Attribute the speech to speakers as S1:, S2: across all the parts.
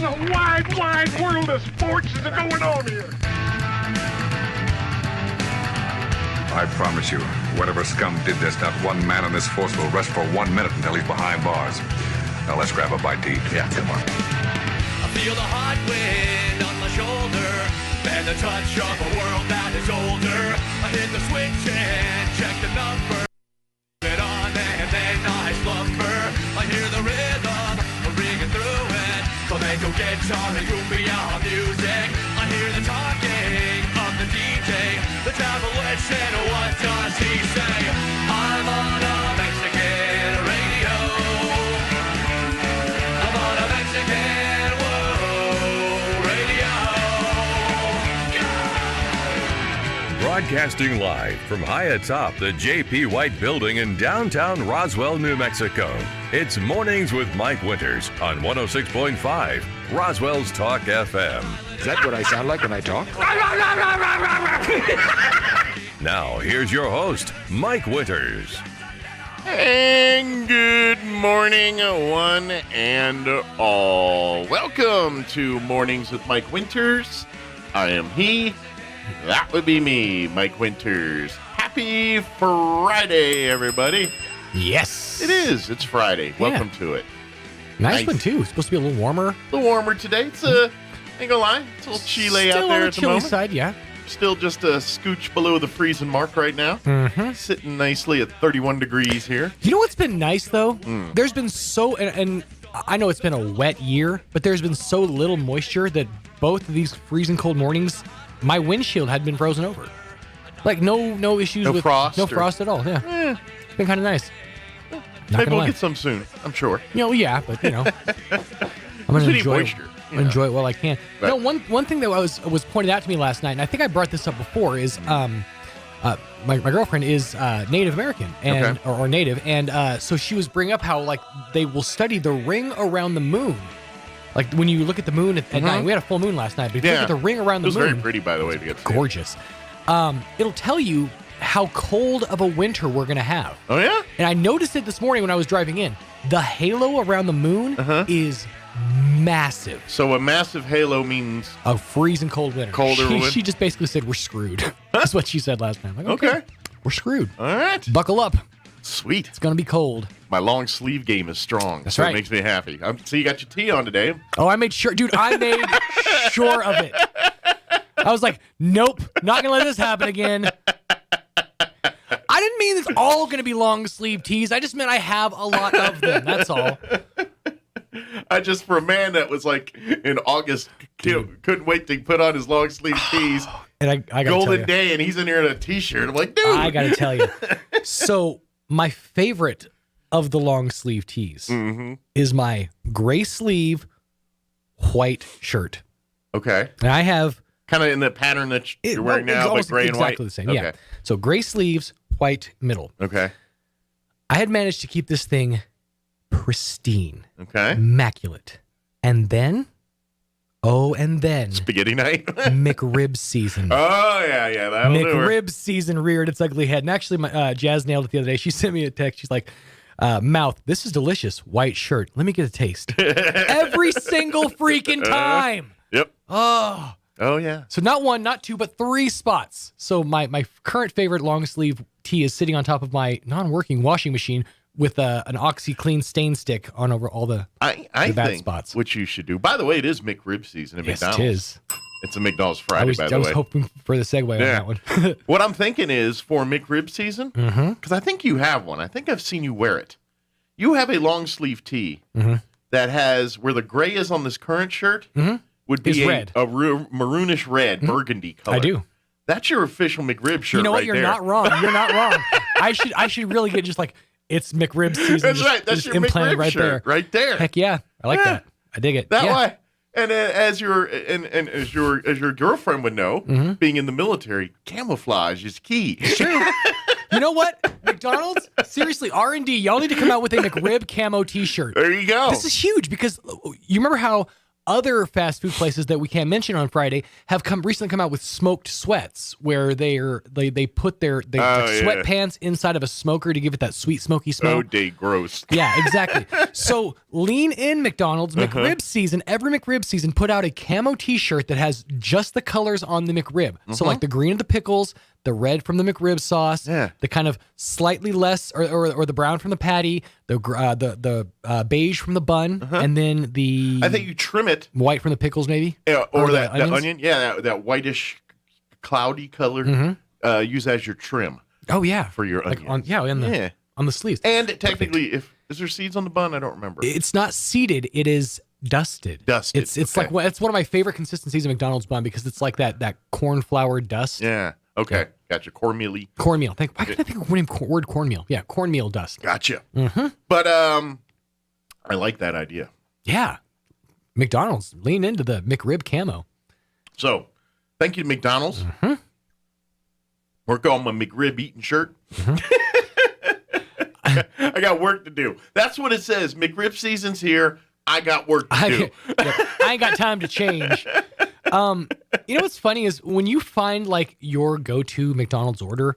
S1: in the wide, wide world of sports is going on here?
S2: I promise you, whatever scum did this, not one man on this force will rest for 1 minute until he's behind bars. Now let's grab a bite to eat.
S3: Yeah, come on.
S4: I feel the hot wind on my shoulder and the touch of a world that is older. I hit the switch and check the number. It on and then I slumber. I hear the rhythm ringing through it. Flamenco guitar and cumbia music. I hear the talking of the DJ. The travel and what does he say? I'm on a Mexican radio. I'm on a Mexican radio.
S5: Broadcasting live from high atop the J.P. White Building in downtown Roswell, New Mexico. It's Mornings with Mike Winters on 106.5 Roswell's Talk FM.
S3: Is that what I sound like when I talk?
S5: Now, here's your host, Mike Winters.
S6: And good morning, one and all. Welcome to Mornings with Mike Winters. I am he. That would be me, Mike Winters. Happy Friday, everybody.
S7: Yes.
S6: It is. It's Friday. Welcome to it.
S7: Nice one, too. It's supposed to be a little warmer.
S6: A little warmer today. It's ain't gonna lie. It's a little chilly out there at the moment.
S7: Side, yeah.
S6: Still just a scooch below the freezing mark right now.
S7: Mm-hmm.
S6: Sitting nicely at 31 degrees here.
S7: You know what's been nice, though? There's been and I know it's been a wet year, but there's been so little moisture that both of these freezing cold mornings, my windshield had been frozen over. Like, no issues with
S6: frost.
S7: No frost at all, yeah. It's been kind of nice.
S6: Maybe we'll get some soon, I'm sure.
S7: Yeah, but, I'm going to enjoy
S6: moisture.
S7: Enjoy it while I can.
S6: Right.
S7: No, one thing that was pointed out to me last night, and I think I brought this up before, is my girlfriend is Native American and or Native, and so she was bringing up how like they will study the ring around the moon. Like when you look at the moon at night, we had a full moon last night, but if you look at the ring around the moon,
S6: it was very pretty, by the way, to get to see.
S7: Gorgeous. It'll tell you how cold of a winter we're gonna have.
S6: Oh yeah?
S7: And I noticed it this morning when I was driving in. The halo around the moon is massive.
S6: So a massive halo means
S7: a freezing cold winter.
S6: Colder winter.
S7: She just basically said we're screwed. That's what she said last time. Like, okay, we're screwed.
S6: All right,
S7: buckle up.
S6: Sweet.
S7: It's gonna be cold.
S6: My long sleeve game is strong.
S7: That's
S6: so
S7: right.
S6: It makes me happy. So you got your tea on today.
S7: Oh, I made sure, dude. I made sure of it. I was like, nope, not gonna let this happen again. I didn't mean it's all going to be long sleeve tees. I just meant I have a lot of them. That's all.
S6: I just, for a man that was like in August, couldn't wait to put on his long sleeve tees.
S7: And I gotta
S6: Golden Day, and he's in here in a t-shirt. I'm like, dude.
S7: I got to tell you. So my favorite of the long sleeve tees is my gray sleeve white shirt.
S6: Okay.
S7: And I have
S6: kind of in the pattern that you're wearing now, but gray and white.
S7: Exactly the same. Yeah. So gray sleeves, white middle.
S6: Okay.
S7: I had managed to keep this thing pristine.
S6: Okay.
S7: Immaculate. And then
S6: spaghetti night.
S7: McRib season.
S6: Oh yeah, that'll do her.
S7: McRib season reared its ugly head. And actually, my Jazz nailed it the other day. She sent me a text. She's like, "Mouth, this is delicious. White shirt. Let me get a taste." Every single freaking time.
S6: Yep.
S7: Oh
S6: yeah.
S7: So not one, not two, but 3 spots. So my current favorite long sleeve tee is sitting on top of my non-working washing machine with an OxyClean stain stick on over all the bad
S6: think
S7: spots.
S6: What you should do. By the way, it is McRib season at McDonald's.
S7: It is.
S6: It's a McDonald's Friday, by the way.
S7: I was hoping for the segue on that one.
S6: What I'm thinking is for McRib season, because I think you have one. I think I've seen you wear it. You have a long sleeve tee that has, where the gray is on this current shirt, would be
S7: red.
S6: a maroonish red, burgundy color.
S7: I do.
S6: That's your official McRib shirt.
S7: You know what?
S6: Right
S7: You're
S6: there.
S7: not wrong. You're not wrong. I should really get just like, it's McRib season.
S6: That's right. That's your
S7: implanted
S6: McRib
S7: right
S6: shirt
S7: there.
S6: right there.
S7: Heck yeah, I like that. I dig it.
S6: That way. And as your girlfriend would know, being in the military, camouflage is key.
S7: True. You know what? McDonald's, seriously, R&D, y'all need to come out with a McRib camo T-shirt.
S6: There you go.
S7: This is huge because you remember how other fast food places that we can't mention on Friday have recently come out with smoked sweats, where they put their sweatpants inside of a smoker to give it that sweet smoky smell.
S6: Oh, day gross.
S7: Yeah, exactly. So lean in, McDonald's. McRib season, every McRib season, put out a camo T-shirt that has just the colors on the McRib. So like the green of the pickles, the red from the McRib sauce, the kind of slightly less, or the brown from the patty, the beige from the bun, and then the
S6: I think you trim it
S7: white from the pickles, maybe.
S6: Yeah, or that
S7: onions?
S6: onion. Yeah, that whitish, cloudy color. Use as your trim.
S7: Oh yeah,
S6: for your onions.
S7: On the sleeves.
S6: And technically, is there seeds on the bun? I don't remember.
S7: It's not seeded. It is dusted. It's like it's one of my favorite consistencies of McDonald's bun because it's like that corn flour dust.
S6: Yeah. Okay. Gotcha. Cornmeal.
S7: Cornmeal. Why can't I think of the word cornmeal? Yeah, cornmeal dust.
S6: Gotcha. But I like that idea.
S7: Yeah. McDonald's, lean into the McRib camo.
S6: So, thank you to McDonald's. Work on my McRib eating shirt. I got work to do. That's what it says. McRib season's here. I got work to do.
S7: I ain't got time to change. You know what's funny is when you find like your go-to McDonald's order,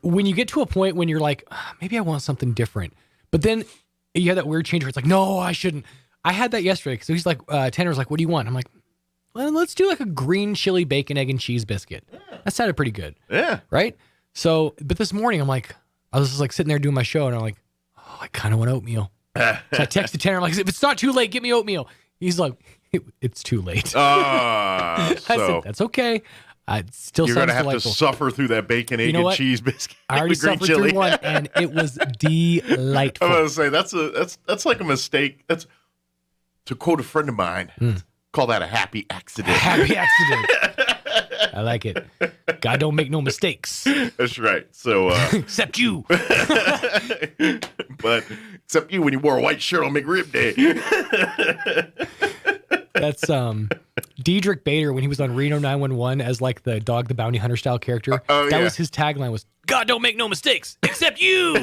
S7: when you get to a point when you're like, maybe I want something different, but then you have that weird change where it's like, no, I shouldn't. I had that yesterday. So he's like, Tanner was like, what do you want? I'm like, well, let's do like a green chili bacon, egg, and cheese biscuit. That sounded pretty good.
S6: Yeah.
S7: Right? So, but this morning I'm like, I was just like sitting there doing my show and I'm like, oh, I kind of want oatmeal. So I texted Tanner. I'm like, if it's not too late, get me oatmeal. He's like, it's too late. I said, that's okay. It still
S6: you're
S7: sounds
S6: gonna have
S7: delightful.
S6: to suffer through that bacon, egg, and cheese biscuit.
S7: I already suffered through one, and it was delightful.
S6: I'm gonna say that's like a mistake. That's to quote a friend of mine. Call that a happy accident.
S7: Happy accident. I like it. God don't make no mistakes.
S6: That's right. So
S7: except you.
S6: But except you when you wore a white shirt on McRib Day.
S7: That's Diedrich Bader when he was on Reno 911 as like the Dog the Bounty Hunter style character. That was his tagline was, God don't make no mistakes except you.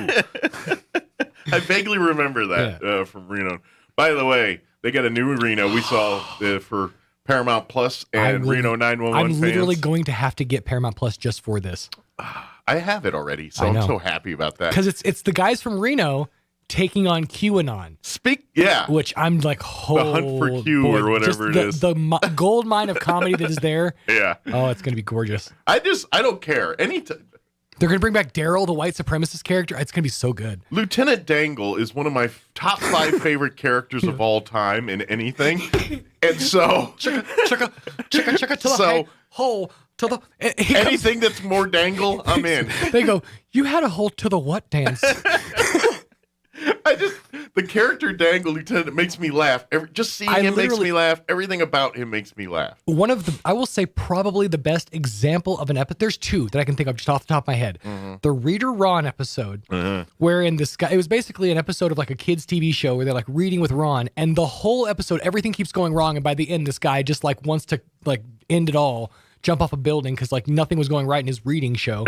S6: I vaguely remember that from Reno. By the way, they got a new Reno we saw for Paramount Plus and Reno 911
S7: I'm literally
S6: fans.
S7: going to have to get Paramount Plus just for this.
S6: I have it already, so I'm so happy about that.
S7: Because it's the guys from Reno taking on QAnon.
S6: Which
S7: I'm like,
S6: the hunt for Q or whatever it is.
S7: The gold mine of comedy that is there.
S6: Yeah.
S7: Oh, it's gonna be gorgeous.
S6: I don't care.
S7: They're gonna bring back Daryl, the white supremacist character. It's gonna be so good.
S6: Lieutenant Dangle is one of my top 5 favorite characters of all time in anything, and so
S7: chugga to the hole to the
S6: anything that's more Dangle, I'm in.
S7: They go, you had a hole to the what dance?
S6: The character Dangle, Lieutenant, makes me laugh. Just seeing him makes me laugh. Everything about him makes me laugh.
S7: One of the, I will say, probably the best example of an episode. There's 2 that I can think of just off the top of my head. The Reader Ron episode, wherein this guy, it was basically an episode of like a kids' TV show where they're like reading with Ron, and the whole episode, everything keeps going wrong, and by the end, this guy just like wants to like end it all. Jump off a building because like nothing was going right in his reading show.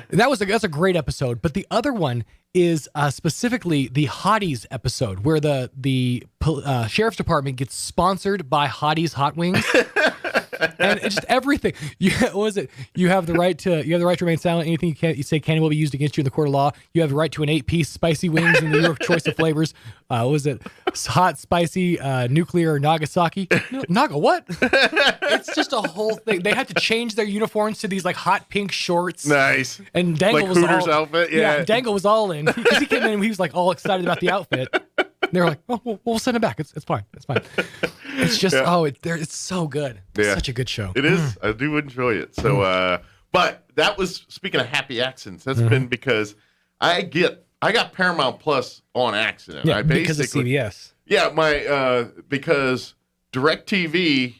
S7: That's a great episode. But the other one is specifically the Hotties episode where the sheriff's department gets sponsored by Hotties Hot Wings. And it's just everything. What was it? You have the right to remain silent. Anything you say can and will be used against you in the court of law. You have the right to an 8-piece spicy wings in your choice of flavors. What was it? Hot, spicy, nuclear, Nagasaki. Naga what? It's just a whole thing. They had to change their uniforms to these like hot pink shorts.
S6: Nice.
S7: And Dangle
S6: like
S7: was
S6: Hooters
S7: all
S6: outfit. Yeah.
S7: Dangle was all in because he came in and he was like all excited about the outfit. They were like, "Oh, we'll send it back. It's fine. It's fine." It's just it's so good. It's such a good show.
S6: It is. I do enjoy it. So, but that was speaking of happy accidents. That's been because I got Paramount Plus on accident.
S7: Yeah, because of CBS.
S6: Yeah, because DirecTV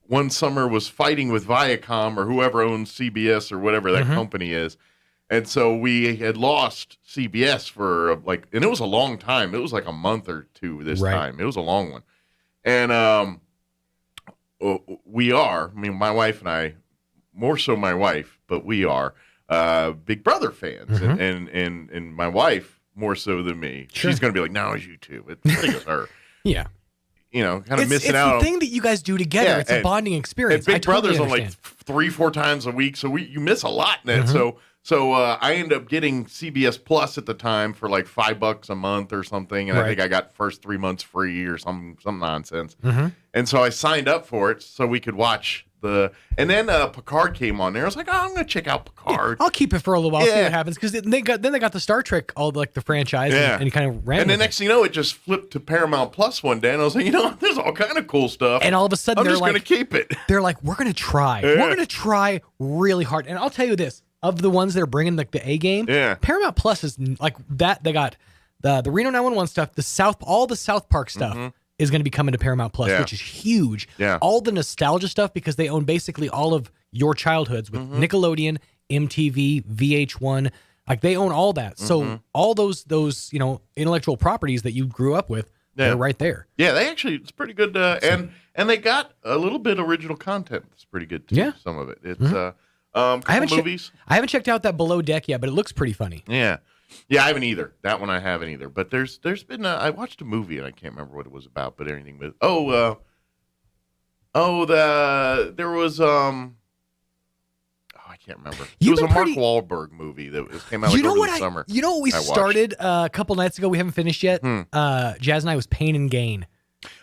S6: one summer was fighting with Viacom or whoever owns CBS or whatever that company is. And so we had lost CBS for and it was a long time. It was like a month or 2 this time. It was a long one. And my wife and I, more so my wife, but we are Big Brother fans. And my wife more so than me. Sure. She's going to be like, no, it's you too. I think it's her.
S7: Yeah.
S6: kind of missing
S7: it's
S6: out.
S7: It's the thing that you guys do together. It's a bonding experience.
S6: And Big Brother's on
S7: understand.
S6: like 3-4 times a week, so you miss a lot in it. So I ended up getting CBS Plus at the time for like $5 a month or something, and I think I got first 3 months free or some nonsense. And so I signed up for it so we could watch and then Picard came on there. I was like, I'm gonna check out Picard.
S7: I'll keep it for a little while, see what happens, because then they got the Star Trek, all the franchise, and kind of ran.
S6: And the next thing you know, it just flipped to Paramount Plus one day, and I was like, there's all kind of cool stuff.
S7: And all of a sudden,
S6: I'm just gonna keep it.
S7: They're like, we're gonna try.
S6: Yeah.
S7: We're gonna try really hard. And I'll tell you this: of the ones that are bringing the A game, Paramount Plus is like that. They got the Reno 911 stuff, all the South Park stuff. Is going to be coming to Paramount Plus, which is huge.
S6: Yeah.
S7: All the nostalgia stuff, because they own basically all of your childhoods with Nickelodeon, MTV, VH1. Like they own all that. So all those intellectual properties that you grew up with, they're right there.
S6: Yeah, it's pretty good. And they got a little bit original content. It's pretty good too.
S7: Yeah.
S6: Some of it. It's couple movies.
S7: I haven't checked out that Below Deck yet, but it looks pretty funny.
S6: Yeah. Yeah, I haven't either. That one I haven't either. But there's been I watched a movie and I can't remember what it was about, but anything with there was I can't remember. It was a Mark Wahlberg movie that came out early summer.
S7: You know what we started a couple nights ago? We haven't finished yet. Jazz and I was Pain and Gain.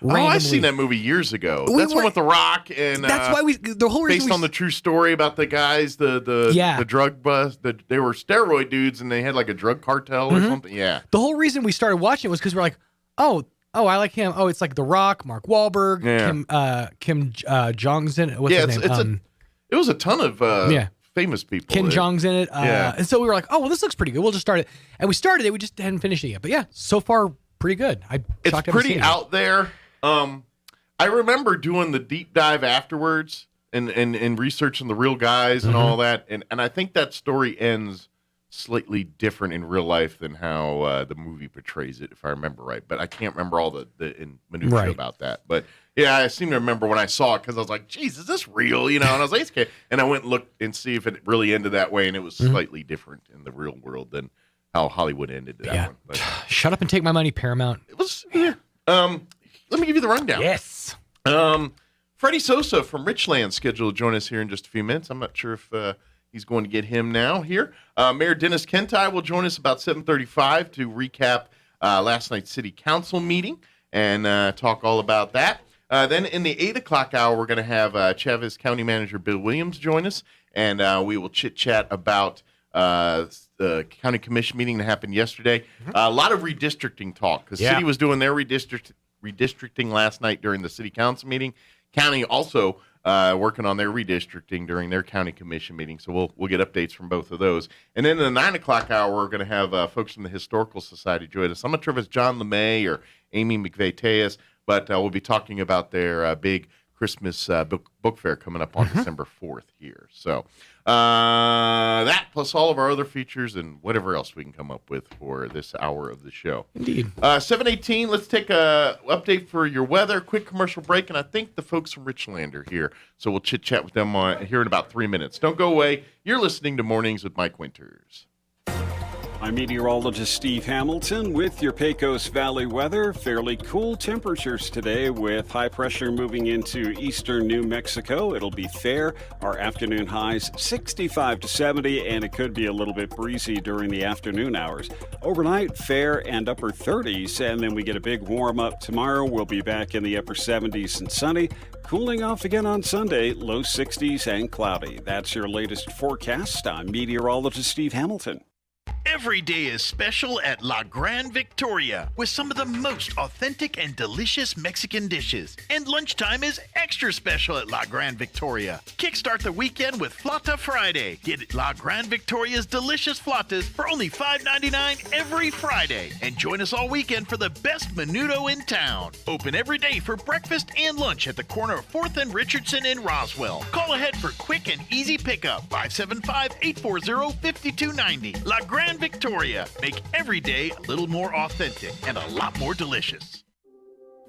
S7: Randomly.
S6: I've seen that movie years ago. That's one with The Rock, and
S7: that's why the whole reason
S6: based on the true story about the guys, the drug bust. They were steroid dudes, and they had like a drug cartel or something. Yeah.
S7: The whole reason we started watching it was because we're like, oh, I like him. Oh, it's like The Rock, Mark Wahlberg, Kim Jong's in it. What's his name?
S6: It was a ton of famous people.
S7: Kim Jong's in it. And so we were like, oh, well, this looks pretty good. We'll just start it. And we started it. We just hadn't finished it yet. But yeah, so far, pretty good.
S6: It's pretty out there. I remember doing the deep dive afterwards and researching the real guys and all that. And I think that story ends slightly different in real life than how the movie portrays it, if I remember right. But I can't remember all the minutiae about that. But yeah, I seem to remember when I saw it because I was like, geez, is this real? And I was like, it's okay. And I went and looked and see if it really ended that way. And it was slightly different in the real world than how Hollywood ended that one. But
S7: shut up and take my money, Paramount.
S6: It was, let me give you the rundown.
S7: Yes.
S6: Freddie Sosa from Richland scheduled to join us here in just a few minutes. I'm not sure if he's going to get him now here. Mayor Dennis Kentai will join us about 7:35 to recap last night's city council meeting and talk all about that. Then in the 8 o'clock hour, we're going to have Chavez County Manager Bill Williams join us, and we will chit-chat about the county commission meeting that happened yesterday. A lot of redistricting talk because city was doing their redistricting last night during the city council meeting. County also working on their redistricting during their county commission meeting. So we'll get updates from both of those. And then in the 9 o'clock hour, we're going to have folks from the Historical Society join us. I'm not sure if it's John LeMay or Amy McVeigh-Tejas, but we'll be talking about their big Christmas book fair coming up on December 4th here. So that plus all of our other features and whatever else we can come up with for this hour of the show.
S7: Indeed.
S6: 7:18, let's take a update for your weather, quick commercial break, and I think the folks from Richland are here. So we'll chit-chat with them here in about 3 minutes. Don't go away. You're listening to Mornings with Mike Winters.
S8: I'm meteorologist Steve Hamilton with your Pecos Valley weather. Fairly cool temperatures today with high pressure moving into eastern New Mexico. It'll be fair. Our afternoon highs 65 to 70, and it could be a little bit breezy during the afternoon hours. Overnight, fair and upper 30s, and then we get a big warm up tomorrow. We'll be back in the upper 70s and sunny. Cooling off again on Sunday, low 60s and cloudy. That's your latest forecast. I'm meteorologist Steve Hamilton.
S9: Every day is special at La Gran Victoria with some of the most authentic and delicious Mexican dishes. And lunchtime is extra special at La Gran Victoria. Kickstart the weekend with Flauta Friday. Get La Gran Victoria's delicious flautas for only $5.99 every Friday. And join us all weekend for the best menudo in town. Open every day for breakfast and lunch at the corner of 4th and Richardson in Roswell. Call ahead for quick and easy pickup. 575-840-5290. La Gran Victoria. Make every day a little more authentic and a lot more delicious.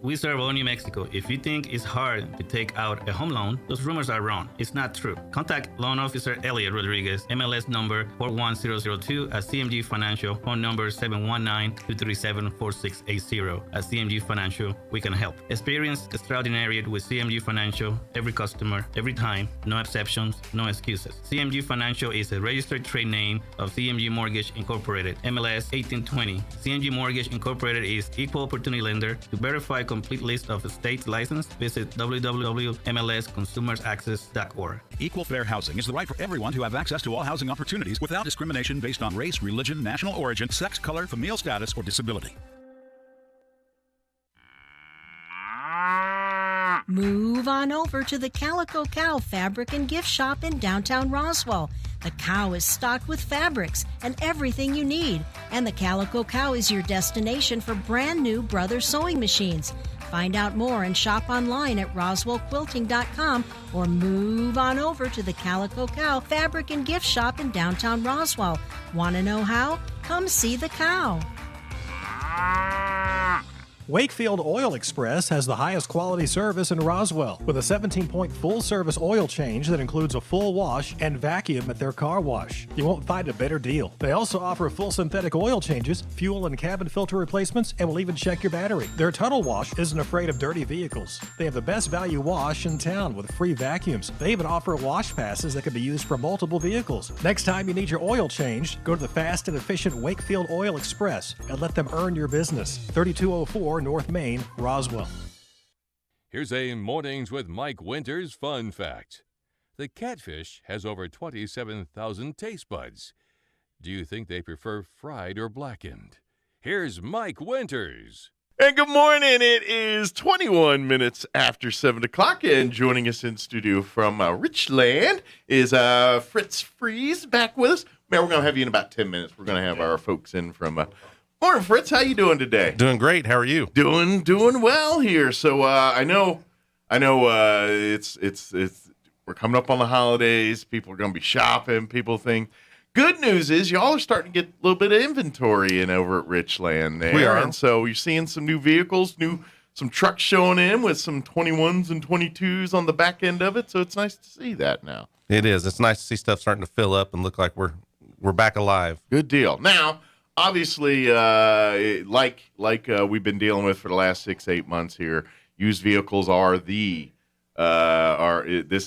S10: We serve all New Mexico. If you think it's hard to take out a home loan, those rumors are wrong. It's not true. Contact Loan Officer Elliot Rodriguez, MLS number 41002 at CMG Financial, phone number 719-237-4680. At CMG Financial, we can help. Experience extraordinary with CMG Financial, every customer, every time, no exceptions, no excuses. CMG Financial is a registered trade name of CMG Mortgage Incorporated, MLS 1820. CMG Mortgage Incorporated is equal opportunity lender. To verify complete list of states licensed, visit www.mlsconsumersaccess.org.
S11: Equal fair housing is the right for everyone to have access to all housing opportunities without discrimination based on race, religion, national origin, sex, color, familial status, or disability.
S12: Move on over to the Calico Cow Fabric and Gift Shop in downtown Roswell. The Cow is stocked with fabrics and everything you need, and the Calico Cow is your destination for brand new Brothers sewing machines. Find out more and shop online at roswellquilting.com or move on over to the Calico Cow Fabric and Gift Shop in downtown Roswell. Want to know how? Come see the cow.
S13: Wakefield Oil Express has the highest quality service in Roswell with a 17-point full-service oil change that includes a full wash and vacuum at their car wash. You won't find a better deal. They also offer full synthetic oil changes, fuel and cabin filter replacements, and will even check your battery. Their tunnel wash isn't afraid of dirty vehicles. They have the best value wash in town with free vacuums. They even offer wash passes that can be used for multiple vehicles. Next time you need your oil changed, go to the fast and efficient Wakefield Oil Express and let them earn your business. 3204 North Main, Roswell.
S5: Here's a Mornings with Mike Winters fun fact. The catfish has over 27,000 taste buds. Do you think they prefer fried or blackened? Here's Mike Winters.
S6: And good morning. It is 21 minutes after 7 o'clock, and joining us in studio from Richland is Fritz Freeze back with us. Man, we're going to have you in about 10 minutes. We're going to have our folks in from... Morning, Fritz. How you doing today?
S14: Doing great. How are you?
S6: Doing well here. So I know. It's we're coming up on the holidays. People are going to be shopping. People think. Good news is y'all are starting to get a little bit of inventory in over at Richland there.
S14: We are.
S6: And so you're seeing some new vehicles, some trucks showing in with some 21s and 22s on the back end of it. So it's nice to see that now.
S14: It is. It's nice to see stuff starting to fill up and look like we're back alive.
S6: Good deal. Now, obviously, like we've been dealing with for the last 6-8 months here, used vehicles are this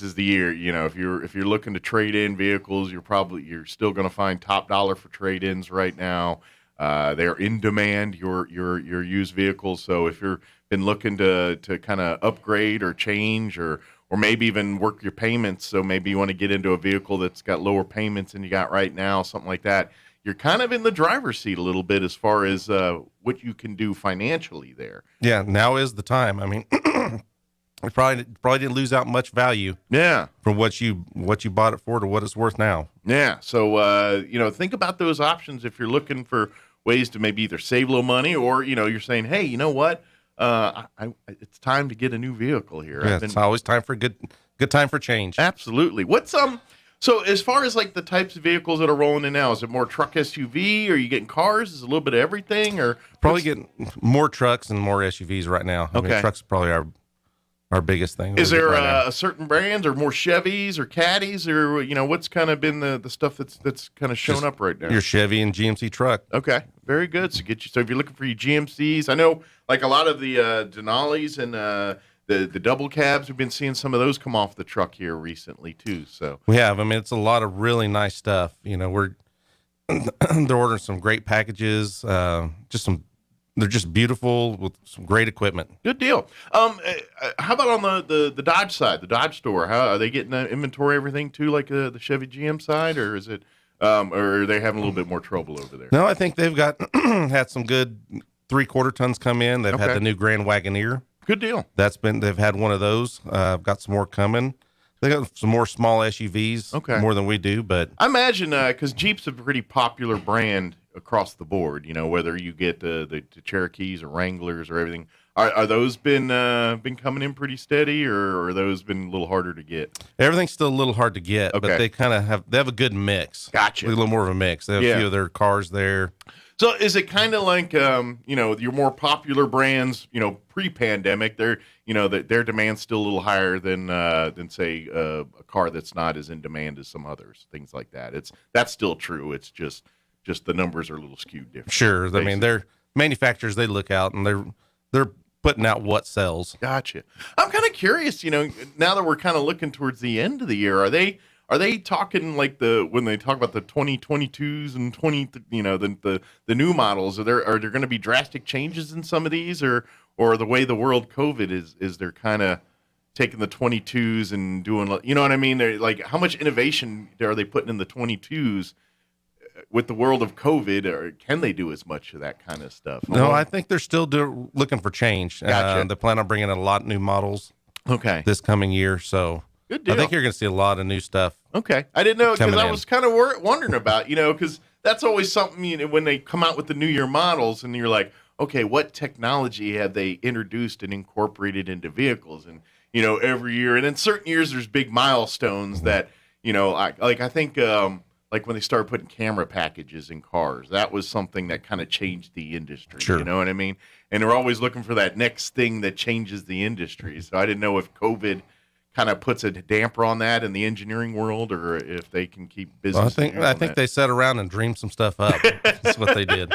S6: is the year. You know, if you're looking to trade in vehicles, you're still going to find top dollar for trade-ins right now. They're in demand, your used vehicles. So if you've been looking to kind of upgrade or change or maybe even work your payments, so maybe you want to get into a vehicle that's got lower payments than you got right now, something like that. You're kind of in the driver's seat a little bit as far as what you can do financially there.
S14: Yeah, now is the time. I mean, we probably didn't lose out much value.
S6: Yeah,
S14: from what you bought it for to what it's worth now.
S6: Yeah, so think about those options if you're looking for ways to maybe either save a little money or you're saying, hey, you know what, it's time to get a new vehicle here.
S14: Yeah, it's always time for good time for change.
S6: Absolutely. What's So as far as like the types of vehicles that are rolling in now, is it more truck SUV? Are you getting cars? Is it a little bit of everything? Or
S14: probably getting more trucks and more SUVs right now. I mean, trucks are probably our biggest thing.
S6: Is there a certain brands or more Chevys or Caddies or what's kind of been the stuff that's kind of shown up right now?
S14: Your Chevy and GMC truck.
S6: Okay, very good. So if you're looking for your GMCs, I know like a lot of the Denali's and the double cabs, we've been seeing some of those come off the truck here recently too. So
S14: we have. I mean, it's a lot of really nice stuff. They're ordering some great packages. They're just beautiful with some great equipment.
S6: Good deal. How about on the Dodge side, the Dodge store? How are they getting inventory, everything too, like the Chevy GM side, or is it, or are they having a little bit more trouble over there?
S14: No, I think they've got had some good 3/4 tons come in. They've had the new Grand Wagoneer.
S6: Good deal.
S14: They've had one of those. Got some more coming. They got some more small SUVs.
S6: Okay.
S14: More than we do, but
S6: I imagine because Jeep's a pretty popular brand across the board. Whether you get the Cherokees or Wranglers or everything. Are those been coming in pretty steady, or are those been a little harder to get?
S14: Everything's still a little hard to get, but they kind of have a good mix.
S6: Gotcha.
S14: A little more of a mix. They have a few of their cars there.
S6: So is it kind of like, your more popular brands, pre-pandemic, their demand's still a little higher than say, a car that's not as in demand as some others, things like that. That's still true. It's just the numbers are a little skewed different.
S14: Sure. I mean, they're manufacturers, they look out and they're putting out what sells.
S6: Gotcha. I'm kind of curious, now that we're kind of looking towards the end of the year, are they talking like when they talk about the 2022s and the new models, are there going to be drastic changes in some of these, or the way the world COVID is they're kind of taking the 22s and doing, you know what I mean? They're like, how much innovation are they putting in the 22s with the world of COVID, or can they do as much of that kind of stuff?
S14: No, I think they're still looking for change.
S6: Gotcha.
S14: They plan on bringing in a lot of new models.
S6: Okay.
S14: This coming year, so
S6: good deal.
S14: I think you're going to see a lot of new stuff.
S6: Okay, I didn't know, because I was kind of wondering about, because that's always something, when they come out with the New Year models, and you're like, okay, what technology have they introduced and incorporated into vehicles? And every year, and in certain years, there's big milestones that I think. Like when they started putting camera packages in cars, that was something that kind of changed the industry.
S14: Sure.
S6: You know what I mean? And they're always looking for that next thing that changes the industry. So I didn't know if COVID kind of puts a damper on that in the engineering world, or if they can keep business.
S14: Well, I think they sat around and dreamed some stuff up. That's what they did.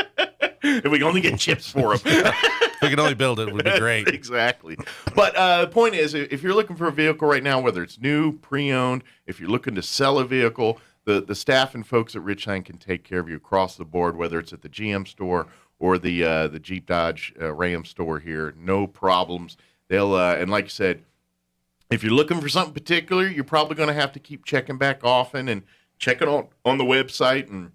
S6: If we can only get chips for them.
S14: If we could only build it would be great.
S6: Exactly. But the point is, if you're looking for a vehicle right now, whether it's new, pre-owned, if you're looking to sell a vehicle, the staff and folks at Richland can take care of you across the board, whether it's at the GM store or the Jeep Dodge Ram store here. No problems. They'll and like you said, if you're looking for something particular, you're probably going to have to keep checking back often and checking on the website. And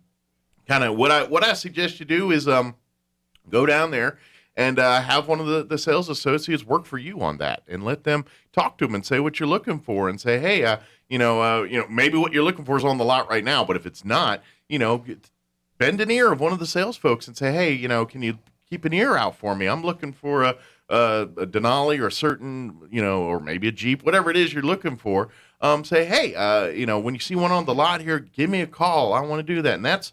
S6: kind of what I suggest you do is go down there and have one of the sales associates work for you on that, and let them talk to them and say what you're looking for, and say, hey, maybe what you're looking for is on the lot right now, but if it's not, bend an ear of one of the sales folks and say, hey, can you keep an ear out for me? I'm looking for a Denali or a certain, or maybe a Jeep, whatever it is you're looking for. Say, hey, when you see one on the lot here, give me a call. I want to do that. And that's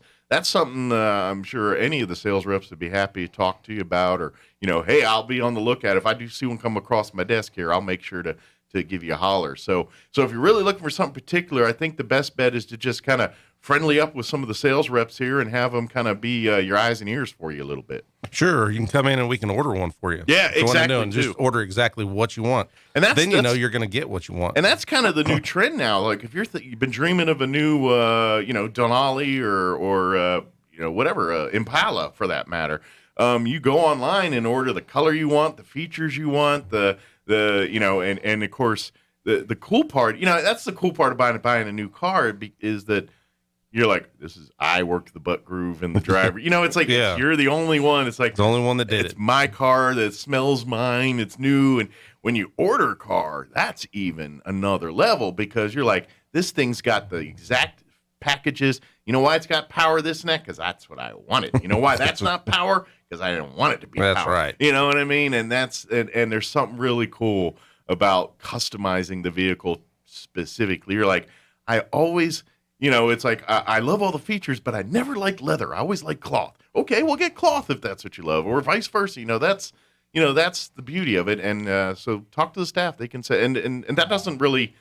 S6: something I'm sure any of the sales reps would be happy to talk to you about, or, hey, I'll be on the lookout. If I do see one come across my desk here, I'll make sure to give you a holler. So if you're really looking for something particular, I think the best bet is to just kind of friendly up with some of the sales reps here and have them kind of be your eyes and ears for you a little bit.
S14: Sure, you can come in and we can order one for you.
S6: Yeah, exactly.
S14: And just order exactly what you want, and then you're going to get what you want.
S6: And that's kind of the new trend now. Like if you've been dreaming of a new, Denali or whatever, Impala for that matter, you go online and order the color you want, the features you want, and of course the cool part, that's the cool part about buying a new car is that you're like, I worked the butt groove and the driver. It's like, you're the only one. It's like
S14: the only one that did
S6: it's my car that smells mine. It's new. And when you order a car, that's even another level, because you're like, this thing's got the exact packages. You know why it's got power, this and that? Because that's what I wanted. You know why that's not power? Because I didn't want it to be
S14: that's
S6: power.
S14: Right.
S6: You know what I mean? And and there's something really cool about customizing the vehicle specifically. You're like, I always... it's like, I love all the features, but I never liked leather. I always liked cloth. Okay, we'll get cloth if that's what you love, or vice versa. That's the beauty of it. And so talk to the staff. They can say, and that doesn't really,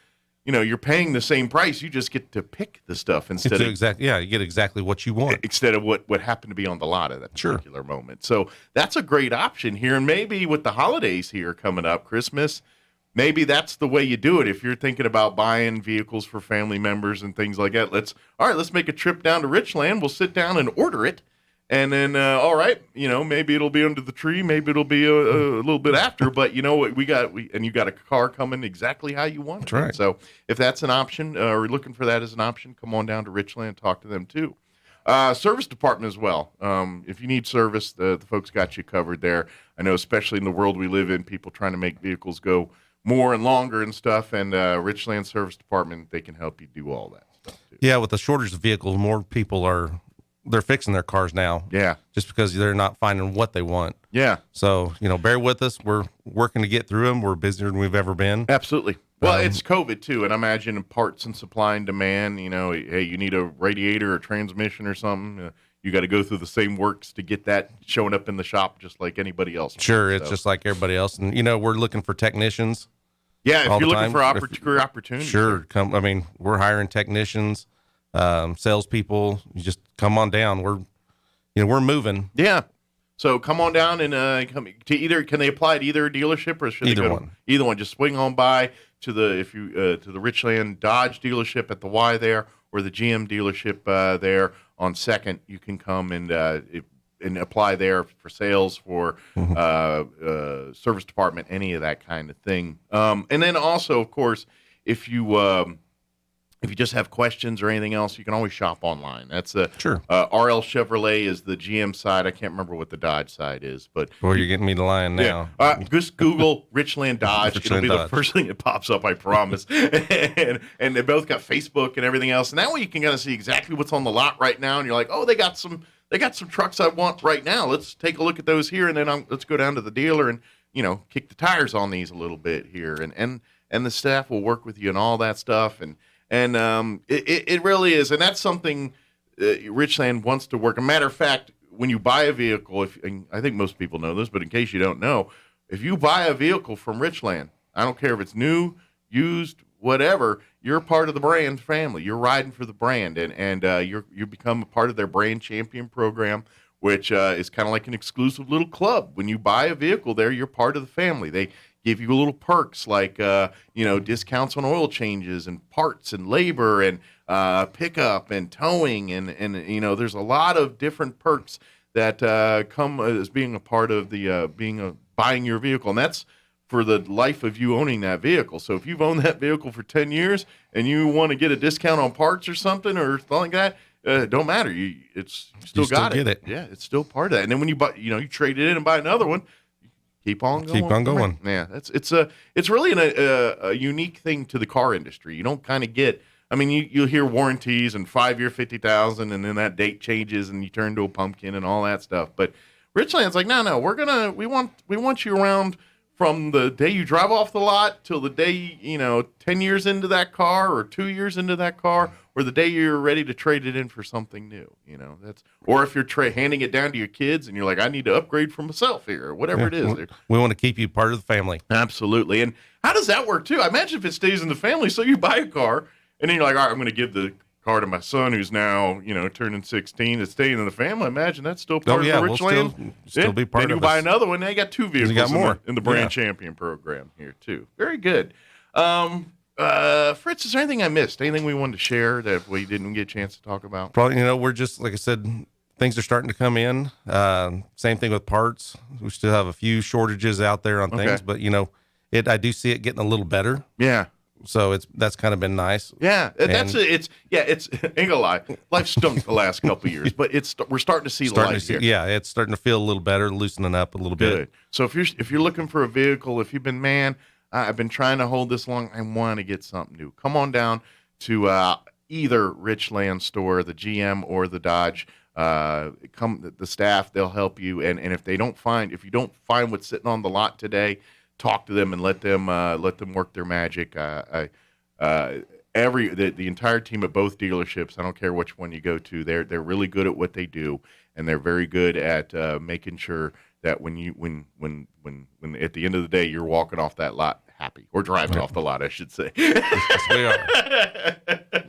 S6: you're paying the same price. You just get to pick the stuff instead of
S14: you get exactly what you want
S6: instead of what happened to be on the lot at that particular moment. So that's a great option here. And maybe with the holidays here coming up, Christmas, maybe that's the way you do it. If you're thinking about buying vehicles for family members and things like that, let's make a trip down to Richland. We'll sit down and order it. And then, maybe it'll be under the tree. Maybe it'll be a little bit after, but you got a car coming exactly how you want it.
S14: That's right.
S6: So if that's an option, or looking for that as an option, come on down to Richland and talk to them too. Service department as well. If you need service, the folks got you covered there. I know, especially in the world we live in, people trying to make vehicles go more and longer and stuff, and Richland Service Department, they can help you do all that stuff too.
S14: Yeah, with the shortage of vehicles, more people they're fixing their cars now.
S6: Yeah.
S14: Just because they're not finding what they want.
S6: Yeah.
S14: So, bear with us. We're working to get through them. We're busier than we've ever been.
S6: Absolutely. Well, it's COVID too, and I imagine parts and supply and demand, hey, you need a radiator or transmission or something, you got to go through the same works to get that showing up in the shop just like anybody else.
S14: Sure, it's just like everybody else. And, we're looking for technicians.
S6: Yeah, if you're looking for career opportunities.
S14: Sure, come. I mean, we're hiring technicians, salespeople. You just come on down. We're moving.
S6: Yeah. So come on down and come to either. Can they apply at either dealership or should they go
S14: one?
S6: Either one. Just swing on by to the to the Richland Dodge dealership at the Y there, or the GM dealership there on 2nd. You can come and apply there for sales, for service department, any of that kind of thing. And then also, of course, if you just have questions or anything else, you can always shop online. That's
S14: sure.
S6: RL Chevrolet is the GM side. I can't remember what the Dodge side is, but
S14: you're getting me to lying now.
S6: Yeah. Just Google Richland Dodge. It'll be the first thing that pops up, I promise. and they both got Facebook and everything else, and that way you can kind of see exactly what's on the lot right now. And you're like, oh, they got some trucks I want right now. Let's take a look at those here, and then let's go down to the dealer and kick the tires on these a little bit here, and the staff will work with you and all that stuff. And it really is, and that's something Richland wants to work. As a matter of fact, when you buy a vehicle, and I think most people know this, but in case you don't know, if you buy a vehicle from Richland, I don't care if it's new, used, whatever, you're part of the brand family. You're riding for the brand, and you become a part of their brand champion program, which is kind of like an exclusive little club. When you buy a vehicle there, you're part of the family. They give you little perks like, discounts on oil changes and parts and labor and pickup and towing. And there's a lot of different perks that come as being a part of the buying your vehicle. And that's for the life of you owning that vehicle. So if you've owned that vehicle for 10 years and you want to get a discount on parts or something or something like that, don't matter. You still got it. Yeah, it's still part of that. And then when you buy, you trade it in and buy another one, keep on going. Yeah, it's really a unique thing to the car industry. You don't kind of get. I mean, you'll hear warranties and 5-year 50,000, and then that date changes and you turn to a pumpkin and all that stuff. But Richland's like, no, we want you around from the day you drive off the lot till the day 10 years into that car or 2 years into that car, or the day you're ready to trade it in for something new. Or if you're handing it down to your kids and you're like, I need to upgrade for myself here, or whatever it is.
S14: We want to keep you part of the family.
S6: Absolutely. And how does that work too? I imagine if it stays in the family, so you buy a car and then you're like, all right, I'm going to give the car to my son who's now, turning 16. It's staying in the family. I imagine that's still part of the Richland.
S14: We'll still be part of it.
S6: Then you buy another one. Now you got 2 vehicles in the brand
S14: Yeah.
S6: champion program here too. Very good. Fritz, is there anything I missed? Anything we wanted to share that we didn't get a chance to talk about?
S14: Probably, we're just, like I said, things are starting to come in. Same thing with parts. We still have a few shortages out there on things, but I do see it getting a little better.
S6: Yeah.
S14: So that's kind of been nice.
S6: Yeah, it's ain't gonna lie. Life stunk the last couple of years, but we're starting to see the light here.
S14: Yeah, it's starting to feel a little better, loosening up a little bit.
S6: So if you're looking for a vehicle, if you've been, I've been trying to hold this long, I want to get something new. Come on down to either Richland store, the GM or the Dodge. The staff, they'll help you. And if you don't find what's sitting on the lot today, talk to them and let them work their magic. The entire team at both dealerships, I don't care which one you go to, they're really good at what they do, and they're very good at making sure that when at the end of the day you're walking off that lot happy, or driving off the lot, I should say.
S14: Yes, we are.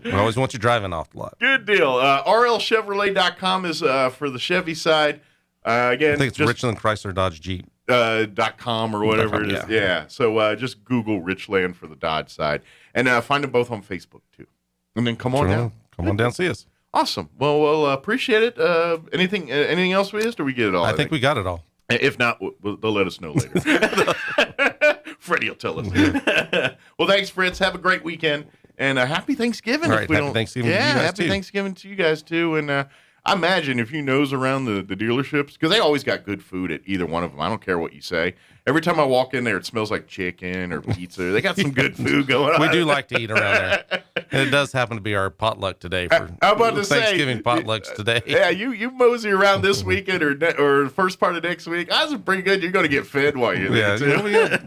S14: We always want you driving off the lot.
S6: Good deal. RLChevrolet.com is for the Chevy side. Again,
S14: I think it's Richland Chrysler Dodge Jeep.
S6: .com or whatever it is. Yeah. So just Google Richland for the Dodge side, and find them both on Facebook too. And then come on down.
S14: Come on down, see us.
S6: Awesome. Well, we'll appreciate it. Anything else we missed, or we get it all?
S14: I think we got it all.
S6: If not, they'll let us know later. Freddie will tell us. Well, thanks, Fritz. Have a great weekend, and happy Thanksgiving.
S14: All right, happy Thanksgiving to you guys
S6: happy
S14: too.
S6: Thanksgiving to you guys too. And I imagine if you nose around the dealerships, because they always got good food at either one of them. I don't care what you say. Every time I walk in there, it smells like chicken or pizza. They got some good food going on.
S14: We do like to eat around there. And it does happen to be our potluck today for Thanksgiving potlucks today.
S6: Yeah, you mosey around this weekend or first part of next week. That's pretty good. You're going to get fed while you're there, too.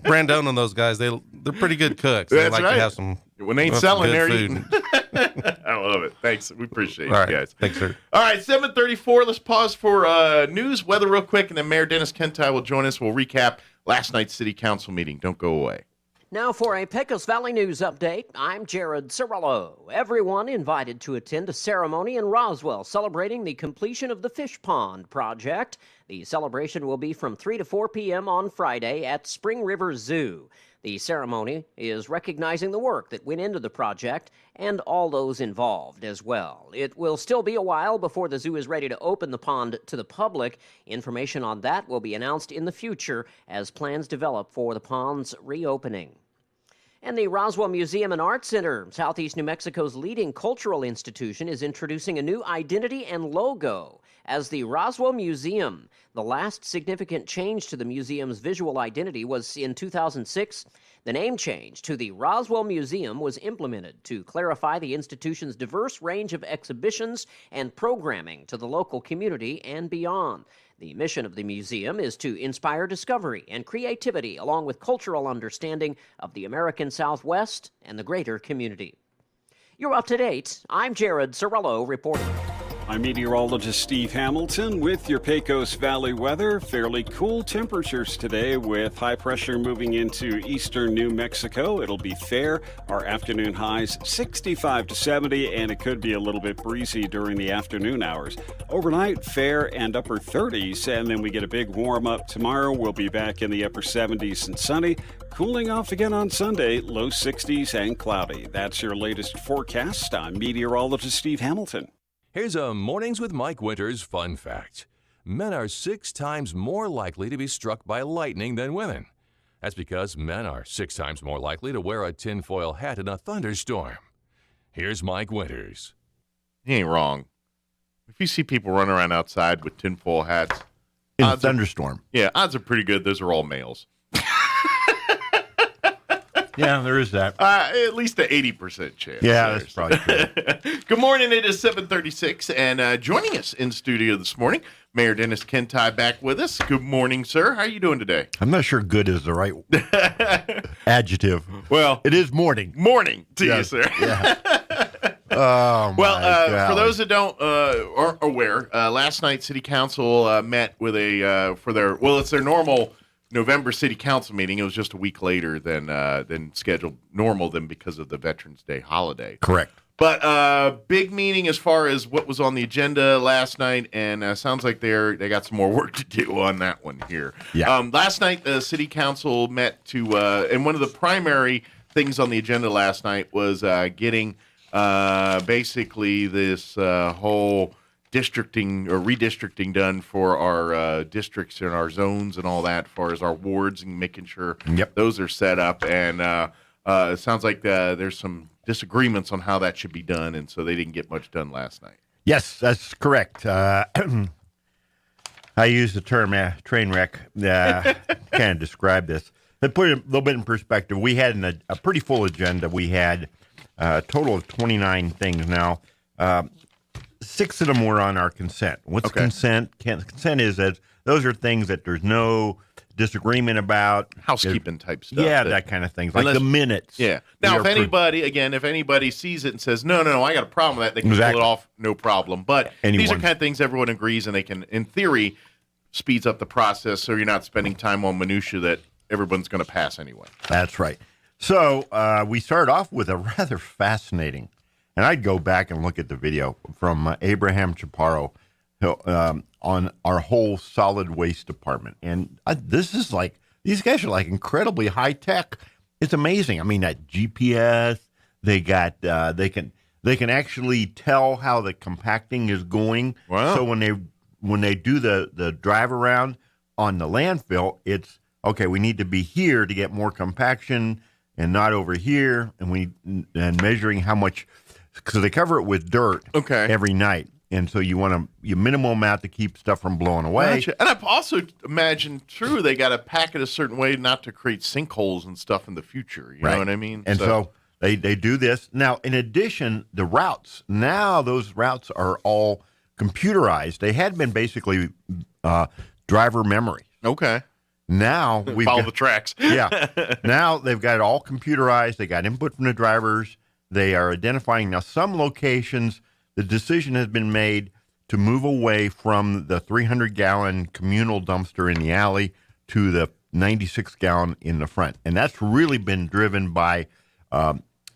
S14: Brandon and those guys, they're pretty good cooks. They like to have some
S6: When they ain't selling, they're eating. I love it. Thanks. We appreciate it, guys.
S14: Thanks, sir.
S6: All right, 7:34. Let's pause for news, weather real quick, and then Mayor Dennis Kentai will join us. We'll recap last night's city council meeting. Don't go away.
S15: Now for a Pecos Valley News update, I'm Jared Cirillo. Everyone invited to attend a ceremony in Roswell celebrating the completion of the Fish Pond project. The celebration will be from 3 to 4 p.m. on Friday at Spring River Zoo. The ceremony is recognizing the work that went into the project and all those involved as well. It will still be a while before the zoo is ready to open the pond to the public. Information on that will be announced in the future as plans develop for the pond's reopening. And the Roswell Museum and Art Center, Southeast New Mexico's leading cultural institution, is introducing a new identity and logo as the Roswell Museum. The last significant change to the museum's visual identity was in 2006. The name change to the Roswell Museum was implemented to clarify the institution's diverse range of exhibitions and programming to the local community and beyond. The mission of the museum is to inspire discovery and creativity along with cultural understanding of the American Southwest and the greater community. You're up to date. I'm Jared Cirillo reporting.
S8: I'm meteorologist Steve Hamilton with your Pecos Valley weather. Fairly cool temperatures today with high pressure moving into eastern New Mexico. It'll be fair. Our afternoon highs 65 to 70, and it could be a little bit breezy during the afternoon hours. Overnight, fair and upper 30s, and then we get a big warm up tomorrow. We'll be back in the upper 70s and sunny. Cooling off again on Sunday, low 60s and cloudy. That's your latest forecast. I'm meteorologist Steve Hamilton.
S5: Here's a Mornings with Mike Winters fun fact. Men are 6 times more likely to be struck by lightning than women. That's because men are 6 times more likely to wear a tinfoil hat in a thunderstorm. Here's Mike Winters.
S6: He ain't wrong. If you see people running around outside with tinfoil hats
S16: in a thunderstorm,
S6: odds are pretty good those are all males.
S16: Yeah, there is that.
S6: At least an 80% chance.
S16: Yeah, that's probably true.
S6: Good morning. It is 7:36, and joining us in studio this morning, Mayor Dennis Kentai back with us. Good morning, sir. How are you doing today?
S16: I'm not sure good is the right adjective.
S6: Well,
S16: it is morning.
S6: Morning to you, sir.
S16: Yeah. Oh, my
S6: for those that aren't aware, last night City Council met with it's their normal November City Council meeting. It was just a week later than scheduled normal because of the Veterans Day holiday.
S16: Correct.
S6: But big meeting as far as what was on the agenda last night, and sounds like they got some more work to do on that one here.
S16: Yeah.
S6: Last night the City Council met to, and one of the primary things on the agenda last night was getting basically this whole districting or redistricting done for our districts and our zones and all that, as far as our wards and making sure those are set up. And it sounds like there's some disagreements on how that should be done, and so they didn't get much done last night.
S16: Yes, that's correct. I use the term train wreck kind of describe this. To put it a little bit in perspective, we had a pretty full agenda. We had a total of 29 things now. 6 of them were on our consent. What's consent? Consent is that those are things that there's no disagreement about.
S6: Housekeeping type stuff.
S16: Yeah, that kind of things. Like the minutes.
S6: Yeah. Now, if anybody sees it and says, no, I got a problem with that, they can pull it off, no problem. But these are kind of things everyone agrees, and they can, in theory, speeds up the process so you're not spending time on minutia that everyone's going to pass anyway.
S16: That's right. So we started off with a rather fascinating, and I'd go back and look at the video from Abraham Chaparro on our whole solid waste department. And this is like, these guys are like incredibly high tech. It's amazing. I mean, that GPS, they got, they can actually tell how the compacting is going.
S6: Wow.
S16: So when they do the drive around on the landfill, it's, okay, we need to be here to get more compaction and not over here. And measuring how much, because they cover it with dirt every night. And so you want your minimal amount to keep stuff from blowing away.
S6: Gotcha. And I've also imagined, they got to pack it a certain way not to create sinkholes and stuff in the future. You know what I mean?
S16: And so they do this. Now, in addition, the routes, now those routes are all computerized. They had been basically driver memory.
S6: Okay.
S16: Now we
S6: follow the tracks.
S16: Yeah. Now they've got it all computerized. They got input from the drivers. They are identifying now some locations. The decision has been made to move away from the 300-gallon communal dumpster in the alley to the 96-gallon in the front. And that's really been driven by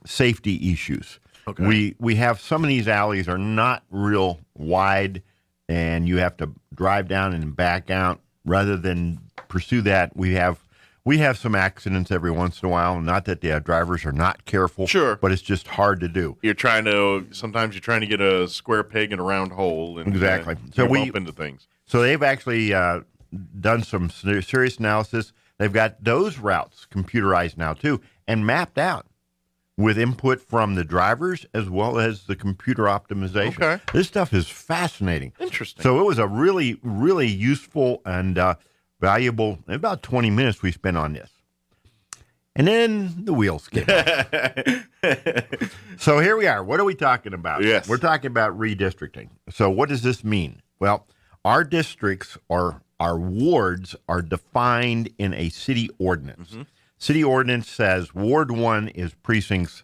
S16: safety issues.
S6: Okay.
S16: We have some of these alleys are not real wide, and you have to drive down and back out. Rather than pursue that, we have some accidents every once in a while. Not that the drivers are not careful,
S6: sure,
S16: but it's just hard to do.
S6: Sometimes you're trying to get a square peg in a round hole, and
S16: exactly.
S6: So we bump into things.
S16: So they've actually done some serious analysis. They've got those routes computerized now too, and mapped out with input from the drivers as well as the computer optimization.
S6: Okay.
S16: This stuff is fascinating.
S6: Interesting.
S16: So it was a really, really useful and valuable, about 20 minutes we spent on this. And then the wheels came off. So here we are. What are we talking about?
S6: Yes.
S16: We're talking about redistricting. So what does this mean? Well, our districts or our wards are defined in a city ordinance. Mm-hmm. City ordinance says Ward 1 is precincts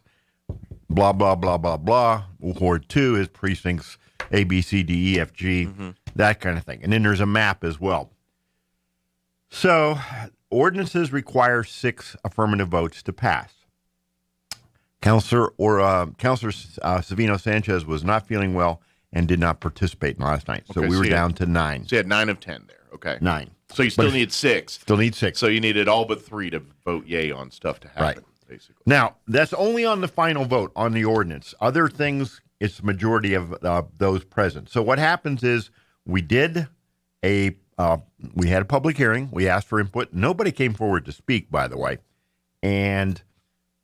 S16: blah, blah, blah, blah, blah. Ward 2 is precincts A, B, C, D, E, F, G, that kind of thing. And then there's a map as well. So ordinances require 6 affirmative votes to pass. Counselor Savino Sanchez was not feeling well and did not participate last night. So we were down to 9.
S6: So you had 9 of 10 there. Okay.
S16: 9.
S6: So you still need 6.
S16: Still need 6.
S6: So you needed all but 3 to vote yay on stuff to happen,
S16: right.
S6: Basically.
S16: Now, that's only on the final vote on the ordinance. Other things, it's the majority of those present. So what happens is we had a public hearing. We asked for input. Nobody came forward to speak, by the way. And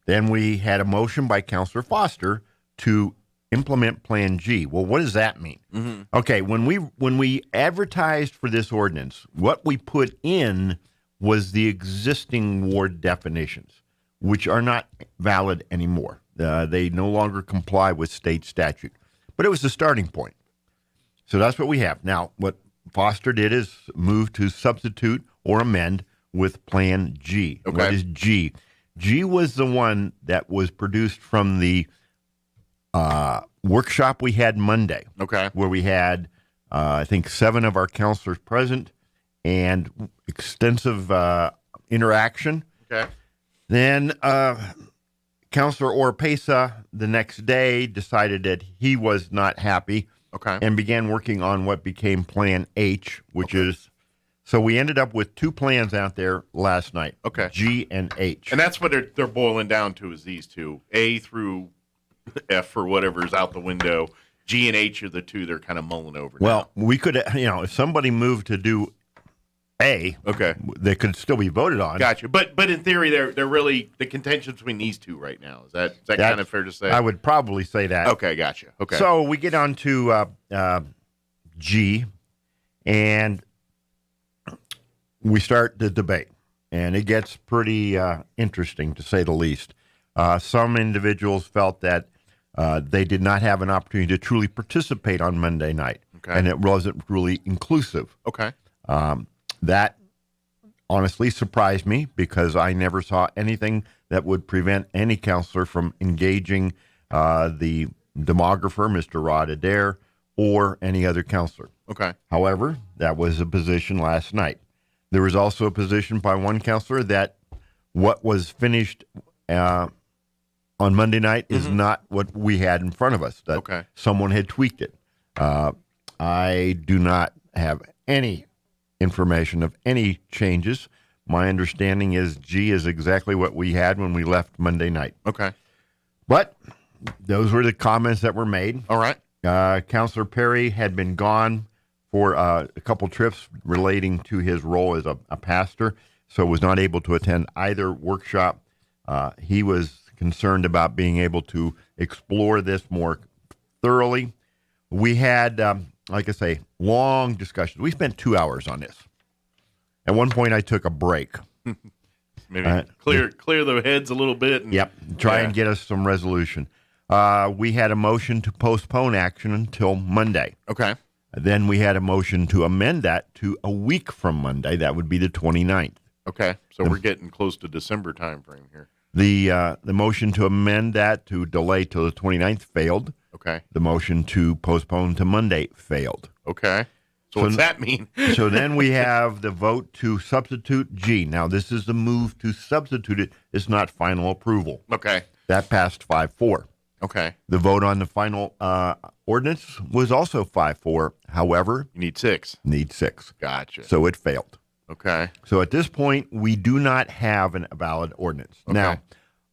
S16: then we had a motion by Counselor Foster to implement Plan G. Well, what does that mean? Mm-hmm. Okay, when we advertised for this ordinance, what we put in was the existing ward definitions, which are not valid anymore. They no longer comply with state statute. But it was the starting point. So that's what we have. Now, what Foster did is move to substitute or amend with Plan G. Okay. What is G? G was the one that was produced from the workshop we had Monday.
S6: Okay.
S16: Where we had, I think, 7 of our counselors present and extensive interaction.
S6: Okay.
S16: Then Counselor Oropesa the next day decided that he was not happy.
S6: Okay.
S16: And began working on what became Plan H, which is, so we ended up with 2 plans out there last night.
S6: Okay.
S16: G and H.
S6: And that's what they're boiling down to is these 2. A through F or whatever is out the window. G and H are the 2 they're kind of mulling over.
S16: Well, we could, if somebody moved to do A,
S6: okay,
S16: they could still be voted on.
S6: Gotcha. But in theory, they're really the contention between these 2 right now. Is that kind of fair to say?
S16: I would probably say that.
S6: Okay, gotcha. Okay.
S16: So we get on to G, and we start the debate, and it gets pretty interesting to say the least. Some individuals felt that they did not have an opportunity to truly participate on Monday night, and it wasn't really inclusive.
S6: Okay.
S16: That honestly surprised me because I never saw anything that would prevent any counselor from engaging the demographer, Mr. Rod Adair, or any other counselor.
S6: Okay.
S16: However, that was a position last night. There was also a position by one counselor that what was finished on Monday night is not what we had in front of us, that someone had tweaked it. I do not have any information of any changes. My understanding is G is exactly what we had when we left Monday night.
S6: Okay.
S16: But those were the comments that were made.
S6: All right.
S16: Counselor Perry had been gone for a couple trips relating to his role as a pastor, so was not able to attend either workshop. He was concerned about being able to explore this more thoroughly. We had, like I say, long discussions. We spent 2 hours on this. At one point, I took a break.
S6: Maybe clear the heads a little bit. And,
S16: try and get us some resolution. We had a motion to postpone action until Monday.
S6: Okay.
S16: Then we had a motion to amend that to a week from Monday. That would be the 29th.
S6: Okay, so we're getting close to December time frame here.
S16: The motion to amend that to delay till the 29th failed.
S6: Okay.
S16: The motion to postpone to Monday failed.
S6: Okay. So what's that mean?
S16: So then we have the vote to substitute G. Now, this is the move to substitute it. It's not final approval.
S6: Okay.
S16: That passed 5-4.
S6: Okay.
S16: The vote on the final ordinance was also 5-4. However,
S6: you need 6.
S16: Need 6.
S6: Gotcha.
S16: So it failed.
S6: Okay.
S16: So at this point, we do not have a valid ordinance.
S6: Okay.
S16: Now,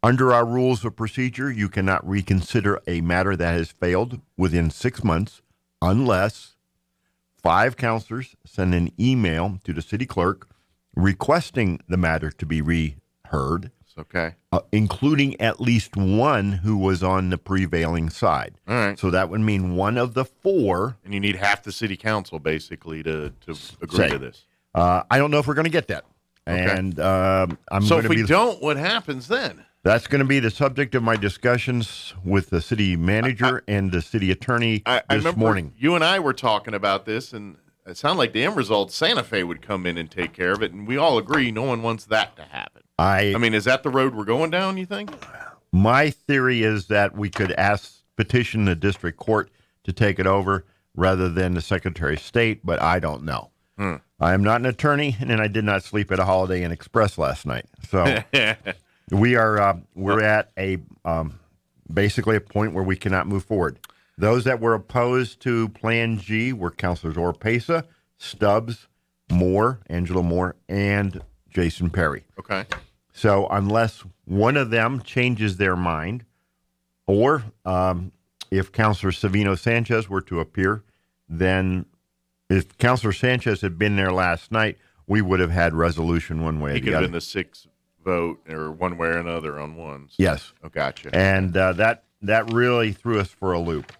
S16: under our rules of procedure, you cannot reconsider a matter that has failed within 6 months unless 5 counselors send an email to the city clerk requesting the matter to be reheard.
S6: Okay.
S16: Including at least one who was on the prevailing side.
S6: All right.
S16: So that would mean one of the 4.
S6: And you need half the city council, basically, to agree to this.
S16: I don't know if we're going to get that.
S6: Okay.
S16: And
S6: so if we don't, what happens then?
S16: That's going to be the subject of my discussions with the city manager and the city attorney this morning.
S6: You and I were talking about this, and it sounded like the end result, Santa Fe would come in and take care of it, and we all agree no one wants that to happen. I mean, is that the road we're going down, you think?
S16: My theory is that we could petition the district court to take it over rather than the Secretary of State, but I don't know. I am not an attorney, and I did not sleep at a Holiday Inn Express last night. So we're at basically a point where we cannot move forward. Those that were opposed to Plan G were Councilors Oropesa, Stubbs, Moore, Angela Moore, and Jason Perry.
S6: Okay.
S16: So unless one of them changes their mind, or if Councilor Savino Sanchez were to appear, then if Councilor Sanchez had been there last night, we would have had resolution one way or the other.
S6: He could have been the 6th vote, or one way or another on one. So.
S16: Yes.
S6: Oh, gotcha.
S16: And that really threw us for a loop.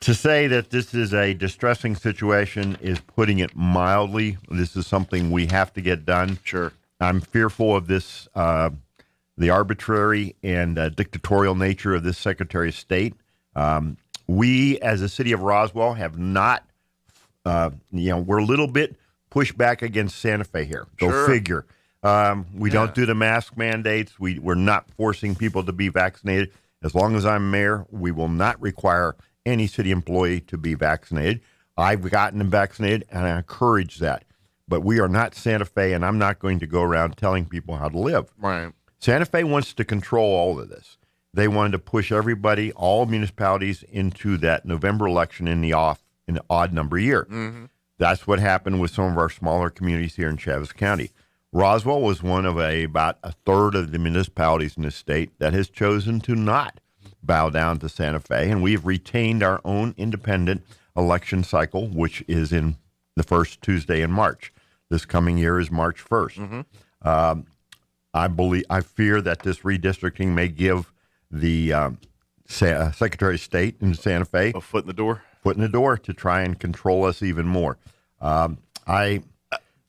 S16: To say that this is a distressing situation is putting it mildly. This is something we have to get done.
S6: Sure.
S16: I'm fearful of this, the arbitrary and dictatorial nature of this Secretary of State. We, as a city of Roswell, have not, we're a little bit pushed back against Santa Fe here. Go figure. We don't do the mask mandates. We're not forcing people to be vaccinated. As long as I'm mayor, we will not require any city employee to be vaccinated. I've gotten them vaccinated, and I encourage that. But we are not Santa Fe, and I'm not going to go around telling people how to live.
S6: Right.
S16: Santa Fe wants to control all of this. They wanted to push everybody, all municipalities, into that November election in the odd number year.
S6: Mm-hmm.
S16: That's what happened with some of our smaller communities here in Chaves County. Roswell was one of about a third of the municipalities in the state that has chosen to not bow down to Santa Fe, and we've retained our own independent election cycle, which is in the first Tuesday in March. This coming year is March 1st.
S6: Mm-hmm.
S16: I fear that this redistricting may give the Secretary of State in Santa Fe
S6: a foot in the door.
S16: Foot in the door to try and control us even more.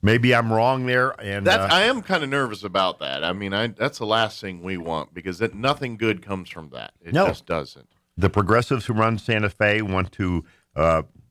S16: Maybe I'm wrong there, and
S6: I am kind of nervous about that. I mean, that's the last thing we want, because nothing good comes from that. It just doesn't.
S16: The progressives who run Santa Fe want to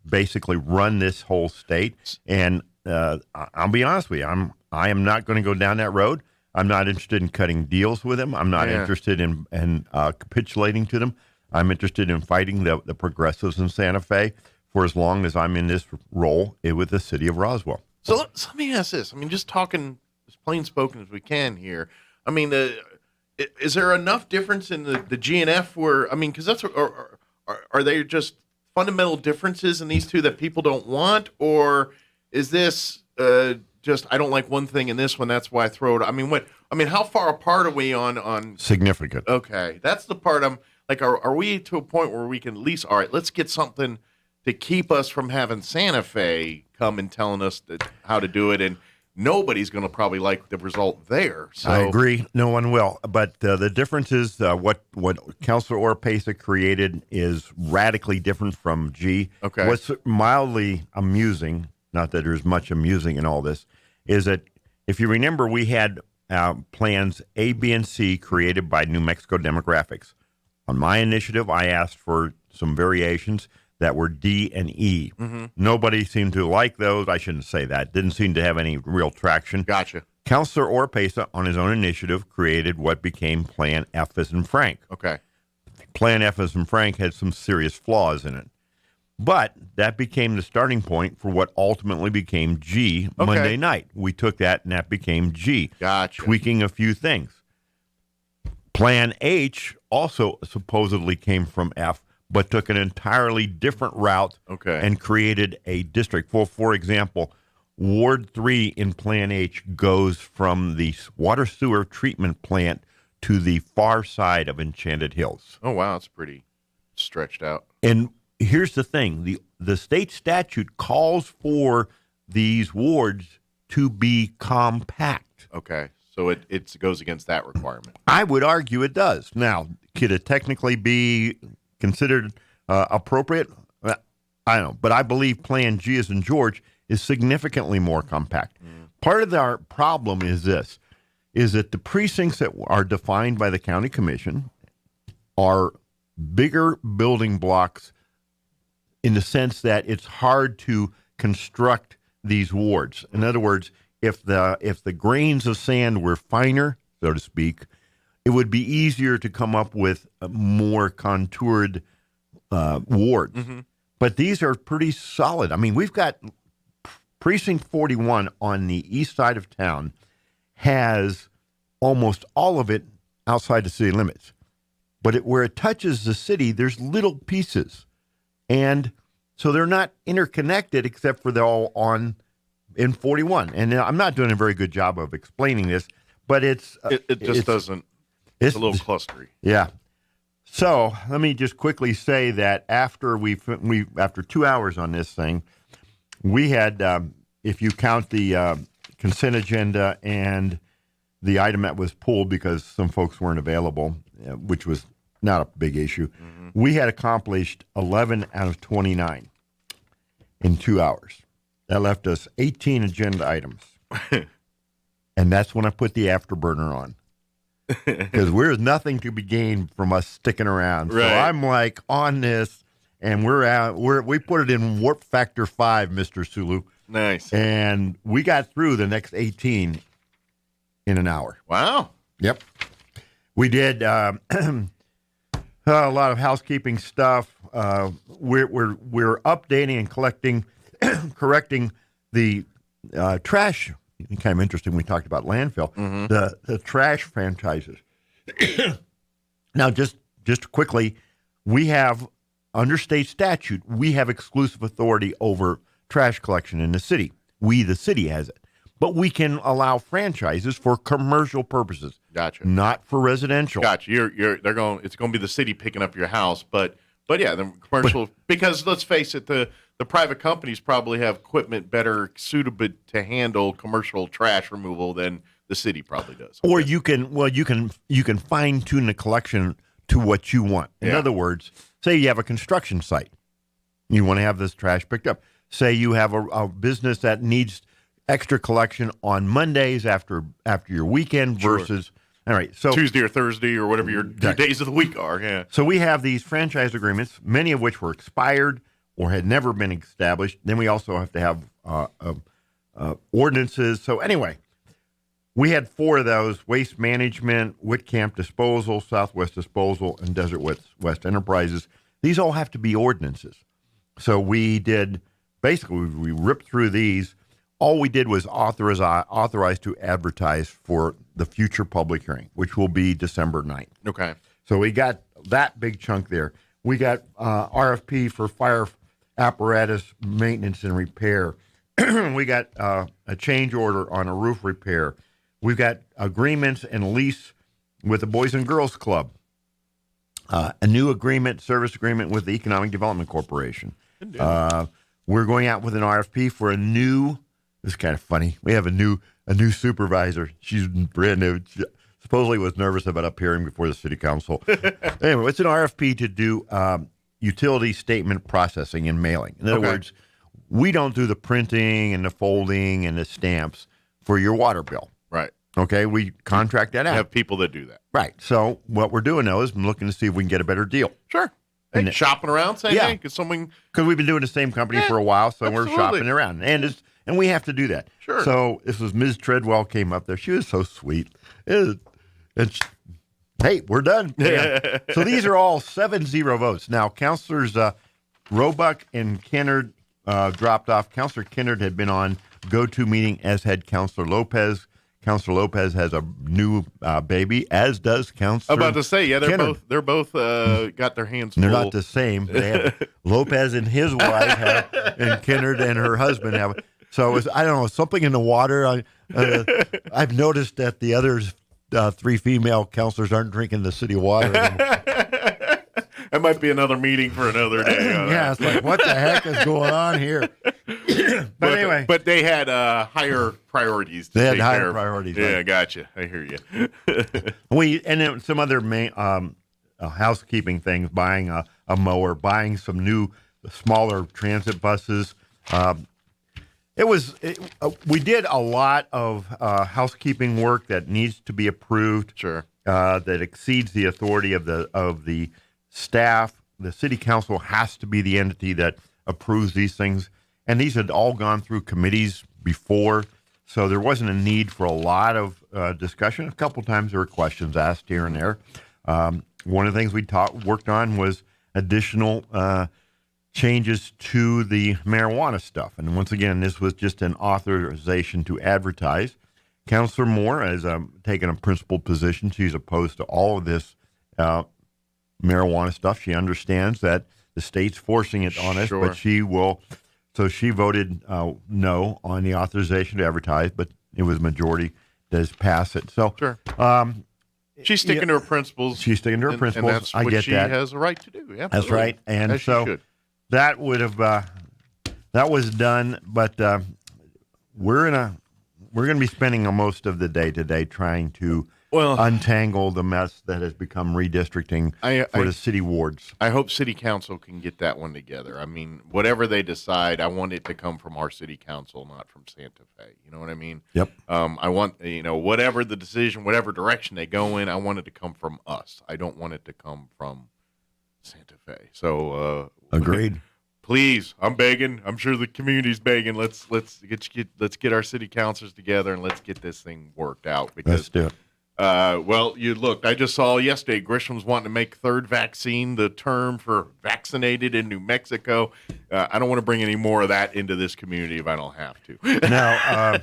S16: basically run this whole state, and I'll be honest with you, I am not going to go down that road. I'm not interested in cutting deals with them. I'm not interested in capitulating to them. I'm interested in fighting the progressives in Santa Fe for as long as I'm in this role with the city of Roswell.
S6: So let me ask this. I mean, just talking as plain spoken as we can here. I mean, is there enough difference in the GNF where, I mean, because that's, are they just fundamental differences in these two that people don't want? Or is this just, I don't like one thing in this one, that's why I throw it? I mean, how far apart are we on?
S16: Significant.
S6: Okay. That's the part I'm like, are we to a point where we can at least, all right, let's get something to keep us from having Santa Fe come and telling us how to do it, and nobody's going to probably like the result there. So
S16: I agree, no one will. But the difference is what Councilor Oropesa created is radically different from G.
S6: Okay.
S16: What's mildly amusing, not that there's much amusing in all this, is that if you remember, we had plans A, B, and C created by New Mexico Demographics. On my initiative, I asked for some variations that were D and E.
S6: Mm-hmm.
S16: Nobody seemed to like those. I shouldn't say that. Didn't seem to have any real traction.
S6: Gotcha.
S16: Councilor Oropesa, on his own initiative, created what became Plan F as in Frank.
S6: Okay.
S16: Plan F as in Frank had some serious flaws in it. But that became the starting point for what ultimately became G Monday night. We took that, and that became G.
S6: Gotcha.
S16: Tweaking a few things. Plan H also supposedly came from F, but took an entirely different route and created a district. For example, Ward 3 in Plan H goes from the water sewer treatment plant to the far side of Enchanted Hills.
S6: Oh, wow. That's pretty stretched out.
S16: And here's the thing. The state statute calls for these wards to be compact.
S6: Okay. So it goes against that requirement.
S16: I would argue it does. Now, could it technically be considered appropriate? I don't know. But I believe Plan G as in George is significantly more compact. Part of our problem is this, is that the precincts that are defined by the county commission are bigger building blocks in the sense that it's hard to construct these wards. In other words, if the grains of sand were finer, so to speak, it would be easier to come up with more contoured wards.
S6: Mm-hmm.
S16: But these are pretty solid. I mean, we've got Precinct 41 on the east side of town has almost all of it outside the city limits. But where it touches the city, there's little pieces. And so they're not interconnected except for they're all in 41. And I'm not doing a very good job of explaining this, but it
S6: just doesn't. It's a little clustery.
S16: Yeah. So let me just quickly say that after after 2 hours on this thing, we had, if you count the consent agenda and the item that was pulled because some folks weren't available, which was not a big issue, we had accomplished 11 out of 29 in 2 hours. That left us 18 agenda items. And that's when I put the afterburner on. Because there's nothing to be gained from us sticking around.
S6: Right.
S16: So I'm like on this, and we put it in warp factor 5, Mr. Sulu.
S6: Nice.
S16: And we got through the next 18 in an hour.
S6: Wow.
S16: Yep. We did a lot of housekeeping stuff. We're updating and correcting the trash. Kind of interesting. We talked about landfill. The trash franchises. Now, just quickly, we have under state statute, we have exclusive authority over trash collection in the city. The city has it, but we can allow franchises for commercial purposes.
S6: Gotcha.
S16: Not for residential.
S6: Gotcha. It's going to be the city picking up your house, but yeah, the commercial. Because let's face it, the private companies probably have equipment better suited to handle commercial trash removal than the city probably does.
S16: Or you can fine tune the collection to what you want. In other words, say you have a construction site, you want to have this trash picked up. Say you have a business that needs extra collection on Mondays after your weekend versus all right, so
S6: Tuesday or Thursday or whatever your days of the week are. Yeah.
S16: So we have these franchise agreements, many of which were expired or had never been established. Then we also have to have ordinances. So anyway, we had 4 of those: Waste Management, Whitcamp Disposal, Southwest Disposal, and Desert West Enterprises. These all have to be ordinances. So we ripped through these. All we did was authorize to advertise for the future public hearing, which will be December 9th.
S6: Okay.
S16: So we got that big chunk there. We got RFP for fire apparatus maintenance and repair. We got a change order on a roof repair. We've got agreements and lease with the Boys and Girls Club. A new service agreement with the Economic Development Corporation. We're going out with an RFP for a new. This is kind of funny. We have a new supervisor. She's brand new. She supposedly was nervous about appearing before the city council. Anyway, it's an RFP to do utility statement processing and mailing. In other words, we don't do the printing and the folding and the stamps for your water bill.
S6: Right.
S16: Okay, we contract that out.
S6: We have people that do that.
S16: Right. So what we're doing now is I'm looking to see if we can get a better deal.
S6: Sure. Shopping around, saying, hey, because
S16: we've been doing the same company for a while, so we're shopping around. And and we have to do that.
S6: Sure.
S16: So this was Ms. Treadwell came up there. She was so sweet. Hey, we're done. Yeah. So these are all 7-0 votes. Now, Councilors Roebuck and Kennard dropped off. Councilor Kennard had been on go-to meeting, as had Councilor Lopez. Councilor Lopez has a new baby, as does Councilor.
S6: I'm about to say, yeah,
S16: Kennard.
S6: they're both got their hands full.
S16: They're not the same. They have Lopez and his wife have, and Kennard and her husband have. So it was, I don't know, something in the water. I've noticed that the others, 3 female councilors aren't drinking the city water anymore.
S6: That might be another meeting for another day.
S16: Yeah, it's like, what the heck is going on here? But anyway.
S6: But they had higher priorities.
S16: They had higher priorities.
S6: Yeah,
S16: right?
S6: gotcha. I hear you.
S16: And then some other housekeeping things, buying a mower, buying some new smaller transit buses. We did a lot of housekeeping work that needs to be approved.
S6: Sure.
S16: That exceeds the authority of the staff. The city council has to be the entity that approves these things. And these had all gone through committees before, so there wasn't a need for a lot of discussion. A couple times there were questions asked here and there. One of the things we worked on was additional changes to the marijuana stuff. And once again, this was just an authorization to advertise. Councilor Moore has taken a principled position. She's opposed to all of this marijuana stuff. She understands that the state's forcing it on us,
S6: Sure.
S16: but she will. So she voted no on the authorization to advertise, but it was a majority that has passed it. So
S6: Sure. She's sticking to her principles.
S16: She's sticking to her principles.
S6: And that's
S16: I
S6: what
S16: get
S6: she
S16: that.
S6: has a right to do. Absolutely.
S16: That's right. And
S6: As she
S16: so
S6: should.
S16: that would have that was done, but we're going to be spending most of the day today trying to untangle the mess that has become redistricting for the city wards.
S6: I hope city council can get that one together. I mean, whatever they decide, I want it to come from our city council, not from Santa Fe. You know what I mean?
S16: Yep.
S6: I want, whatever the decision, whatever direction they go in, I want it to come from us. I don't want it to come from Santa Fe. So
S16: agreed.
S6: Please, I'm begging. I'm sure the community's begging. Let's get our city councilors together and let's get this thing worked out. Because,
S16: Let's do it.
S6: you looked. I just saw yesterday Grisham's wanting to make third vaccine the term for vaccinated in New Mexico. I don't want to bring any more of that into this community if I don't have to.
S16: Now,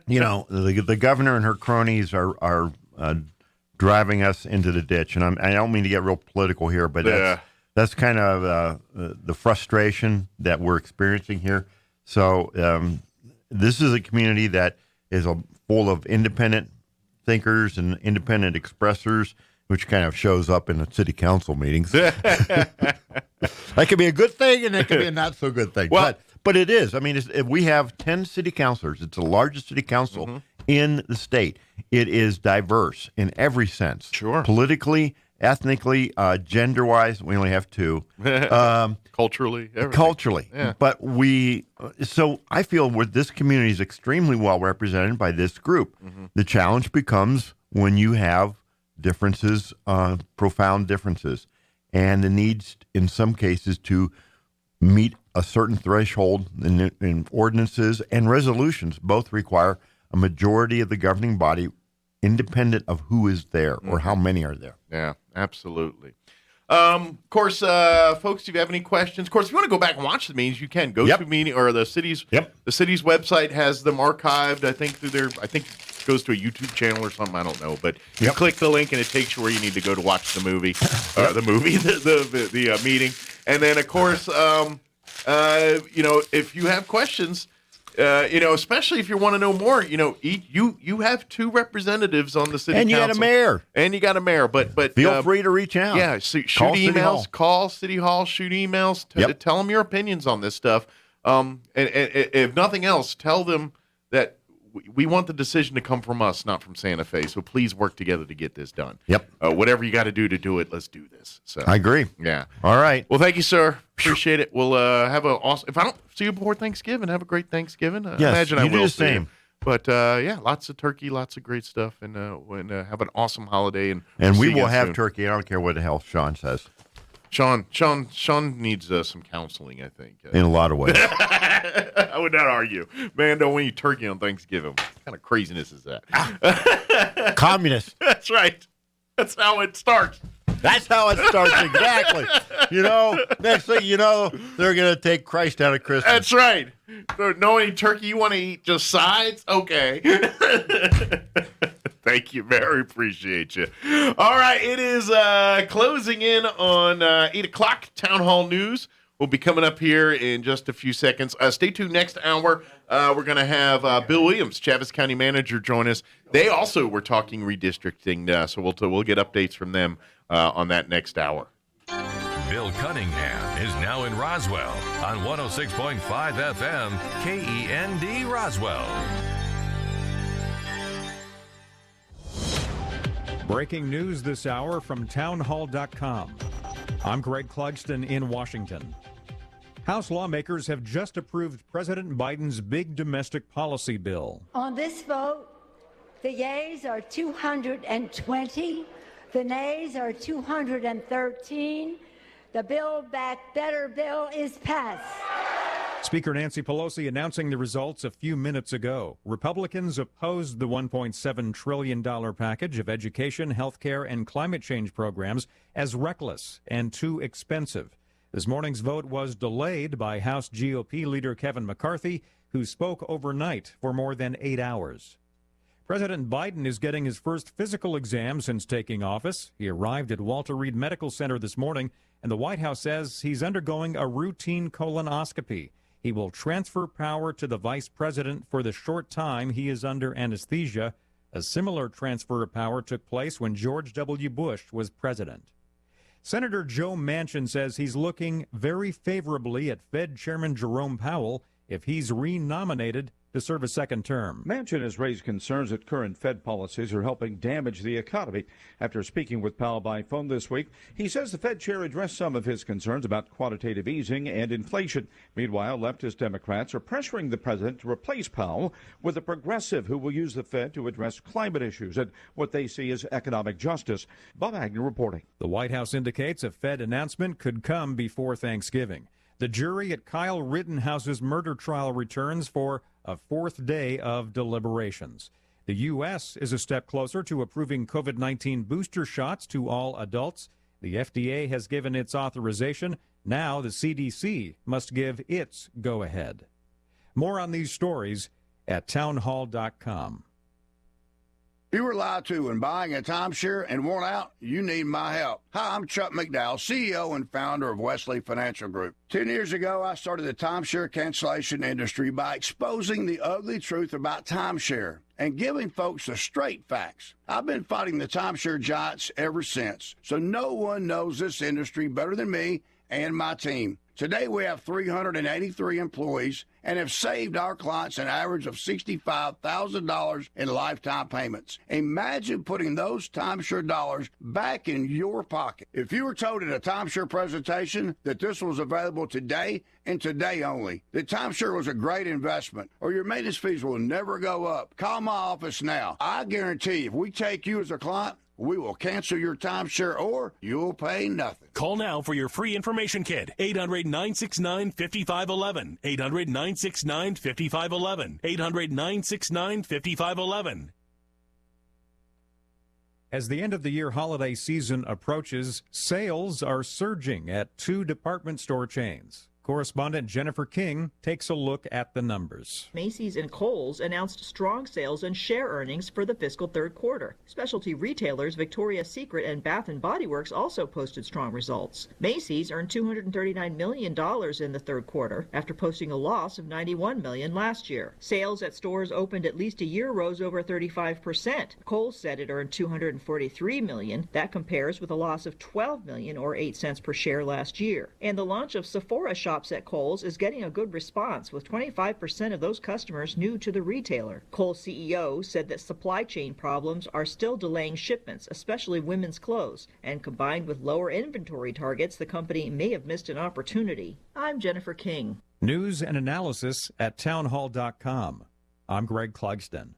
S16: the governor and her cronies are driving us into the ditch, and I don't mean to get real political here, but that's kind of the frustration that we're experiencing here. So this is a community that is full of independent thinkers and independent expressors, which kind of shows up in the city council meetings. That could be a good thing, and that could be a not so good thing.
S6: Well,
S16: but it is. I mean, we have 10 city councilors. It's the largest city council in the state. It is diverse in every sense.
S6: Sure.
S16: Politically, ethnically, gender-wise, we only have 2.
S6: Culturally, everything.
S16: Culturally.
S6: Yeah.
S16: But so I feel this community is extremely well represented by this group. The challenge becomes when you have differences, profound differences, and the needs in some cases to meet a certain threshold in ordinances and resolutions. Both require a majority of the governing body independent of who is there or how many are there.
S6: Yeah, absolutely. Of course, folks, if you have any questions, of course, if you want to go back and watch the meetings, you can go to meeting or the city's. The city's website has them archived. I think it goes to a YouTube channel or something. I don't know, but you click the link and it takes you where you need to go to watch the movie, the meeting, and then of course, if you have questions. Especially if you want to know more, you have 2 representatives on the city council.
S16: And you got a mayor.
S6: And you got a mayor. But
S16: feel free to reach out.
S6: Yeah, shoot emails, call City Hall, shoot emails. Tell them your opinions on this stuff. And if nothing else, tell them that we want the decision to come from us, not from Santa Fe. So please work together to get this done.
S16: Yep.
S6: Whatever you got to do it. Let's do this. So
S16: I agree.
S6: Yeah.
S16: All right.
S6: Well, thank you, sir. Appreciate it. We'll have an awesome. If I don't see you before Thanksgiving, have a great Thanksgiving.
S16: Yes,
S6: imagine I
S16: you do
S6: will.
S16: the same.
S6: But lots of turkey, lots of great stuff, and have an awesome holiday. And
S16: we
S6: we'll see
S16: will
S6: you
S16: have
S6: soon.
S16: turkey. I don't care what the hell Sean says.
S6: Sean needs some counseling, I think.
S16: In a lot of ways.
S6: I would not argue. Man, don't want to eat turkey on Thanksgiving. What kind of craziness is that?
S16: Communist.
S6: That's right. That's how it starts.
S16: That's how it starts, exactly. Next thing you know, they're going to take Christ out of Christmas.
S6: That's right. So, no eating turkey, you want to eat just sides? Okay. Thank you. Very appreciate you. All right. It is closing in on 8 o'clock. Town Hall News will be coming up here in just a few seconds. Stay tuned next hour. We're going to have Bill Williams, Chaves County Manager, join us. They also were talking redistricting, so we'll get updates from them on that next hour.
S5: Bill Cunningham is now in Roswell on 106.5 FM, KEND Roswell.
S17: Breaking news this hour from townhall.com. I'm Greg Clugston in Washington. House lawmakers have just approved President Biden's big domestic policy bill.
S18: On this vote, the yeas are 220, the nays are 213. The Build Back Better bill is passed.
S17: Speaker Nancy Pelosi announcing the results a few minutes ago. Republicans opposed the $1.7 trillion package of education, health care, and climate change programs as reckless and too expensive. This morning's vote was delayed by House GOP leader Kevin McCarthy, who spoke overnight for more than 8 hours. President Biden is getting his first physical exam since taking office. He arrived at Walter Reed Medical Center this morning, and the White House says he's undergoing a routine colonoscopy. He will transfer power to the vice president for the short time he is under anesthesia. A similar transfer of power took place when George W. Bush was president. Senator Joe Manchin says he's looking very favorably at Fed Chairman Jerome Powell if he's renominated to serve a second term.
S19: Manchin has raised concerns that current Fed policies are helping damage the economy. After speaking with Powell by phone this week, he says the Fed chair addressed some of his concerns about quantitative easing and inflation. Meanwhile, leftist Democrats are pressuring the president to replace Powell with a progressive who will use the Fed to address climate issues and what they see as economic justice. Bob Agnew reporting.
S17: The White House indicates a Fed announcement could come before Thanksgiving. The jury at Kyle Rittenhouse's murder trial returns for a fourth day of deliberations. The U.S. is a step closer to approving COVID-19 booster shots to all adults. The FDA has given its authorization. Now the CDC must give its go-ahead. More on these stories at townhall.com.
S20: You were lied to when buying a timeshare and want out? You need my help. Hi, I'm Chuck McDowell, CEO and founder of Wesley Financial Group. 10 years ago, I started the timeshare cancellation industry by exposing the ugly truth about timeshare and giving folks the straight facts. I've been fighting the timeshare giants ever since, so no one knows this industry better than me and my team. Today, we have 383 employees and have saved our clients an average of $65,000 in lifetime payments. Imagine putting those timeshare dollars back in your pocket. If you were told at a timeshare presentation that this was available today and today only, that timeshare was a great investment or your maintenance fees will never go up, call my office now. I guarantee if we take you as a client, we will cancel your timeshare or you'll pay nothing.
S21: Call now for your free information kit. 800-969-5511. 800-969-5511. 800-969-5511.
S17: As the end of the year holiday season approaches, sales are surging at 2 department store chains. Correspondent Jennifer King takes a look at the numbers.
S22: Macy's and Kohl's announced strong sales and share earnings for the fiscal third quarter. Specialty retailers Victoria's Secret and Bath & Body Works also posted strong results. Macy's earned $239 million in the third quarter after posting a loss of $91 million last year. Sales at stores opened at least a year rose over 35%. Kohl's said it earned $243 million. That compares with a loss of $12 million or 8 cents per share last year. And the launch of Sephora shops at Kohl's is getting a good response, with 25% of those customers new to the retailer. Kohl's CEO said that supply chain problems are still delaying shipments, especially women's clothes, and combined with lower inventory targets, the company may have missed an opportunity. I'm Jennifer King.
S17: News and analysis at townhall.com. I'm Greg Clugston.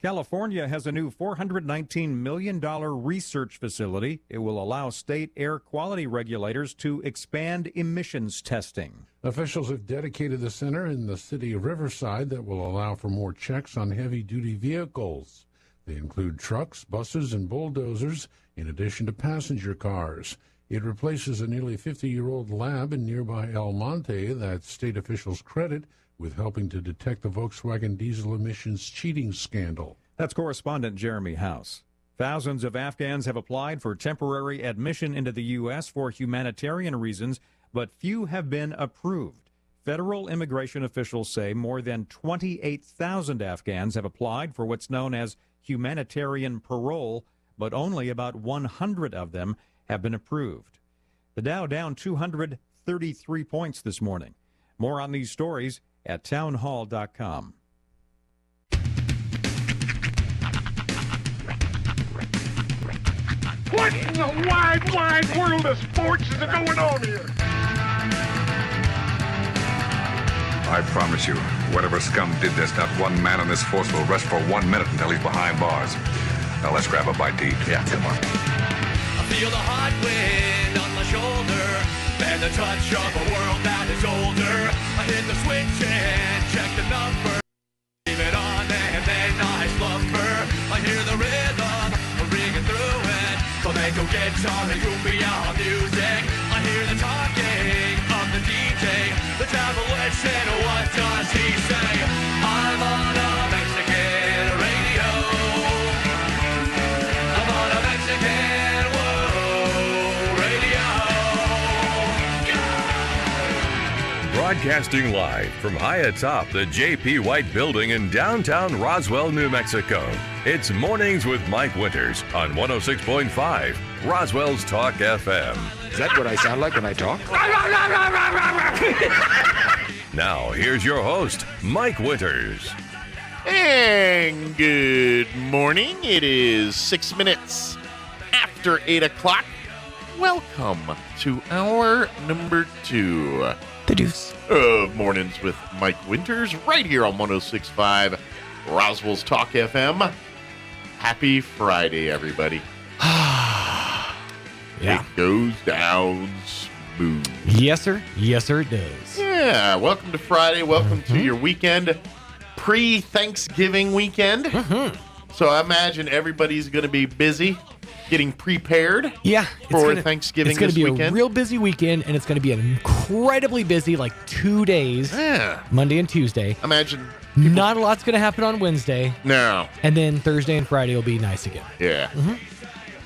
S17: California has a new $419 million research facility. It will allow state air quality regulators to expand emissions testing.
S1: Officials have dedicated the center in the city of Riverside that will allow for more checks on heavy-duty vehicles. They include trucks, buses, and bulldozers, in addition to passenger cars. It replaces a nearly 50-year-old lab in nearby El Monte that state officials credit with helping to detect the Volkswagen diesel emissions cheating scandal.
S17: That's correspondent Jeremy House. Thousands of Afghans have applied for temporary admission into the U.S. for humanitarian reasons, but few have been approved. Federal immigration officials say more than 28,000 Afghans have applied for what's known as humanitarian parole, but only about 100 of them have been approved. The Dow down 233 points this morning. More on these stories at townhall.com.
S2: What in the wide, wide world of sports is going on here?
S3: I promise you, whatever scum did this, not one man on this force will rest for 1 minute until he's behind bars. Now let's grab a bite to eat. Yeah, come on.
S4: I feel the hot wind on my shoulder and the touch of a world that is older. I hit the switch and check the number. Leave it on and then I slumber. I hear the rhythm ringing through it. Flamenco guitar and cumbia music. I hear the talking of the DJ. The travel listen, what does he say? I'm on a Mexican radio. I'm on a Mexican radio.
S5: Broadcasting live from high atop the J.P. White Building in downtown Roswell, New Mexico. It's Mornings with Mike Winters on 106.5 Roswell's Talk FM.
S3: Is that what I sound like when I talk?
S5: Now, here's your host, Mike Winters.
S6: And good morning. It is 6 minutes after 8 o'clock. Welcome to hour number 2.
S7: The deuce.
S6: Of Mornings with Mike Winters, right here on 106.5 Roswell's Talk FM. Happy Friday, everybody.
S7: Yeah.
S6: It goes down smooth.
S7: Yes, sir. Yes, sir, it does.
S6: Yeah. Welcome to Friday. Welcome to your weekend, pre-Thanksgiving weekend. So I imagine everybody's going to be busy getting prepared for Thanksgiving
S7: It's going
S6: this
S7: to be
S6: weekend.
S7: a real busy weekend, and it's going to be an incredibly busy, 2 days, Monday and Tuesday.
S6: Imagine.
S7: Not a lot's going to happen on Wednesday.
S6: No.
S7: And then Thursday and Friday will be nice again.
S6: Yeah.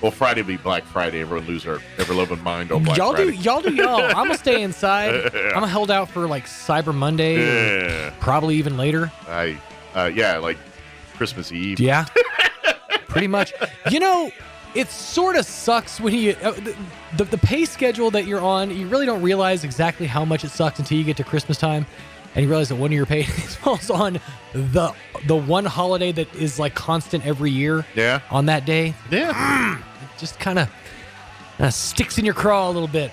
S6: Well, Friday will be Black Friday. Everyone lose their ever-loving mind on Black Friday.
S7: Y'all do y'all. I'm going to stay inside. I'm held out for Cyber Monday.
S6: Yeah.
S7: Probably even later.
S6: Like Christmas Eve.
S7: Yeah. Pretty much. It sort of sucks when you the pay schedule that you're on. You really don't realize exactly how much it sucks until you get to Christmas time, and you realize that one of your paydays falls on the one holiday that is constant every year.
S6: Yeah.
S7: On that day.
S6: Yeah.
S7: It just kind of sticks in your craw a little bit.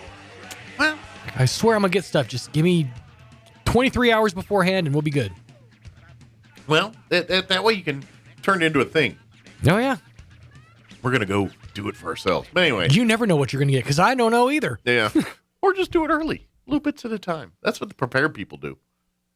S6: Well,
S7: I swear I'm gonna get stuff. Just give me 23 hours beforehand, and we'll be good.
S6: Well, that way you can turn it into a thing.
S7: Oh yeah.
S6: We're going to go do it for ourselves. But anyway.
S7: You never know what you're going to get, because I don't know either.
S6: Yeah. Or just do it early, little bits at a time. That's what the prepared people do.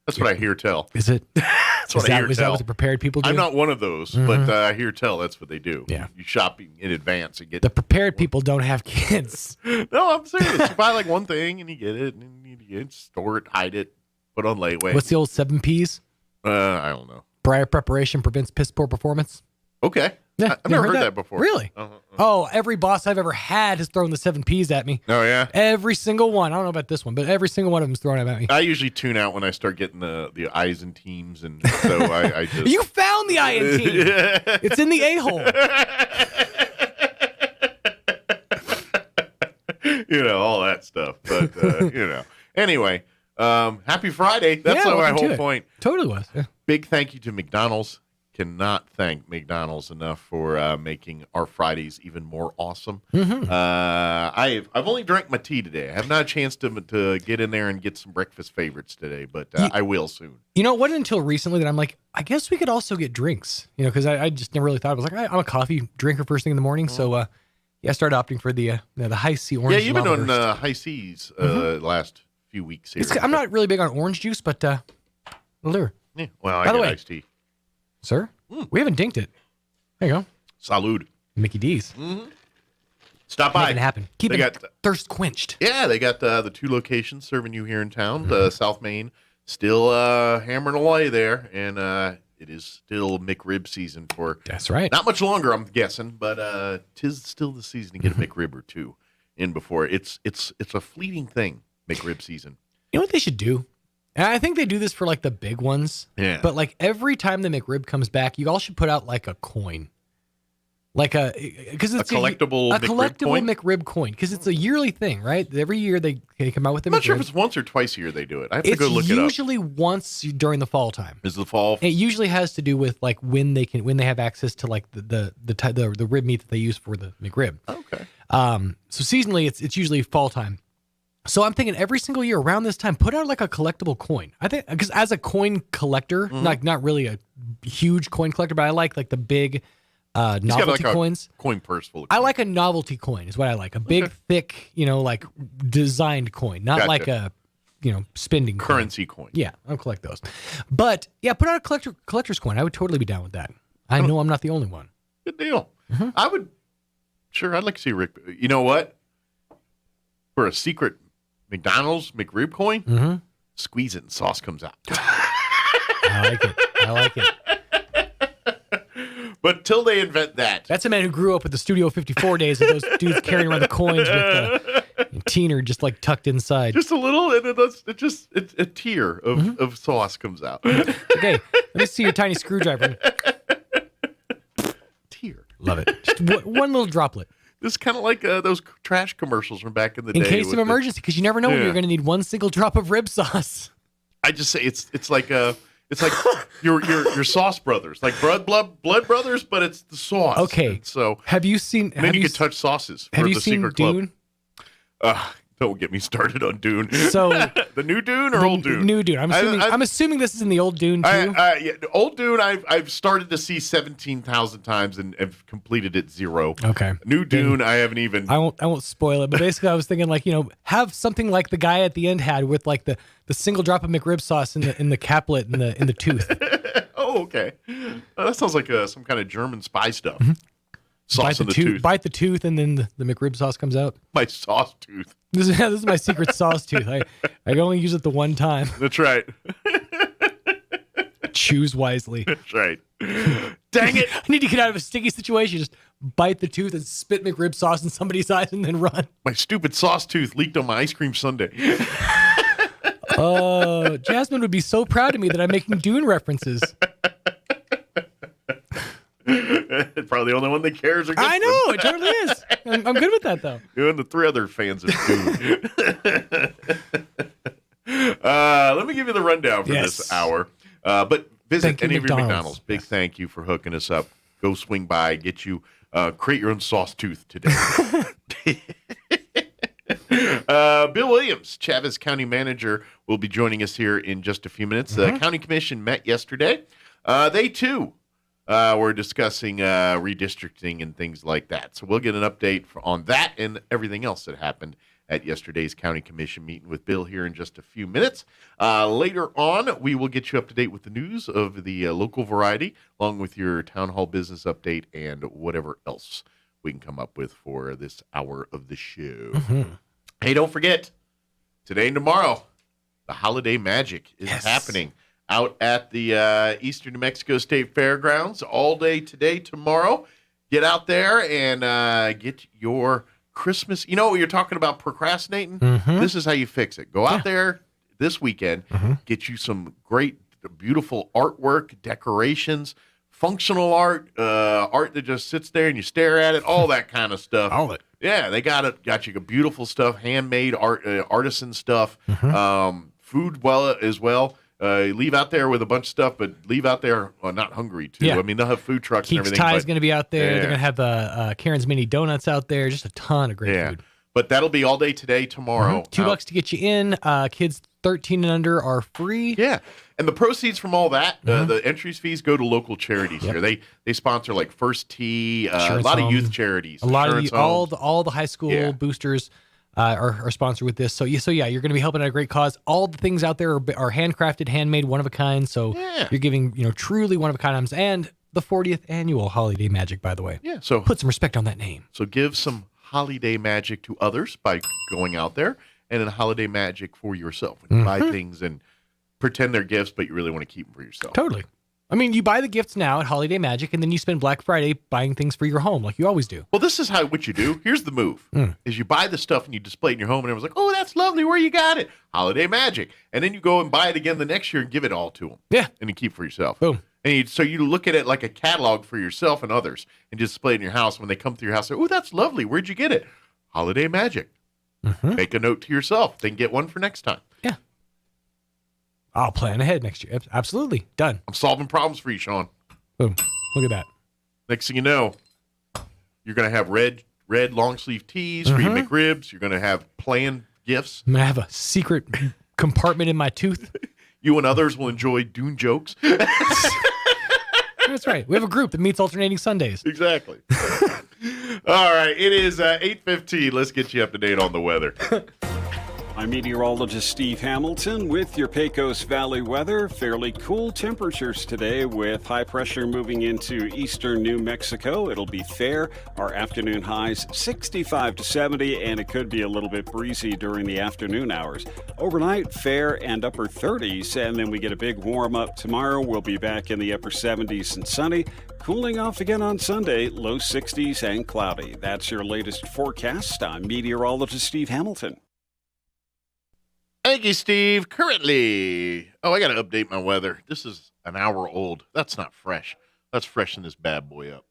S6: That's what I hear tell.
S7: Is it?
S6: That's what I hear tell.
S7: Is that what the prepared people do?
S6: I'm not one of those, but I hear tell that's what they do.
S7: Yeah.
S6: You shop in advance and get...
S7: The prepared people don't have kids.
S6: No, I'm serious. You buy one thing and you get it, and you get it, store it, hide it, put on layaway.
S7: What's the old 7 Ps?
S6: I don't know.
S7: Prior preparation prevents piss poor performance.
S6: Okay.
S7: Yeah,
S6: I've never heard that before.
S7: Really? Oh, every boss I've ever had has thrown the 7 Ps at me.
S6: Oh, yeah?
S7: Every single one. I don't know about this one, but every single one of them is thrown at me.
S6: I usually tune out when I start getting the I's and teams, and so I just...
S7: You found the I and team. It's in the a-hole.
S6: All that stuff. But, Anyway, happy Friday. That's my whole point.
S7: Totally was. Yeah.
S6: Big thank you to McDonald's, cannot thank McDonald's enough for making our Fridays even more awesome.
S7: Mm-hmm.
S6: I've only drank my tea today. I have not a chance to get in there and get some breakfast favorites today, but I will soon.
S7: You know, it wasn't until recently that I'm like, I guess we could also get drinks. You know, because I just never really thought. I was like, I'm a coffee drinker first thing in the morning, so I started opting for the high C orange.
S6: Yeah, you've been on high C's last few weeks here.
S7: I'm not really big on orange juice, but will do.
S6: Yeah, well, I
S7: By the
S6: get
S7: way,
S6: iced tea.
S7: Sir, we haven't dinked it. There you go.
S6: Salud.
S7: Mickey D's.
S6: Stop by.
S7: Make it happen. Keep it thirst quenched.
S6: Yeah, they got the 2 locations serving you here in town. South Main still hammering away there, and it is still McRib season for.
S7: That's right.
S6: Not much longer, I'm guessing, but 'tis still the season to get a McRib or 2 in before it's a fleeting thing. McRib season.
S7: You know what they should do? And I think they do this for like the big ones.
S6: Yeah.
S7: But like every time the McRib comes back, you all should put out like a coin. Like because it's
S6: a collectible
S7: McRib coin, because it's a yearly thing, right? Every year they come out with them.
S6: I'm not sure if it's once or twice a year they do it. I have to go look it up.
S7: It's usually once during the fall time.
S6: Is the fall?
S7: It usually has to do with like when they have access to like the rib meat that they use for the McRib.
S6: Okay.
S7: So seasonally, it's usually fall time. So I'm thinking every single year around this time, put out like a collectible coin. I think because as a coin collector, not really a huge coin collector, but I like the big novelty coins.
S6: Coin purse full of
S7: I like a novelty coin is what I like. A big, thick, like designed coin, not like a, spending
S6: currency coin.
S7: Yeah, I'll collect those. But yeah, put out a collector's coin. I would totally be down with that. I know I'm not the only one.
S6: Good deal. I'd like to see Rick. You know what? For a secret McDonald's McRib coin, squeeze it and sauce comes out.
S7: I like it.
S6: But till they invent that.
S7: That's a man who grew up with the Studio 54 days of those dudes carrying around the coins with teener just like tucked inside.
S6: Just a little, and it's a tear of sauce comes out.
S7: Okay, let me see your tiny screwdriver.
S6: Tear.
S7: Love it. Just one little droplet.
S6: This is kind of like those trash commercials from back in the day.
S7: In case of emergency, because you never know when you're going to need one single drop of rib sauce.
S6: I just say it's like your sauce brothers, like blood brothers, but it's the sauce.
S7: Okay.
S6: And so
S7: have you seen?
S6: Then you could touch sauces.
S7: Have
S6: for
S7: you
S6: the
S7: seen
S6: secret
S7: Dune?
S6: Club. Don't get me started on Dune.
S7: So
S6: the new Dune or old Dune?
S7: New Dune. I'm assuming this is in the old Dune too.
S6: Yeah, old Dune. I've started to see 17,000 times and have completed it 0.
S7: Okay.
S6: New Dune. I haven't even.
S7: I won't spoil it, but basically I was thinking have something like the guy at the end had with like the single drop of McRib sauce in the caplet in the tooth.
S6: Oh, okay. That sounds like some kind of German spy stuff. Sauce in the tooth.
S7: Bite the tooth, and then the McRib sauce comes out.
S6: My sauce tooth.
S7: This is my secret sauce tooth. I only use it the one time.
S6: That's right.
S7: Choose wisely.
S6: That's right. Dang it!
S7: I need to get out of a sticky situation. Just bite the tooth and spit McRib sauce in somebody's eyes, and then run.
S6: My stupid sauce tooth leaked on my ice cream sundae.
S7: Jasmine would be so proud of me that I'm making Dune references.
S6: Probably the only one that cares.
S7: I know, it totally is. I'm good with that, though.
S6: You and the 3 other fans of Dune. Let me give you the rundown for this hour. But visit any of your McDonald's. Big thank you for hooking us up. Go swing by, get you, create your own sauce tooth today. Bill Williams, Chavez County Manager, will be joining us here in just a few minutes. The County Commission met yesterday. They, too, we're discussing redistricting and things like that. So we'll get an update on that and everything else that happened at yesterday's County Commission meeting with Bill here in just a few minutes. Later on, we will get you up to date with the news of the local variety, along with your town hall business update and whatever else we can come up with for this hour of the show. Hey, don't forget, today and tomorrow, the holiday magic is happening out at the Eastern New Mexico State Fairgrounds all day today, tomorrow. Get out there and get your Christmas. You know, you're talking about procrastinating. This is how you fix it. Go out there this weekend, get you some great, beautiful artwork, decorations, functional art, art that just sits there and you stare at it, all that kind of stuff.
S7: All of it.
S6: Yeah, they got you beautiful stuff, handmade art, artisan stuff, food as well. leave out there with a bunch of stuff, but leave out there not hungry, too.
S7: Yeah.
S6: I mean, they'll have food trucks and
S7: Keeks
S6: everything.
S7: Tie's going to be out there.
S6: Yeah.
S7: They're going to have Karen's Mini Donuts out there. Just a ton of great food.
S6: But that'll be all day today, tomorrow.
S7: $2 to get you in. Kids 13 and under are free.
S6: Yeah. And the proceeds from all that, the entries fees go to local charities here. They sponsor like First Tee, a lot of youth charities.
S7: A lot of all the high school boosters are sponsored with this. So yeah, you're going to be helping out a great cause. All the things out there are handcrafted, handmade, one of a kind. So you're giving truly one of a kind items, and the 40th annual Holiday Magic, by the way.
S6: Yeah. So
S7: put some respect on that name.
S6: So give some holiday magic to others by going out there, and then holiday magic for yourself when you buy things and pretend they're gifts, but you really want to keep them for yourself.
S7: Totally. I mean, you buy the gifts now at Holiday Magic, and then you spend Black Friday buying things for your home, like you always do.
S6: Well, this is what you do. Here's the move: is you buy the stuff and you display it in your home, and everyone's like, "Oh, that's lovely. Where you got it? Holiday Magic." And then you go and buy it again the next year and give it all to them.
S7: Yeah,
S6: and you keep for yourself.
S7: Boom.
S6: And so you look at it like a catalog for yourself and others, and display it in your house. When they come through your house, say, "Oh, that's lovely. Where'd you get it? Holiday Magic." Make a note to yourself. Then get one for next time.
S7: Yeah. I'll plan ahead next year. Absolutely. Done.
S6: I'm solving problems for you, Sean.
S7: Boom. Look at that.
S6: Next thing you know, you're going to have red long sleeve tees for your McRibs. You're going to have planned gifts.
S7: I'm going to have a secret compartment in my tooth.
S6: You and others will enjoy Dune jokes.
S7: That's right. We have a group that meets alternating Sundays.
S6: Exactly. All right. It is 8:15. Let's get you up to date on the weather.
S8: I'm meteorologist Steve Hamilton with your Pecos Valley weather. Fairly cool temperatures today with high pressure moving into eastern New Mexico. It'll be fair. Our afternoon highs 65 to 70, and it could be a little bit breezy during the afternoon hours. Overnight, fair and upper 30s, and then we get a big warm up tomorrow. We'll be back in the upper 70s and sunny. Cooling off again on Sunday, low 60s and cloudy. That's your latest forecast. I'm meteorologist Steve Hamilton.
S6: Thank you, Steve. Currently, I got to update my weather. This is an hour old. That's not fresh. Let's freshen this bad boy up.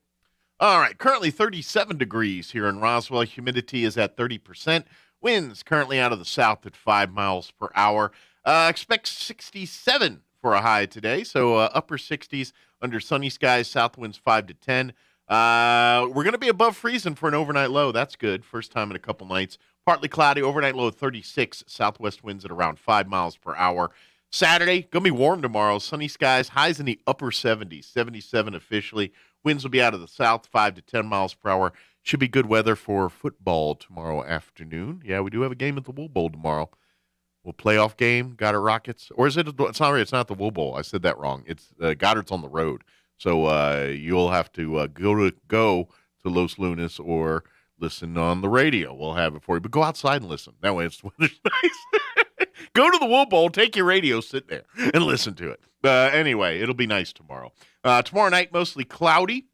S6: All right, currently 37 degrees here in Roswell. Humidity is at 30%. Winds currently out of the south at 5 miles per hour. Expect 67 for a high today, so upper 60s under sunny skies, south winds 5 to 10. We're going to be above freezing for an overnight low. That's good. First time in a couple nights. Partly cloudy, overnight low 36, southwest winds at around 5 miles per hour. Saturday, going to be warm tomorrow. Sunny skies, highs in the upper 70s, 77 officially. Winds will be out of the south, 5 to 10 miles per hour. Should be good weather for football tomorrow afternoon. Yeah, we do have a game at the Wool Bowl tomorrow. Playoff game, Goddard Rockets. Or is it? It's not the Wool Bowl. I said that wrong. It's Goddard's on the road. So you'll have to go to Los Lunas or listen on the radio. We'll have it for you. But go outside and listen. That way it's weather's nice. Go to the Wool Bowl, take your radio, sit there, and listen to it. Anyway, it'll be nice tomorrow. Tomorrow night, mostly cloudy.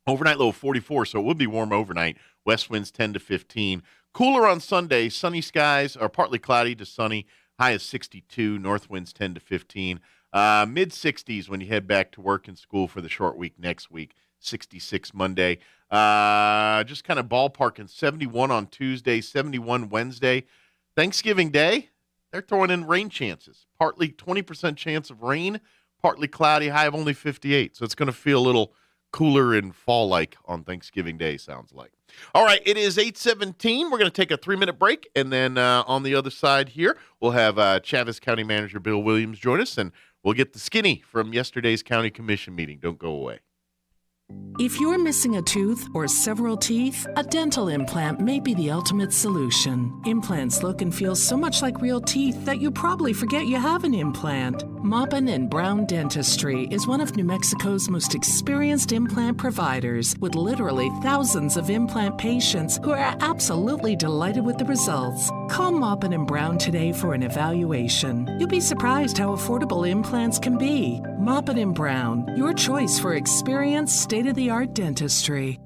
S6: Overnight low of 44, so it will be warm overnight. West winds 10 to 15. Cooler on Sunday. Sunny skies, or partly cloudy to sunny. High is 62. North winds 10 to 15. Mid-60s when you head back to work and school for the short week next week. 66 Monday. Just kind of ballparking 71 on Tuesday, 71 Wednesday. Thanksgiving Day, they're throwing in rain chances. Partly 20% chance of rain, partly cloudy, high of only 58. So it's going to feel a little cooler and fall-like on Thanksgiving Day, sounds like. All right, it is 8:17. We're going to take a 3-minute break, and then on the other side here, we'll have Chavez County Manager Bill Williams join us, and we'll get the skinny from yesterday's county commission meeting. Don't go away.
S9: If you're missing a tooth or several teeth, a dental implant may be the ultimate solution. Implants look and feel so much like real teeth that you probably forget you have an implant. Maupin & Brown Dentistry is one of New Mexico's most experienced implant providers, with literally thousands of implant patients who are absolutely delighted with the results. Call Maupin & Brown today for an evaluation. You'll be surprised how affordable implants can be. Maupin & Brown, your choice for experienced state-of-the-art dentistry.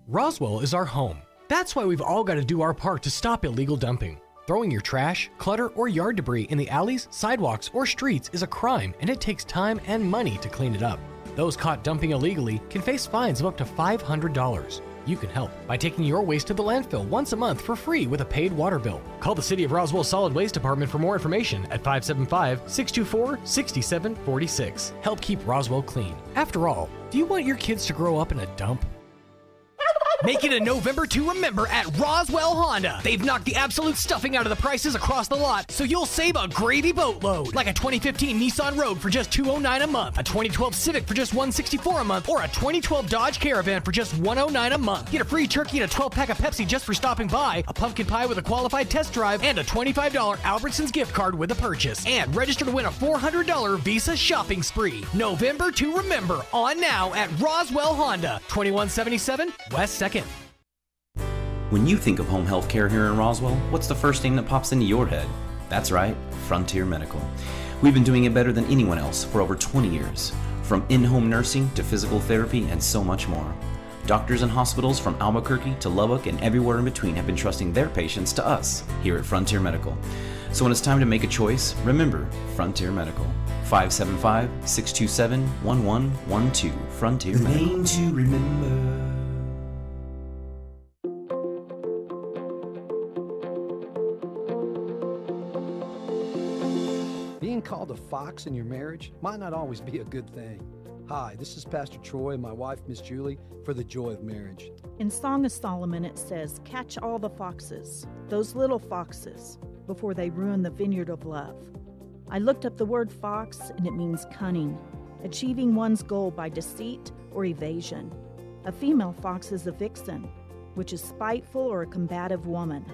S7: Roswell is our home. That's why we've all got to do our part to stop illegal dumping. Throwing your trash, clutter, or yard debris in the alleys, sidewalks, or streets is a crime, and it takes time and money to clean it up. Those caught dumping illegally can face fines of up to $500. You can help by taking your waste to the landfill once a month for free with a paid water bill. Call the City of Roswell Solid Waste Department for more information at 575-624-6746. Help keep Roswell clean. After all, do you want your kids to grow up in a dump? Make it a November to remember at Roswell Honda. They've knocked the absolute stuffing out of the prices across the lot, so you'll save a gravy boatload. Like a 2015 Nissan Rogue for just $209 a month, a 2012 Civic for just $164 a month, or a 2012 Dodge Caravan for just $109 a month. Get a free turkey and a 12-pack of Pepsi just for stopping by, a pumpkin pie with a qualified test drive, and a $25 Albertsons gift card with a purchase. And register to win a $400 Visa shopping spree. November to remember, on now at Roswell Honda, 2177 West 2nd.
S10: When you think of home health care here in Roswell, what's the first thing that pops into your head? That's right, Frontier Medical. We've been doing it better than anyone else for over 20 years. From in-home nursing to physical therapy and so much more. Doctors and hospitals from Albuquerque to Lubbock and everywhere in between have been trusting their patients to us here at Frontier Medical. So when it's time to make a choice, remember Frontier Medical. 575-627-1112. Frontier Medical.
S11: Name to remember.
S23: Being called a fox in your marriage might not always be a good thing. Hi, this is Pastor Troy and my wife, Miss Julie, for the Joy of Marriage.
S24: In Song of Solomon, it says, "Catch all the foxes, those little foxes, before they ruin the vineyard of love." I looked up the word fox, and it means cunning, achieving one's goal by deceit or evasion. A female fox is a vixen, which is spiteful or a combative woman.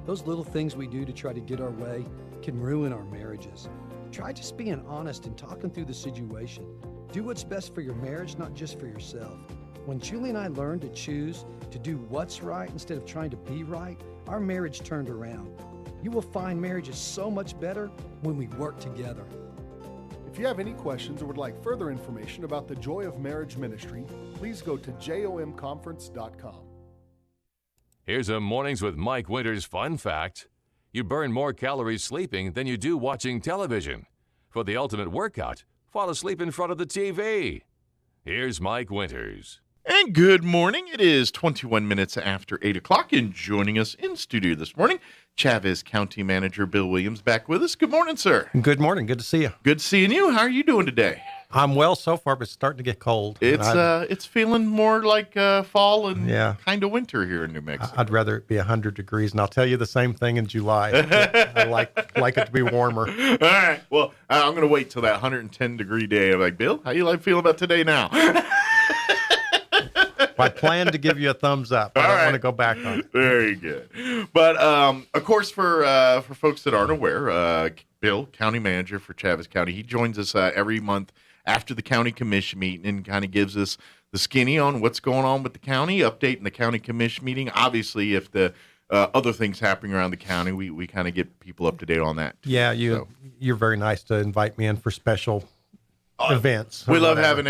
S23: Those little things we do to try to get our way can ruin our marriages. Try just being honest and talking through the situation. Do what's best for your marriage, not just for yourself. When Julie and I learned to choose to do what's right instead of trying to be right, our marriage turned around. You will find marriage is so much better when we work together.
S25: If you have any questions or would like further information about the Joy of Marriage Ministry, please go to jomconference.com.
S5: Here's a Mornings with Mike Winters fun fact. You burn more calories sleeping than you do watching television. For the ultimate workout, fall asleep in front of the TV. Here's Mike Winters.
S6: And good morning. It is 21 minutes after 8 o'clock, and joining us in studio this morning, Chavez County Manager Bill Williams back with us. Good morning, sir.
S14: Good morning. Good to see you.
S6: Good seeing you. How are you doing today?
S14: I'm well so far, but it's starting to get cold.
S6: It's feeling more like fall and
S14: Yeah.
S6: kind of winter here in New Mexico.
S14: I'd rather it be 100 degrees, and I'll tell you the same thing in July. I like it to be warmer.
S6: All right. Well, I'm going to wait till that 110-degree day. I'm like, Bill, how you like feeling about today now?
S14: I plan to give you a thumbs up. I don't want to go back on it.
S6: Very good. But, of course, for folks that aren't aware, Bill, county manager for Chavez County, he joins us every month after the county commission meeting and kind of gives us the skinny on what's going on with the county, updating the county commission meeting. Obviously, if the other things happening around the county, we kind of get people up to date on that.
S14: Yeah, you're very nice to invite me in for special events.
S6: We love having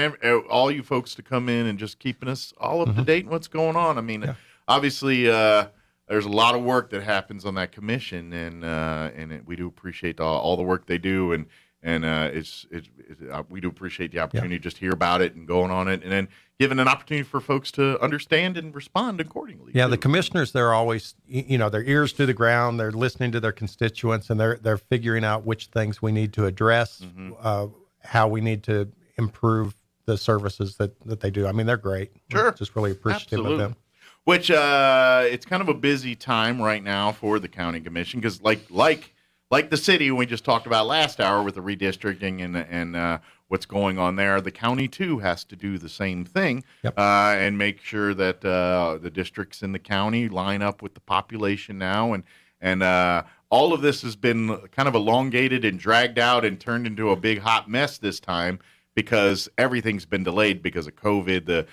S6: all you folks to come in and just keeping us all up to date on what's going on. I mean, obviously, there's a lot of work that happens on that commission, and we do appreciate all the work they do, and we do appreciate the opportunity to just hear about it and going on it, and then giving an opportunity for folks to understand and respond accordingly.
S14: Yeah, the commissioners, they're always, their ears to the ground. They're listening to their constituents, and they're figuring out which things we need to address, how we need to improve the services that they do. I mean, they're great.
S6: Sure.
S14: We're just really appreciative of them.
S6: Which it's kind of a busy time right now for the county commission because, like the city we just talked about last hour with the redistricting and what's going on there, the county too has to do the same thing and make sure that the districts in the county line up with the population now, and all of this has been kind of elongated and dragged out and turned into a big hot mess this time because everything's been delayed because of COVID.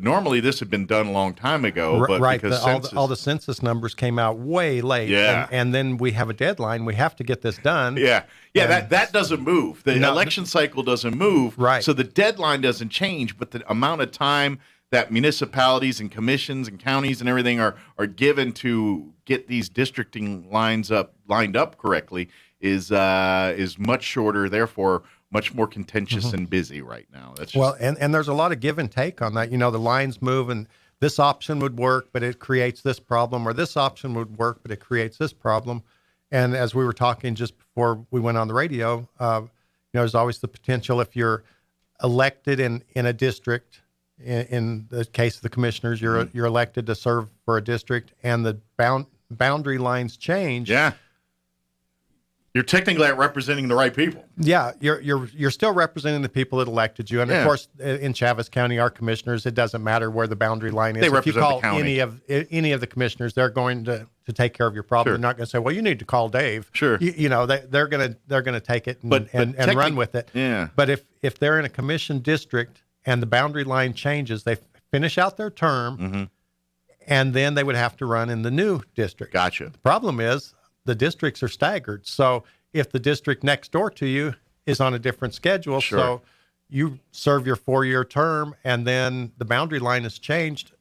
S6: Normally this had been done a long time ago, but
S14: right,
S6: because
S14: all the census numbers came out way late.
S6: Yeah.
S14: and then we have a deadline. We have to get this done.
S6: Yeah. That doesn't move. The election cycle doesn't move.
S14: Right.
S6: So the deadline doesn't change, but the amount of time that municipalities and commissions and counties and everything are given to get these districting lined up correctly is much shorter. Therefore, much more contentious and busy right now. That's just,
S14: and there's a lot of give and take on that. The lines move, and this option would work, but it creates this problem, or this option would work, but it creates this problem. And as we were talking just before we went on the radio, there's always the potential if you're elected in a district. In the case of the commissioners, you're elected to serve for a district, and the boundary lines change.
S6: Yeah, you're technically representing the right people.
S14: Yeah, you're still representing the people that elected you, and of course, in Chaves County, our commissioners, it doesn't matter where the boundary line is.
S6: They
S14: if
S6: represent
S14: you call
S6: the county.
S14: any of the commissioners, they're going to take care of your problem.
S6: Sure.
S14: They're not going to say, "Well, you need to call Dave."
S6: Sure,
S14: they're going to take it and run with it.
S6: Yeah,
S14: but if they're in a commission district and the boundary line changes, they finish out their term, and then they would have to run in the new district.
S6: Gotcha.
S14: The problem is the districts are staggered. So if the district next door to you is on a different schedule, so you serve your 4-year term and then the boundary line has changed,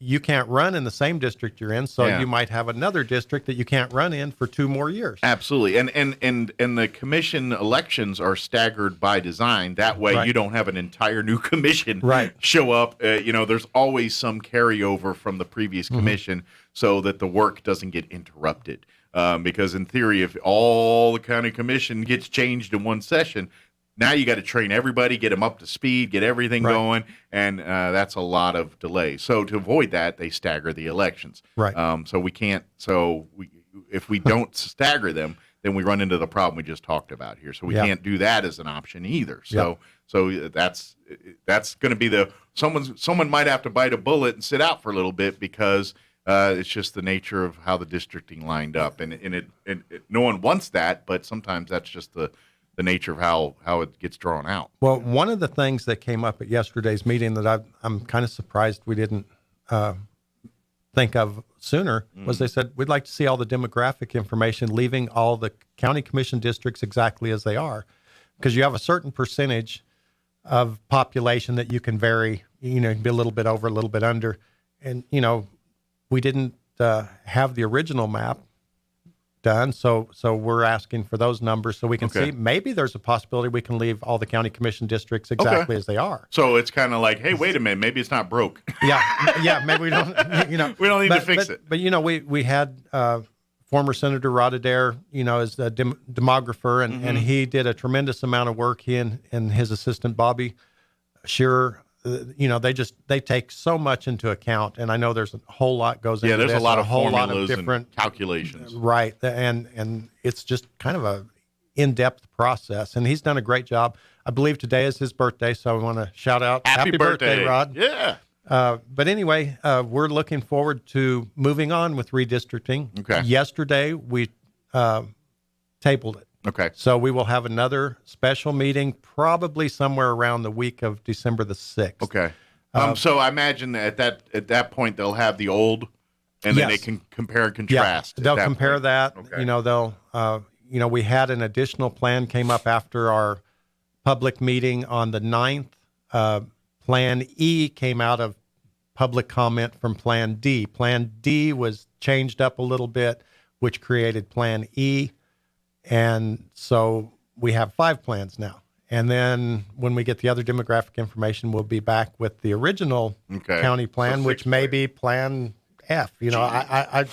S14: you can't run in the same district you're in. So you might have another district that you can't run in for 2 more years.
S6: Absolutely. And the commission elections are staggered by design. That way you don't have an entire new commission show up. There's always some carryover from the previous commission so that the work doesn't get interrupted. Because in theory, if all the county commission gets changed in one session, now you got to train everybody, get them up to speed, get everything going, and that's a lot of delay. So to avoid that, they stagger the elections.
S14: Right.
S6: So we can't. If we don't stagger them, then we run into the problem we just talked about here. So we can't do that as an option either. So that's going to be someone might have to bite a bullet and sit out for a little bit because. It's just the nature of how the districting lined up, and no one wants that, but sometimes that's just the nature of how it gets drawn out.
S14: Well, one of the things that came up at yesterday's meeting that I'm kind of surprised we didn't think of sooner was they said, we'd like to see all the demographic information, leaving all the county commission districts exactly as they are, because you have a certain percentage of population that you can vary, be a little bit over, a little bit under, and, we didn't have the original map done, so we're asking for those numbers so we can see maybe there's a possibility we can leave all the county commission districts exactly as they are.
S6: So it's kind of like, hey, wait a minute, maybe it's not broke.
S14: Maybe we don't.
S6: We don't need to fix it.
S14: But we had former Senator Rod Adair, as a demographer, and he did a tremendous amount of work. He and his assistant Bobby Shearer. They take so much into account, and I know there's a whole lot goes into this.
S6: Yeah, there's a lot of
S14: formulas
S6: different and calculations.
S14: Right, and it's just kind of a in-depth process, and he's done a great job. I believe today is his birthday, so I want to shout out happy birthday, Rod.
S6: Yeah.
S14: But anyway, we're looking forward to moving on with redistricting.
S6: Okay.
S14: Yesterday, we tabled it.
S6: Okay.
S14: So we will have another special meeting probably somewhere around the week of December the 6th.
S6: Okay. So I imagine that at that point they'll have the old, and then they can compare and contrast.
S14: Yeah, they'll compare that. Okay. They'll, we had an additional plan came up after our public meeting on the 9th. Plan E came out of public comment from Plan D. Plan D was changed up a little bit, which created Plan E. And so we have 5 plans now. And then when we get the other demographic information, we'll be back with the original county plan, which may be Plan F. I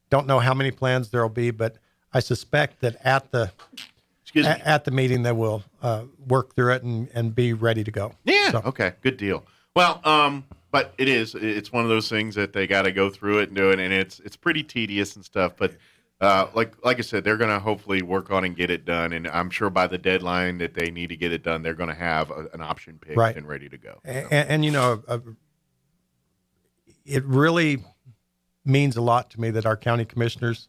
S14: don't know how many plans there'll be, but I suspect that at the meeting they will work through it and be ready to go.
S6: Yeah. So. Okay. Good deal. Well, but it's one of those things that they got to go through it and do it, and it's pretty tedious and stuff, but. Like I said, they're going to hopefully work on and get it done, and I'm sure by the deadline that they need to get it done, they're going to have an option picked and ready to go.
S14: And it really means a lot to me that our county commissioners,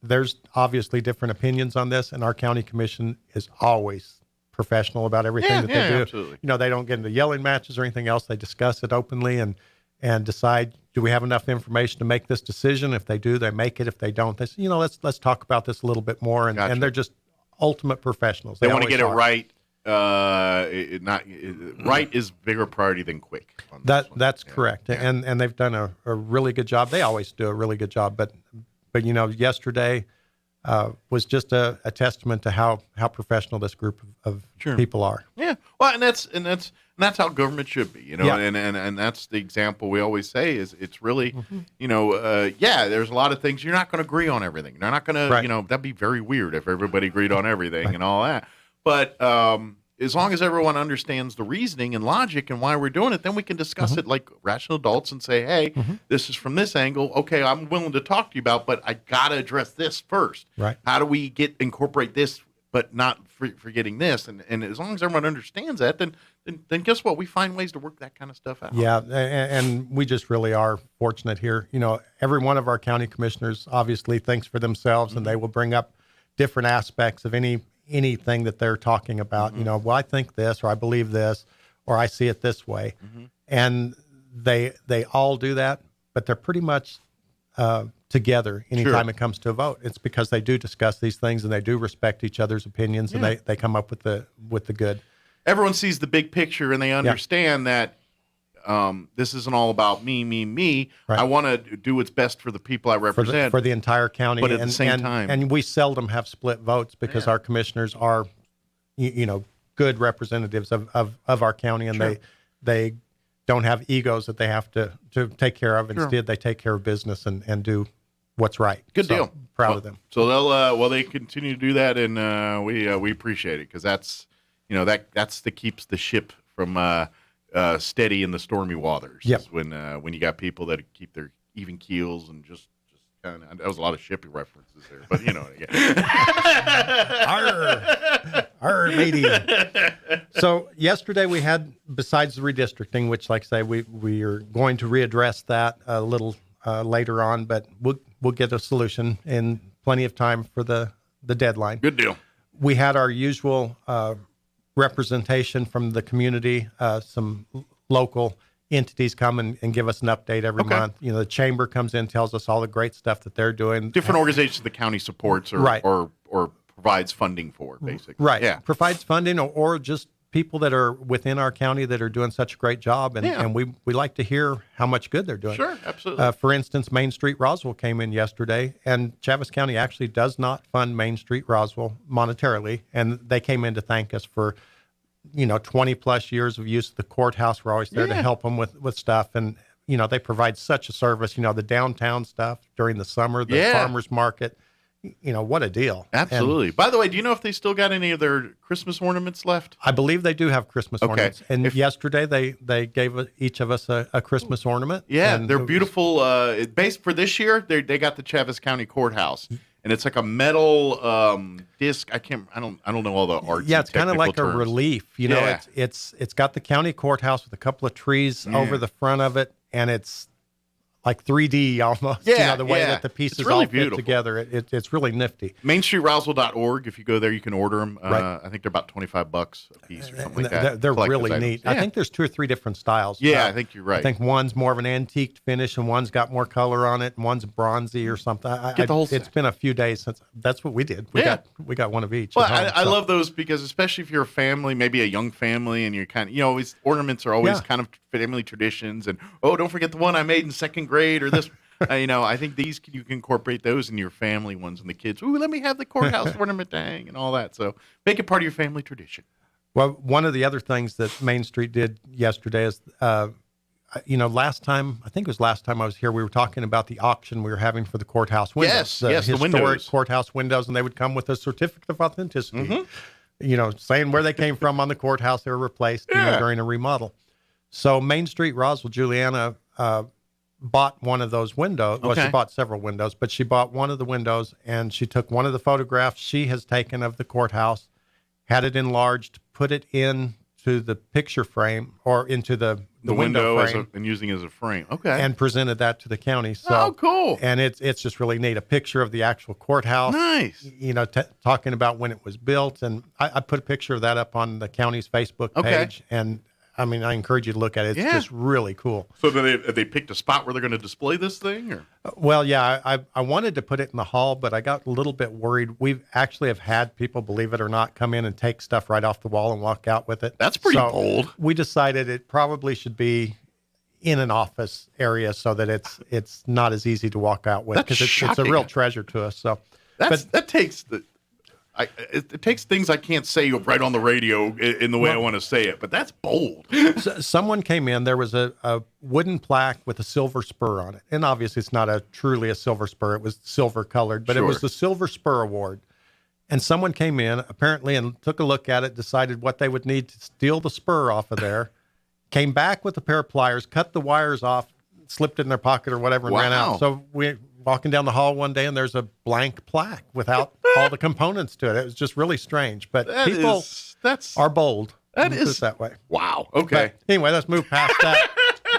S14: there's obviously different opinions on this, and our county commission is always professional about everything that they do.
S6: Absolutely.
S14: They don't get into yelling matches or anything else. They discuss it openly and decide, do we have enough information to make this decision? If they do, they make it. If they don't, they say, let's talk about this a little bit more. And they're just ultimate professionals.
S6: They want to get it right. Right is bigger priority than quick.
S14: That's correct. Yeah. And they've done a really good job. They always do a really good job. But yesterday was just a testament to how professional this group of people are.
S6: Yeah. Well, and that's that's how government should be, and that's the example we always say is it's really, there's a lot of things you're not going to agree on everything. They're not going to, that'd be very weird if everybody agreed on everything and all that. But as long as everyone understands the reasoning and logic and why we're doing it, then we can discuss it like rational adults and say, hey, this is from this angle. Okay, I'm willing to talk to you about, but I got to address this first.
S14: Right.
S6: How do we incorporate this, but not forgetting this? And as long as everyone understands that, then guess what? We find ways to work that kind of stuff out.
S14: Yeah, and we just really are fortunate here. Every one of our county commissioners obviously thinks for themselves, and they will bring up different aspects of anything that they're talking about. Well, I think this, or I believe this, or I see it this way. And they all do that, but they're pretty much together anytime it comes to a vote. It's because they do discuss these things and they do respect each other's opinions, and they come up with the good.
S6: Everyone sees the big picture and they understand that this isn't all about me. Right. I want to do what's best for the people I represent.
S14: For the entire county.
S6: But at the same time.
S14: And we seldom have split votes because our commissioners are, good representatives of our county, and they don't have egos that they have to take care of. Instead, they take care of business and do what's right.
S6: Good deal.
S14: Proud of them.
S6: So they continue to do that, and we appreciate it because that's that keeps the ship from steady in the stormy waters.
S14: Yep.
S6: When you got people that keep their even keels and just kind of, that was a lot of shipping references there, but
S14: Arr, matey. So yesterday we had, besides the redistricting, which, like I say, we are going to readdress that a little later on, but we'll get a solution in plenty of time for the deadline.
S6: Good deal.
S14: We had our usual representation from the community, some local entities come and give us an update every month. The chamber comes in, tells us all the great stuff that they're doing.
S6: Different organizations the county supports or provides funding for, basically.
S14: Right.
S6: Yeah.
S14: Provides funding or just people that are within our county that are doing such a great job. And we like to hear how much good they're doing.
S6: Sure, absolutely.
S14: For instance, Main Street Roswell came in yesterday, and Chaves County actually does not fund Main Street Roswell monetarily. And they came in to thank us for 20 plus years of use of the courthouse. We're always there to help them with stuff. And, they provide such a service, the downtown stuff during the summer, the farmer's market, what a deal.
S6: Absolutely. By the way, do you know if they still got any of their Christmas ornaments left?
S14: I believe they do have Christmas ornaments. And yesterday they gave each of us a Christmas ornament.
S6: Yeah, and they're beautiful. Based for this year, they got the Chaves County Courthouse. And it's like a metal disc. I don't know all the art.
S14: Yeah, it's kind of like a relief. It's got the county courthouse with a couple of trees over the front of it, and it's like 3D almost. The way that the pieces
S6: really
S14: all fit together. It's really nifty.
S6: MainStreetRoswell.org. If you go there, you can order them.
S14: Right.
S6: I think they're about $25 a piece or something like that.
S14: They're really neat.
S6: Yeah.
S14: I think there's 2 or 3 different styles.
S6: Yeah, I think you're right.
S14: I think one's more of an antique finish, and one's got more color on it, and one's bronzy or something.
S6: Get the whole set.
S14: It's been a few days since. That's what we did. We got one of each.
S6: Well, I love those because especially if you're a family, maybe a young family, and you're kind of, always ornaments are always kind of family traditions, and don't forget the one I made in 2nd grade or this. I think these you can incorporate those in your family ones, and the kids. Ooh, let me have the courthouse ornament thing and all that. So make it part of your family tradition.
S14: Well, one of the other things that Main Street did yesterday is, last time I was here, we were talking about the auction we were having for the courthouse windows.
S6: Yes, the
S14: historic
S6: windows.
S14: Courthouse windows, and they would come with a certificate of authenticity. Saying where they came from on the courthouse, they were replaced during a remodel. So Main Street Roswell, Juliana bought one of those windows. Well, she bought several windows, but she bought one of the windows, and she took one of the photographs she has taken of the courthouse, had it enlarged, put it into the picture frame or into the window frame,
S6: and using it as a frame. Okay.
S14: And presented that to the county. So
S6: cool.
S14: And it's just really neat. A picture of the actual courthouse.
S6: Nice.
S14: Talking about when it was built, and I put a picture of that up on the county's Facebook page, and I encourage you to look at it. It's just really cool.
S6: So have they picked a spot where they're going to display this thing? Or?
S14: Well, yeah, I wanted to put it in the hall, but I got a little bit worried. We actually have had people, believe it or not, come in and take stuff right off the wall and walk out with it.
S6: That's pretty bold.
S14: We decided it probably should be in an office area so that it's not as easy to walk out with, because it's a real treasure to us. So
S6: that takes It takes things I can't say right on the radio in the way I want to say it, but that's bold.
S14: Someone came in. There was a wooden plaque with a silver spur on it, and obviously it's not truly a silver spur. It was silver colored, but It was the Silver Spur Award. And someone came in apparently and took a look at it, decided what they would need to steal the spur off of there, came back with a pair of pliers, cut the wires off, slipped it in their pocket or whatever, and ran out. So we walking down the hall one day, and there's a blank plaque without all the components to it. It was just really strange. But people are bold.
S6: That is
S14: that way.
S6: Wow. Okay.
S14: But anyway, let's move past that.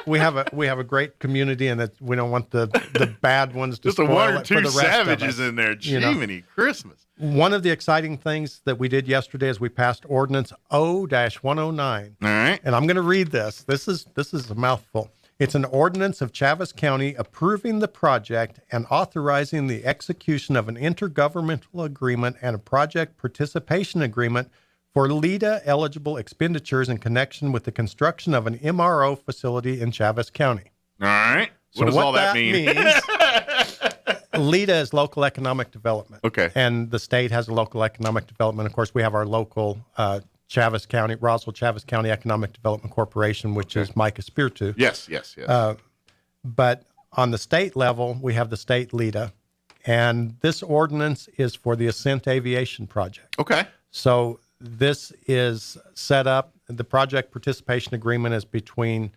S14: We have a great community, and we don't want the bad ones to
S6: just
S14: spoil
S6: one or
S14: it
S6: two
S14: for the rest
S6: savages
S14: of us.
S6: in there.
S14: You know?
S6: Jiminy Christmas.
S14: One of the exciting things that we did yesterday is we passed Ordinance O-109.
S6: All right.
S14: And I'm going to read this. This is a mouthful. It's an ordinance of Chaves County approving the project and authorizing the execution of an intergovernmental agreement and a project participation agreement for LEDA-eligible expenditures in connection with the construction of an MRO facility in Chaves County.
S6: All right.
S14: So
S6: What does all that mean?
S14: LEDA is local economic development.
S6: Okay.
S14: And the state has a local economic development. Of course, we have our local Chaves County, Roswell Chaves County Economic Development Corporation, which is Mike Espiritu.
S6: Yes.
S14: But on the state level, we have the state LEDA, and this ordinance is for the Ascent Aviation Project.
S6: Okay.
S14: So this is set up, the project participation agreement is between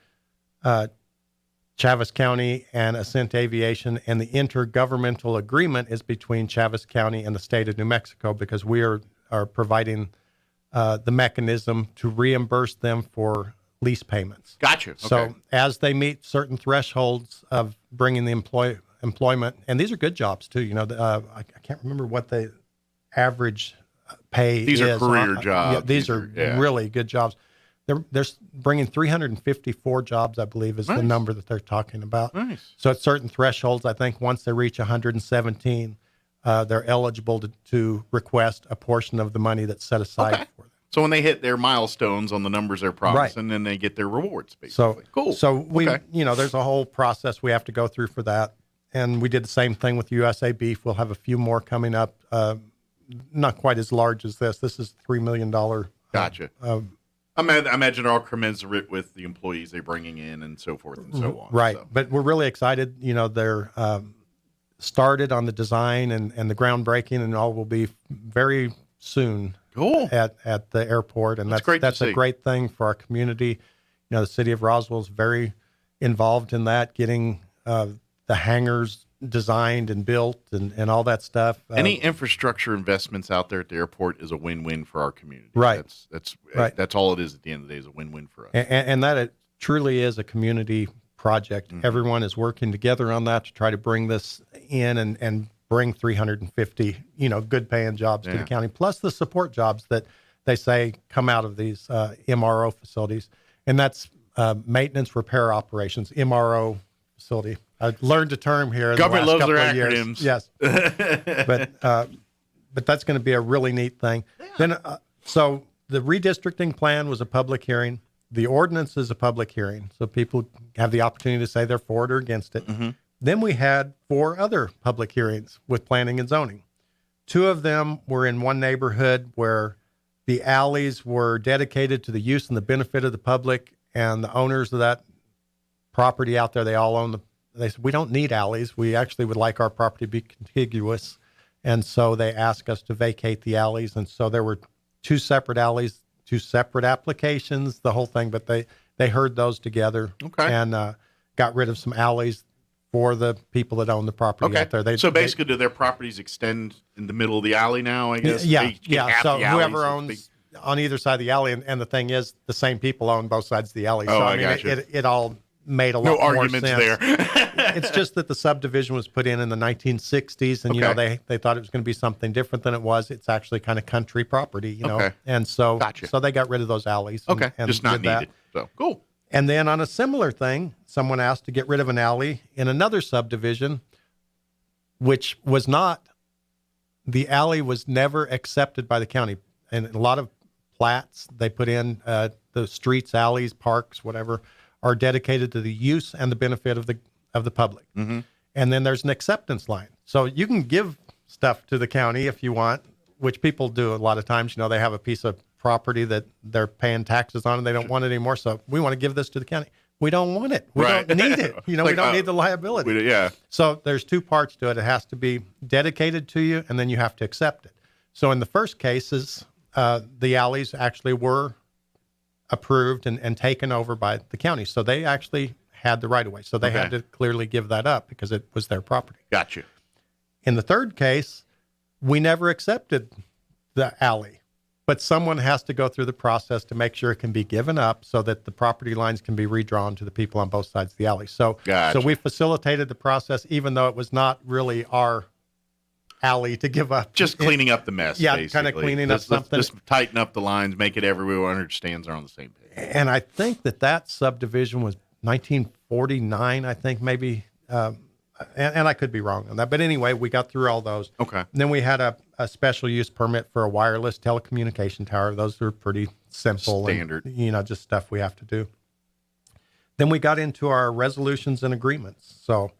S14: Chaves County and Ascent Aviation, and the intergovernmental agreement is between Chaves County and the state of New Mexico, because we are providing the mechanism to reimburse them for lease payments.
S6: Gotcha. Okay.
S14: So as they meet certain thresholds of bringing the employment, and these are good jobs too. You know, I can't remember what the average pay
S6: These
S14: is.
S6: are career jobs.
S14: Yeah, these are really good jobs. They're bringing 354 jobs, I believe, is the number that they're talking about.
S6: Nice.
S14: So at certain thresholds, I think once they reach 117, they're eligible to request a portion of the money that's set aside for them.
S6: So when they hit their milestones on the numbers they're promising, then they get their rewards, basically. Cool.
S14: So there's a whole process we have to go through for that. And we did the same thing with USA Beef. We'll have a few more coming up. Not quite as large as this. This is $3 million.
S6: Gotcha. I imagine they're all commensurate with the employees they're bringing in and so forth and so on.
S14: Right.
S6: So.
S14: But we're really excited. You know, they're started on the design and the groundbreaking, and all will be very soon.
S6: Cool.
S14: At the airport, and that's
S6: great to
S14: a
S6: see.
S14: great thing for our community. You know, the city of Roswell is very involved in that, getting the hangars designed and built and all that stuff.
S6: Any infrastructure investments out there at the airport is a win-win for our community.
S14: Right.
S6: That's
S14: right.
S6: That's all it is at the end of the day, is a win-win for us.
S14: And that it truly is a community project.
S6: Mm-hmm.
S14: Everyone is working together on that to try to bring this in and bring 350, good paying jobs to the county, plus the support jobs that they say come out of these MRO facilities. And that's maintenance repair operations, MRO facility. I learned a term here.
S6: Government loves their
S14: acronyms. Yes. But that's going to be a really neat thing. Yeah. Then, so the redistricting plan was a public hearing. The ordinance is a public hearing. So people have the opportunity to say they're for it or against it.
S6: Mm-hmm.
S14: Then we had 4 other public hearings with planning and zoning. 2 of them were in one neighborhood where the alleys were dedicated to the use and the benefit of the public, and the owners of that property out there, they all own they said, we don't need alleys. We actually would like our property to be contiguous. And so they asked us to vacate the alleys. And so there were 2 separate alleys, 2 separate applications, the whole thing, but they heard those together and got rid of some alleys for the people that own the property out there.
S6: So basically, do their properties extend in the middle of the alley now, I guess?
S14: Yeah. So whoever owns on either side of the alley, and the thing is, the same people own both sides of the alley.
S6: Oh,
S14: so
S6: I got you.
S14: It all made a lot more sense.
S6: No arguments there.
S14: It's just that the subdivision was put in the 1960s, and they thought it was going to be something different than it was. It's actually kind of country property, and so so they got rid of those alleys. And
S6: just not needed. So cool.
S14: And then on a similar thing, someone asked to get rid of an alley in another subdivision, which was not, the alley was never accepted by the county. And a lot of plats they put in, the streets, alleys, parks, whatever, are dedicated to the use and the benefit of the public.
S6: Mm-hmm.
S14: And then there's an acceptance line. So you can give stuff to the county if you want, which people do a lot of times. They have a piece of property that they're paying taxes on and they don't want it anymore. So we want to give this to the county. We don't want it. We don't need it. We don't need the liability. So there's two parts to it. It has to be dedicated to you, and then you have to accept it. So in the first cases, the alleys actually were approved and taken over by the county. So they actually had the right of way. So they had to clearly give that up because it was their property.
S6: Gotcha.
S14: In the third case, we never accepted the alley. But someone has to go through the process to make sure it can be given up so that the property lines can be redrawn to the people on both sides of the alley. So we facilitated the process, even though it was not really our alley to give up.
S6: Just cleaning up the mess, basically.
S14: Kind of cleaning up something.
S6: Just tighten up the lines, make it everyone understands they're on the same page.
S14: And I think that subdivision was 1949, I think, maybe. And I could be wrong on that. But anyway, we got through all those.
S6: Okay.
S14: And then we had a special use permit for a wireless telecommunication tower. Those were pretty simple.
S6: Standard.
S14: And, just stuff we have to do. Then we got into our resolutions and agreements. So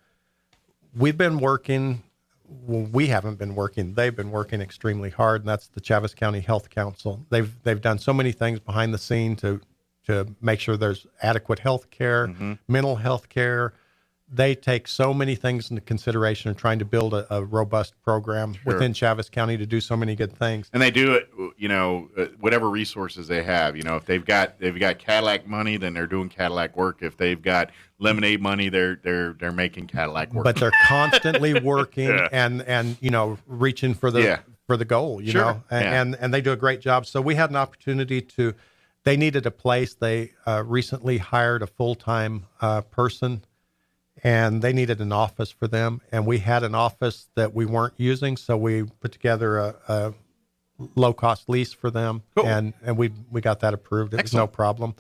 S14: we've been working. Well, we haven't been working. They've been working extremely hard, and that's the Chaves County Health Council. They've done so many things behind the scene to make sure there's adequate health care, mental health care. They take so many things into consideration in trying to build a robust program within Chaves County to do so many good things.
S6: And they do it, whatever resources they have. If they've got Cadillac money, then they're doing Cadillac work. If they've got lemonade money, they're making Cadillac work.
S14: But they're constantly working and reaching for the goal. And they do a great job. So we had an opportunity to. They needed a place. They recently hired a full-time person. And they needed an office for them. And we had an office that we weren't using, so we put together a low-cost lease for them. Cool. And we got that approved. It was no problem.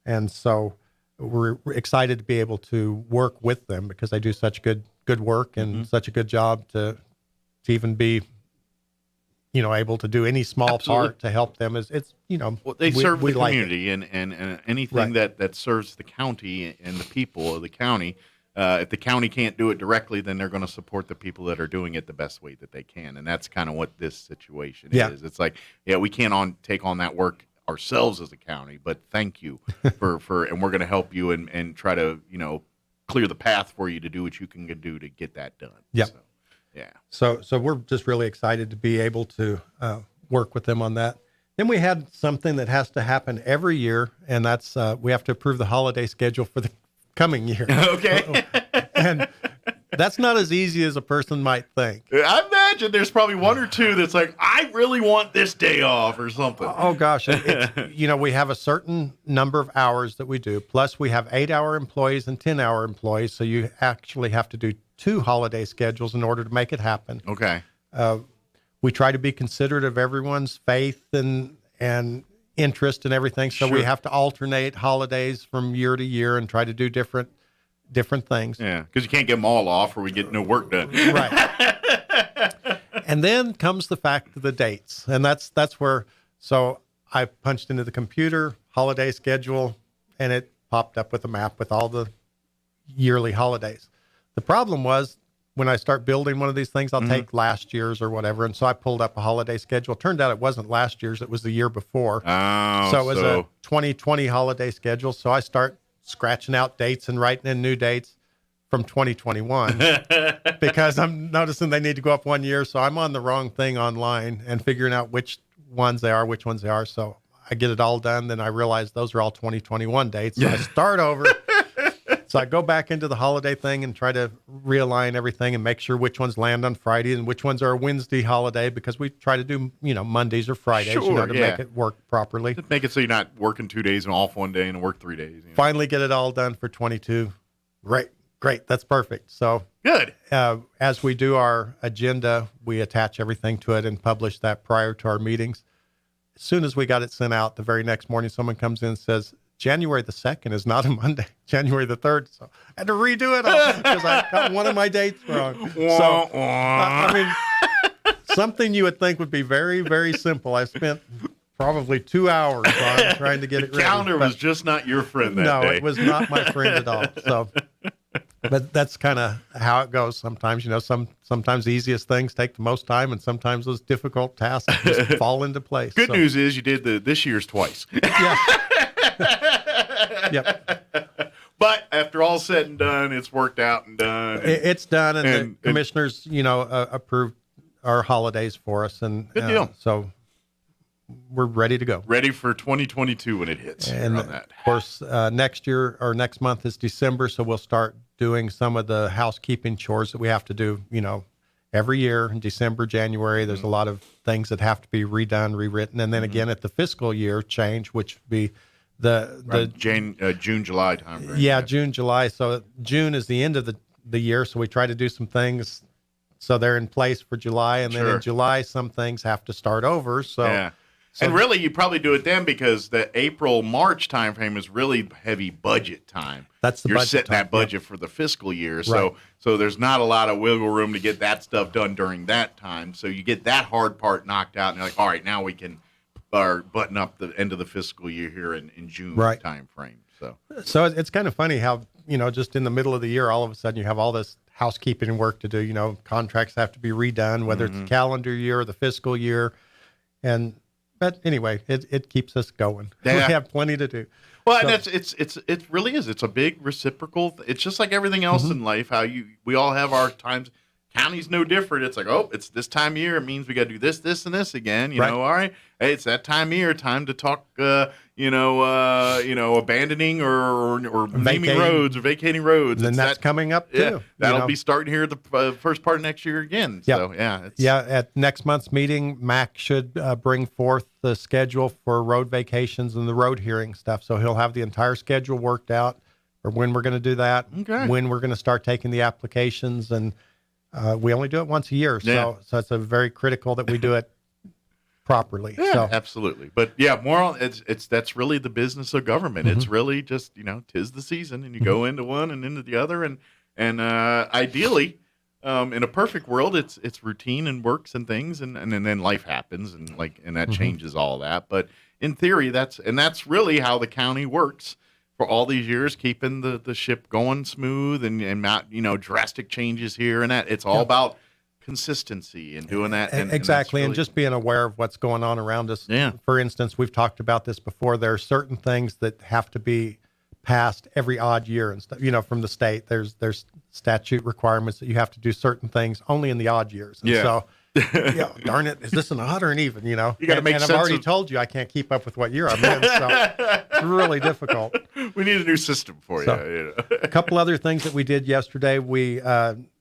S14: And so we're excited to be able to work with them because they do such good work and such a good job to even be, able to do any small part to help them.
S6: They serve the community and anything that serves the county and the people of the county. If the county can't do it directly, then they're going to support the people that are doing it the best way that they can. And that's kind of what this situation is. It's like, we can't take on that work ourselves as a county, but thank you for and we're going to help you and try to, clear the path for you to do what you can do to get that done.
S14: Yeah.
S6: So,
S14: So we're just really excited to be able to work with them on that. Then we had something that has to happen every year, and that's we have to approve the holiday schedule for the coming year.
S6: Okay.
S14: And that's not as easy as a person might think.
S6: I imagine there's probably one or two that's like, I really want this day off or something.
S14: Oh gosh. We have a certain number of hours that we do. Plus we have 8-hour employees and 10-hour employees. So you actually have to do 2 holiday schedules in order to make it happen.
S6: Okay.
S14: We try to be considerate of everyone's faith and interest and everything. So we have to alternate holidays from year to year and try to do different things.
S6: Yeah, because you can't get them all off or we get no work done.
S14: Right. And then comes the fact of the dates. And that's where, so I punched into the computer holiday schedule and it popped up with a map with all the yearly holidays. The problem was when I start building one of these things, I'll take last year's or whatever. And so I pulled up a holiday schedule. Turned out it wasn't last year's, it was the year before.
S6: Oh,
S14: so it was a 2020 holiday schedule. So I start scratching out dates and writing in new dates from 2021 because I'm noticing they need to go up 1 year. So I'm on the wrong thing online and figuring out which ones they are. So I get it all done. Then I realize those are all 2021 dates. So I start over. So I go back into the holiday thing and try to realign everything and make sure which ones land on Friday and which ones are a Wednesday holiday because we try to do, Mondays or Fridays, to make it work properly.
S6: Just make it so you're not working 2 days and off 1 day and work 3 days.
S14: Finally get it all done for 22. Great. That's perfect. So
S6: good.
S14: As we do our agenda, we attach everything to it and publish that prior to our meetings. As soon as we got it sent out, the very next morning, someone comes in and says, January the 2nd is not a Monday, January the 3rd. So I had to redo it all because I got one of my dates wrong. So, I mean, something you would think would be very, very simple. I spent probably 2 hours on trying to get it ready.
S6: The calendar was just not your friend that day.
S14: No, it was not my friend at all. So But that's kind of how it goes sometimes. Sometimes the easiest things take the most time, and sometimes those difficult tasks just fall into place.
S6: Good news is you did this year's twice.
S14: Yeah. Yep.
S6: But after all said and done, it's worked out and done.
S14: It's done, and the commissioners, approved our holidays for us, and
S6: good deal.
S14: So we're ready to go.
S6: Ready for 2022 when it hits.
S14: And
S6: on that.
S14: Of course, next year or next month is December, so we'll start doing some of the housekeeping chores that we have to do, every year in December, January. There's a lot of things that have to be redone, rewritten. And then again at the fiscal year change, which would be the
S6: June, July time frame.
S14: Yeah, June, July. So June is the end of the year. So we try to do some things so they're in place for July. And then in July, some things have to start over. So,
S6: yeah. And really, you probably do it then because the April-March time frame is really heavy budget time.
S14: That's the
S6: You're
S14: budget
S6: setting
S14: time,
S6: that budget for the fiscal year.
S14: Right.
S6: So there's not a lot of wiggle room to get that stuff done during that time. So you get that hard part knocked out, and you're like, all right, now we can button up the end of the fiscal year here in June time frame. So
S14: it's kind of funny how, just in the middle of the year, all of a sudden you have all this housekeeping work to do. Contracts have to be redone, whether it's the calendar year or the fiscal year. But anyway, it keeps us going.
S6: Yeah.
S14: We have plenty to do.
S6: Well, and it really is. It's a big reciprocal. It's just like everything else in life. We all have our times. County's no different. It's like, it's this time of year. It means we got to do this, this, and this again. You know, all right. Hey, it's that time of year. Time to talk. Abandoning or naming roads or vacating roads.
S14: And that's coming up too.
S6: Yeah, that'll be starting here the first part of next year again. So
S14: At next month's meeting, Mac should bring forth the schedule for road vacations and the road hearing stuff. So he'll have the entire schedule worked out for when we're going to do that, when we're going to start taking the applications, and we only do it once a year. So it's a very critical that we do it properly.
S6: Yeah, absolutely. But that's really the business of government. It's really just, 'tis the season and you go into one and into the other. And ideally, in a perfect world, it's routine and works and things. And then life happens and that changes all that. But in theory, that's really how the county works for all these years, keeping the ship going smooth and not, drastic changes here and that. It's all about consistency and doing that.
S14: Exactly. And just being aware of what's going on around us.
S6: Yeah.
S14: For instance, we've talked about this before. There are certain things that have to be passed every odd year and stuff, from the state. There's statute requirements that you have to do certain things only in the odd years. And so, darn it, is this an odd or an even, You got
S6: to make sense.
S14: I've already told you I can't keep up with what year I'm in, so it's really difficult.
S6: We need a new system for you.
S14: A couple other things that we did yesterday. We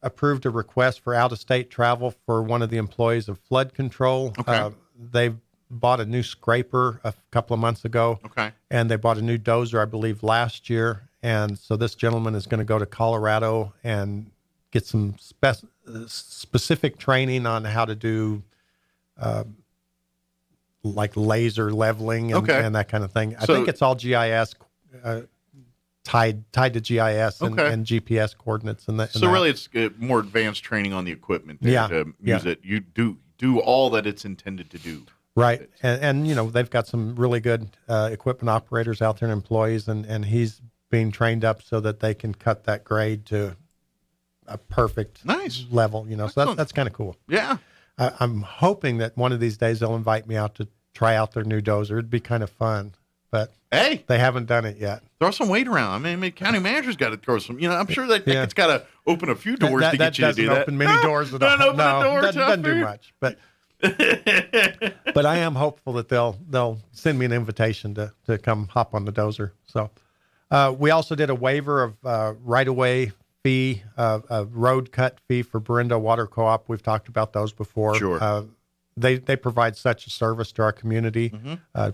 S14: approved a request for out-of-state travel for one of the employees of flood control.
S6: Okay.
S14: They bought a new scraper a couple of months ago.
S6: Okay.
S14: And they bought a new dozer, I believe, last year. And so this gentleman is going to go to Colorado and get some specific training on how to do like laser leveling and that kind of thing. I think it's all GIS tied to GIS and GPS coordinates and that.
S6: So really, it's more advanced training on the equipment to use it. You do all that it's intended to do.
S14: Right, and they've got some really good equipment operators out there and employees, and he's being trained up so that they can cut that grade to a perfect level. So that's kind of cool.
S6: Yeah,
S14: I'm hoping that one of these days they'll invite me out to try out their new dozer. It'd be kind of fun, but
S6: hey,
S14: they haven't done it yet.
S6: Throw some weight around. I mean, county manager's got to throw some. I'm sure that it's got to open a few doors to get you to do that.
S14: Open many doors at all. Doesn't do much, but. But I am hopeful that they'll send me an invitation to come hop on the dozer. So we also did a waiver of right-of-way fee, a road cut fee for Berinda Water Co-op. We've talked about those before.
S6: Sure.
S14: They provide such a service to our community,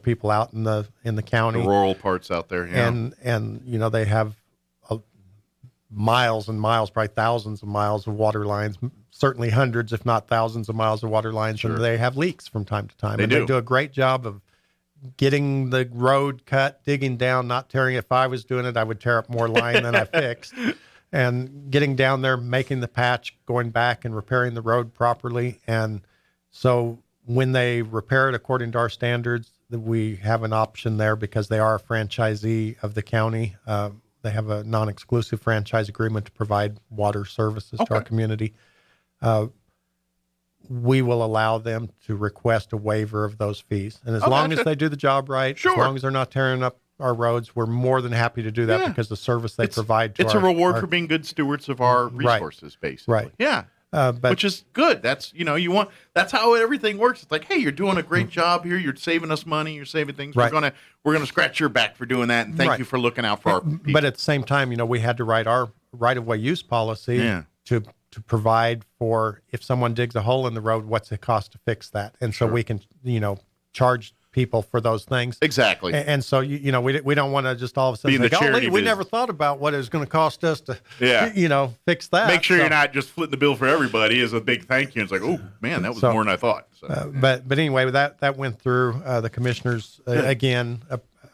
S14: people out in the county,
S6: the rural parts out there,
S14: and they have miles and miles, probably thousands of miles of water lines, certainly hundreds, if not thousands of miles of water lines, and they have leaks from time to time. They do a great job of getting the road cut, digging down, not tearing it. If I was doing it, I would tear up more line than I fixed. And getting down there, making the patch, going back and repairing the road properly. And so when they repair it according to our standards, we have an option there because they are a franchisee of the county. They have a non-exclusive franchise agreement to provide water services to our community. We will allow them to request a waiver of those fees. And as long as they do the job right, as long as they're not tearing up our roads, we're more than happy to do that because the service they provide to
S6: it's a reward for being good stewards of our resources, basically.
S14: Right.
S6: Yeah. Which is good. That's, that's how everything works. It's like, hey, you're doing a great job here. You're saving us money. You're saving things. We're going to scratch your back for doing that. And thank you for looking out for our people.
S14: But at the same time, we had to write our right-of-way use policy to provide for, if someone digs a hole in the road, what's it cost to fix that? And so we can, charge people for those things.
S6: Exactly.
S14: And so, we don't want to just all of a sudden say, we never thought about what it was going to cost us to, fix that.
S6: Make sure you're not just footing the bill for everybody as a big thank you. It's like, oh, man, that was more than I thought. So,
S14: but anyway, that went through. The commissioners, again,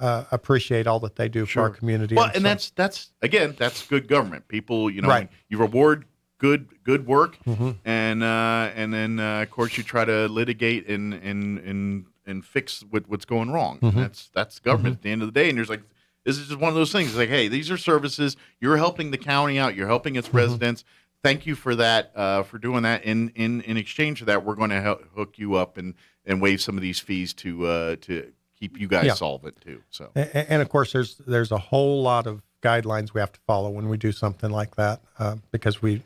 S14: appreciate all that they do for our community.
S6: Well, and that's good government. People, you reward good work, and then of course you try to litigate and fix what's going wrong. And that's government at the end of the day. And there's like, this is just one of those things. It's like, hey, these are services. You're helping the county out. You're helping its residents. Thank you for that, for doing that. In exchange for that, we're going to hook you up and waive some of these fees to keep you guys solvent too. So
S14: and of course there's a whole lot of guidelines we have to follow when we do something like that, because we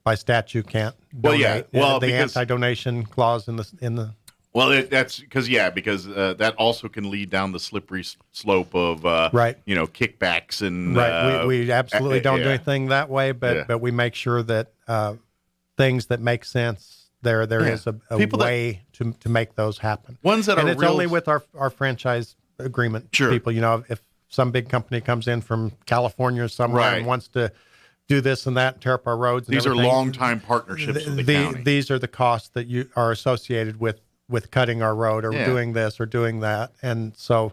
S14: by statute can't donate. The anti-donation clause in the
S6: Well, that's because that also can lead down the slippery slope of kickbacks and
S14: We absolutely don't do anything that way, but we make sure that things that make sense there is a way to make those happen.
S6: Ones that
S14: and
S6: are
S14: it's only with our franchise agreement people. If some big company comes in from California or somewhere and wants to do this and that and tear up our roads,
S6: these are long-time partnerships with the county.
S14: These are the costs that you are associated with cutting our road or doing this or doing that. And so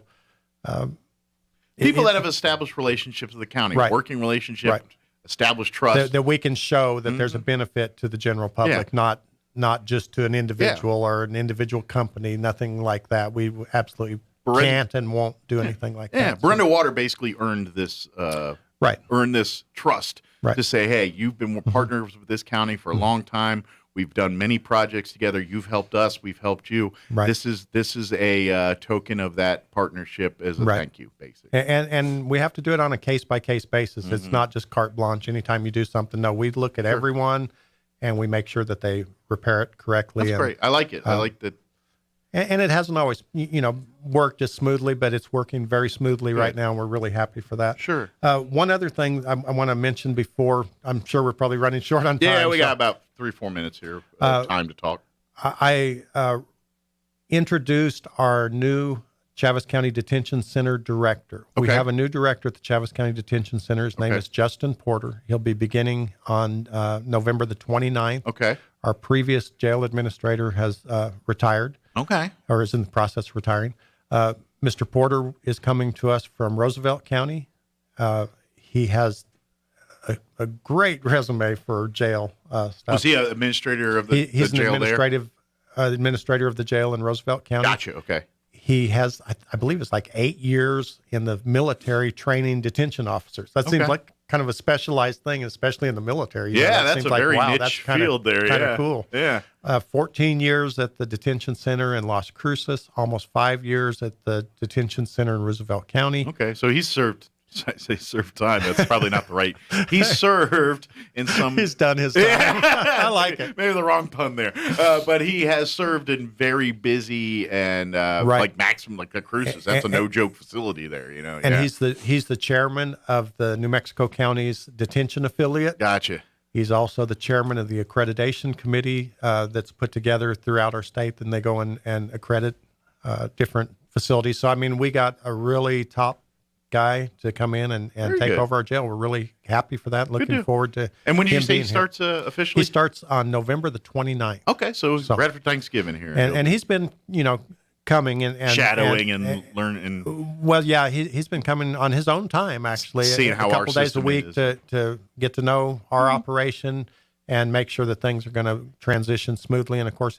S6: people that have established relationships with the county, working relationship, established trust.
S14: That we can show that there's a benefit to the general public, not just to an individual or an individual company, nothing like that. We absolutely can't and won't do anything like that.
S6: Yeah, Brenda Water basically earned this earned this trust to say, hey, you've been partners with this county for a long time. We've done many projects together. You've helped us. We've helped you.
S14: Right.
S6: This is a token of that partnership as a thank you, basically.
S14: And we have to do it on a case-by-case basis. It's not just carte blanche. Anytime you do something, no, we look at everyone, and we make sure that they repair it correctly.
S6: That's great. I like it. I like that.
S14: And it hasn't always, worked just smoothly, but it's working very smoothly right now, and we're really happy for that.
S6: Sure.
S14: One other thing I want to mention before, I'm sure we're probably running short on time.
S6: Yeah, we got about 3-4 minutes here time to talk.
S14: I introduced our new Chaves County Detention Center director. We have a new director at the Chaves County Detention Center. His name is Justin Porter. He'll be beginning on November the 29th.
S6: Okay.
S14: Our previous jail administrator has retired.
S6: Okay.
S14: Or is in the process of retiring. Mr. Porter is coming to us from Roosevelt County. He has a great resume for jail stuff.
S6: Was he an administrator of the jail
S14: administrator of the jail in Roosevelt County.
S6: Gotcha. Okay.
S14: He has, I believe it's like 8 years in the military training detention officers. That seems like kind of a specialized thing, especially in the military.
S6: That's a very niche field there.
S14: Kind of cool.
S6: Yeah.
S14: 14 years at the detention center in Las Cruces, almost 5 years at the detention center in Roosevelt County.
S6: Okay, so he's served. I say served time. That's probably not the right. He served in some.
S14: He's done his time. I like it.
S6: Maybe the wrong pun there, but he has served in very busy and like Maximum, like the Cruces. That's a no joke facility there,
S14: And he's the chairman of the New Mexico County's detention affiliate.
S6: Gotcha.
S14: He's also the chairman of the accreditation committee that's put together throughout our state, and they go and accredit different facilities. So I mean, we got a really top guy to come in and take over our jail. We're really happy for that. Looking forward to.
S6: And when did you say he starts officially?
S14: He starts on November the 29th.
S6: Okay, so right after Thanksgiving here.
S14: And he's been, coming and
S6: shadowing and learning.
S14: Well, yeah, he's been coming on his own time, actually.
S6: Seeing how our
S14: couple days a week to get to know our operation and make sure that things are going to transition smoothly. And of course,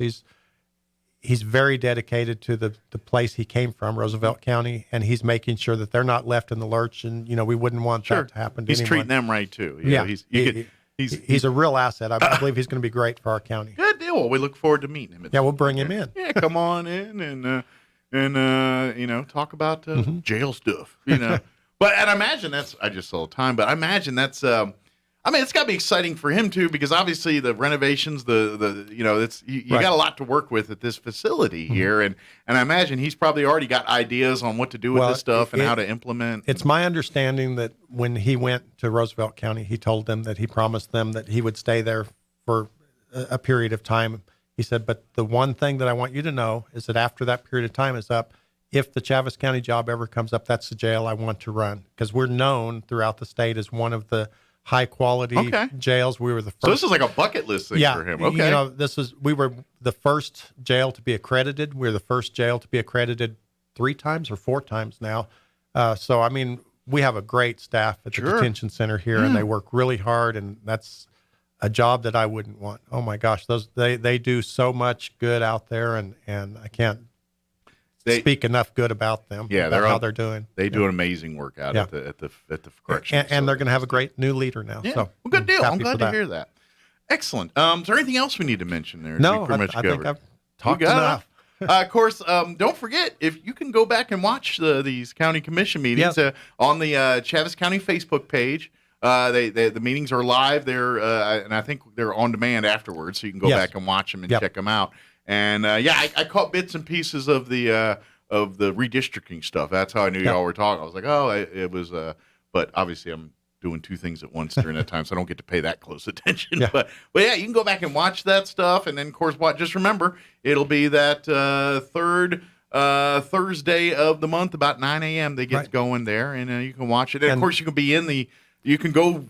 S14: he's very dedicated to the place he came from, Roosevelt County, and he's making sure that they're not left in the lurch. And, we wouldn't want that to happen to
S6: He's
S14: anyone.
S6: treating them right, too.
S14: He's a real asset. I believe he's going to be great for our county.
S6: Good deal. Well, we look forward to meeting him.
S14: We'll bring him in.
S6: Yeah, come on in and talk about jail stuff, But and I imagine I just saw time, but I imagine that's it's got to be exciting for him too, because obviously the renovations, it's you got a lot to work with at this facility here, and I imagine he's probably already got ideas on what to do with this stuff and how to implement.
S14: It's my understanding that when he went to Roosevelt County, he told them that he promised them that he would stay there for a period of time. He said, but the one thing that I want you to know is that after that period of time is up, if the Chaves County job ever comes up, that's the jail I want to run, because we're known throughout the state as one of the high quality jails. We were the first.
S6: So this is like a bucket list thing for him. Okay.
S14: We were the first jail to be accredited. We're the first jail to be accredited 3 times or 4 times now. So, we have a great staff at the detention center here, and they work really hard, and that's a job that I wouldn't want. Oh my gosh, they do so much good out there, and I can't speak enough good about them.
S6: Yeah,
S14: about how they're doing.
S6: They do an amazing work out at the correction.
S14: And they're going to have a great new leader now.
S6: Yeah.
S14: So
S6: well, good deal. I'm glad to hear that. Excellent. Is there anything else we need to mention there?
S14: No, I think I've talked enough.
S6: Of course, don't forget, if you can go back and watch these county commission meetings on the Chaves County Facebook page. The meetings are live there, and I think they're on demand afterwards, so you can go back and watch them and check them out. And I caught bits and pieces of the redistricting stuff. That's how I knew y'all were talking. I was like, it was. But obviously, I'm doing 2 things at once during that time, so I don't get to pay that close attention. But yeah, you can go back and watch that stuff, and then of course, just remember it'll be that third Thursday of the month, about 9 a.m. They get going there, and you can watch it. And of course, you can be you can go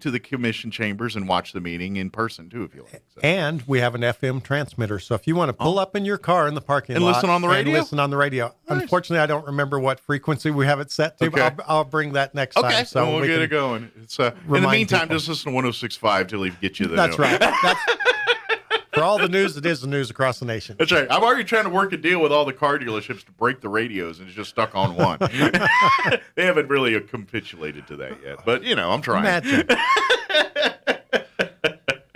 S6: to the commission chambers and watch the meeting in person too, if you like. So.
S14: And we have an FM transmitter, so if you want to pull up in your car in the parking lot
S6: listen on the radio.
S14: Nice. Unfortunately, I don't remember what frequency we have it set to. But I'll bring that next time.
S6: So we'll get it going. It's in the meantime, just listen to 106.5 till he gets you there.
S14: That's right. For all the news, it is the news across the nation.
S6: That's right. I'm already trying to work a deal with all the car dealerships to break the radios, and it's just stuck on one. They haven't really capitulated to that yet, but I'm trying.
S14: Imagine.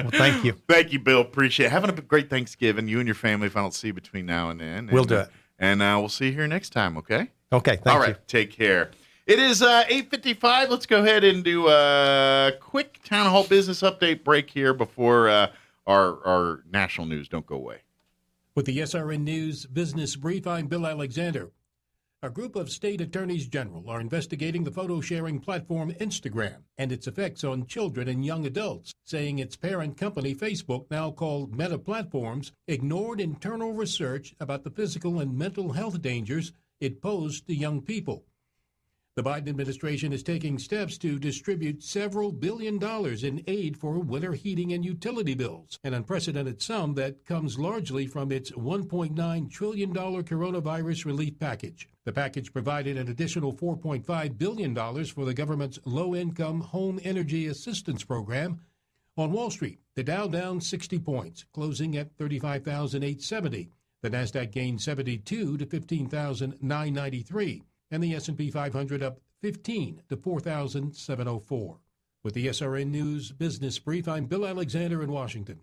S14: Well, thank you.
S6: Thank you, Bill. Appreciate it. Having a great Thanksgiving. You and your family, if I don't see you between now and then.
S14: We'll do it.
S6: And we'll see you here next time, okay?
S14: Okay, thank you.
S6: All right, take care. It is 8:55. Let's go ahead and do a quick town hall business update break here before our national news. Don't go away.
S11: With the SRN News Business Brief, I'm Bill Alexander. A group of state attorneys general are investigating the photo-sharing platform Instagram and its effects on children and young adults, saying its parent company, Facebook, now called Meta Platforms, ignored internal research about the physical and mental health dangers it posed to young people. The Biden administration is taking steps to distribute several $1 billion in aid for winter heating and utility bills, an unprecedented sum that comes largely from its $1.9 trillion coronavirus relief package. The package provided an additional $4.5 billion for the government's low-income home energy assistance program. On Wall Street, the Dow down 60 points, closing at 35,870. The Nasdaq gained 72 to 15,993. And the S&P 500 up 15 to 4,704. With the SRN News Business Brief, I'm Bill Alexander in Washington.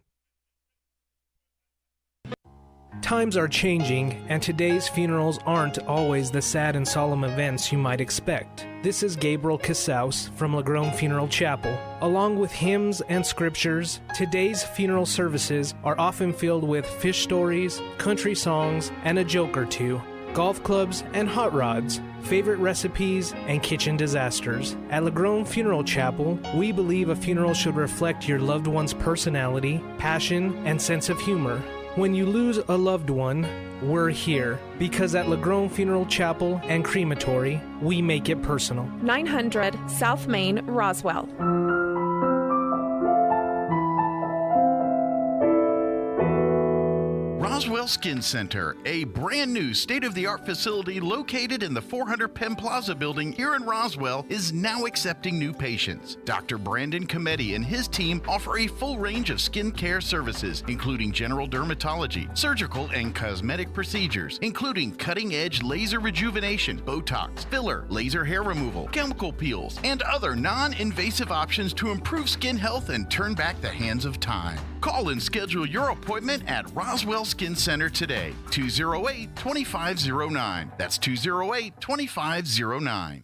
S12: Times are changing, and today's funerals aren't always the sad and solemn events you might expect. This is Gabriel Casaus from Lagrone Funeral Chapel. Along with hymns and scriptures, today's funeral services are often filled with fish stories, country songs, and a joke or two, golf clubs and hot rods, favorite recipes, and kitchen disasters. At Lagrone Funeral Chapel, we believe a funeral should reflect your loved one's personality, passion, and sense of humor. When you lose a loved one, we're here, because at Lagrone Funeral Chapel and Crematory, we make it personal.
S13: 900 South Main, Roswell.
S6: Roswell
S15: Roswell Skin Center, a brand new state-of-the-art facility located in the 400 Penn Plaza building here in Roswell, is now accepting new patients. Dr. Brandon Cometti and his team offer a full range of skin care services, including general dermatology, surgical and cosmetic procedures, including cutting-edge laser rejuvenation, Botox, filler, laser hair removal, chemical peels, and other non-invasive options to improve skin health and turn back the hands of time. Call and schedule your appointment at Roswell Skin Center today, 208-2509. That's 208-2509.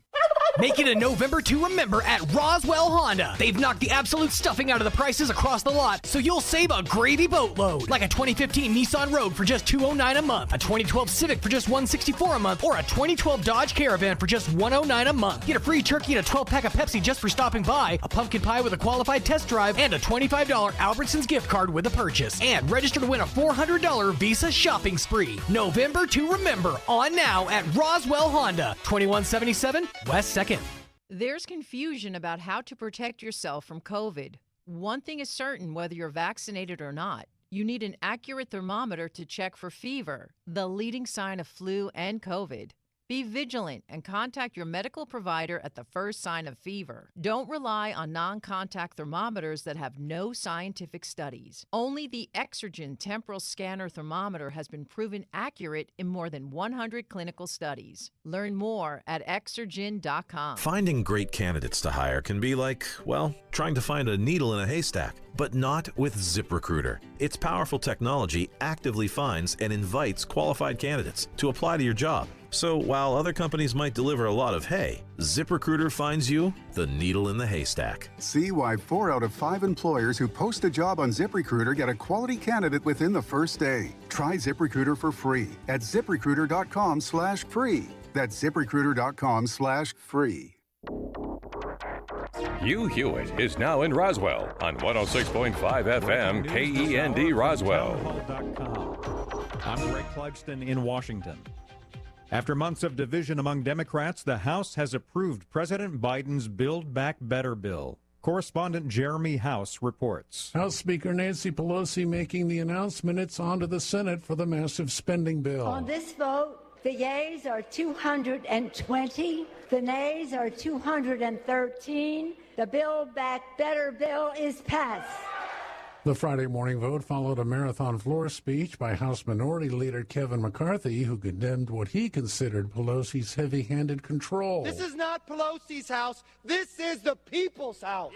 S7: Make it a November to remember at Roswell Honda. They've knocked the absolute stuffing out of the prices across the lot, so you'll save a gravy boatload. Like a 2015 Nissan Rogue for just $209 a month, a 2012 Civic for just $164 a month, or a 2012 Dodge Caravan for just $109 a month. Get a free turkey and a 12-pack of Pepsi just for stopping by, a pumpkin pie with a qualified test drive, and a $25 Albertsons gift card with a purchase. And register to win a $400 Visa shopping spree. November to remember, on now at Roswell Honda, 2177 West 2nd.
S16: There's confusion about how to protect yourself from COVID. One thing is certain, whether you're vaccinated or not, you need an accurate thermometer to check for fever, the leading sign of flu and COVID. Be vigilant and contact your medical provider at the first sign of fever. Don't rely on non-contact thermometers that have no scientific studies. Only the Exergen temporal scanner thermometer has been proven accurate in more than 100 clinical studies. Learn more at Exergen.com.
S18: Finding great candidates to hire can be like, well, trying to find a needle in a haystack, but not with ZipRecruiter. Its powerful technology actively finds and invites qualified candidates to apply to your job. So while other companies might deliver a lot of hay, ZipRecruiter finds you the needle in the haystack.
S19: See why 4 out of 5 employers who post a job on ZipRecruiter get a quality candidate within the first day. Try ZipRecruiter for free at ZipRecruiter.com/free. That's ZipRecruiter.com/free.
S21: Hugh Hewitt is now in Roswell on 106.5 FM KEND Roswell.
S17: I'm Greg Clugston in Washington. After months of division among Democrats, the House has approved President Biden's Build Back Better bill. Correspondent Jeremy House reports.
S1: House Speaker Nancy Pelosi making the announcement it's on to the Senate for the massive spending bill.
S20: On this vote, the yeas are 220, the nays are 213. The Build Back Better bill is passed.
S1: The Friday morning vote followed a marathon floor speech by House Minority Leader Kevin McCarthy, who condemned what he considered Pelosi's heavy-handed control.
S26: This is not Pelosi's house. This is the people's house.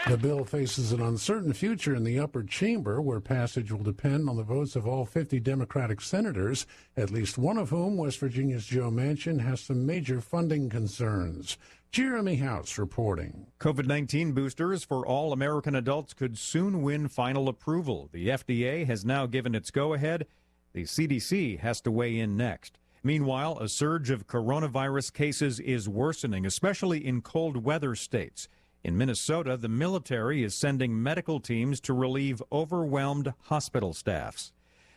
S1: The bill faces an uncertain future in the upper chamber, where passage will depend on the votes of all 50 Democratic senators, at least one of whom, West Virginia's Joe Manchin, has some major funding concerns. Jeremy House reporting.
S17: COVID-19 boosters for all American adults could soon win final approval. The FDA has now given its go-ahead. The CDC has to weigh in next. Meanwhile, a surge of coronavirus cases is worsening, especially in cold weather states. In Minnesota, the military is sending medical teams to relieve overwhelmed hospital staffs.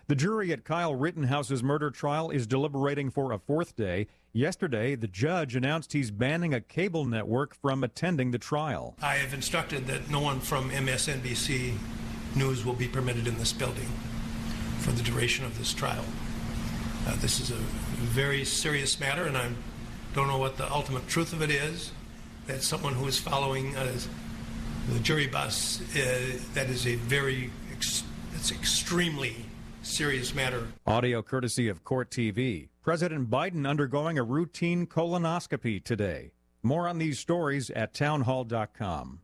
S17: The jury at Kyle Rittenhouse's murder trial is deliberating for a 4th day. Yesterday, the judge announced he's banning a cable network from attending the trial.
S27: I have instructed that no one from MSNBC News will be permitted in this building for the duration of this trial. This is a very serious matter, and I don't know what the ultimate truth of it is. That someone who is following the jury bus, that is it's extremely serious matter.
S17: Audio courtesy of Court TV. President Biden undergoing a routine colonoscopy today. More on these stories at townhall.com.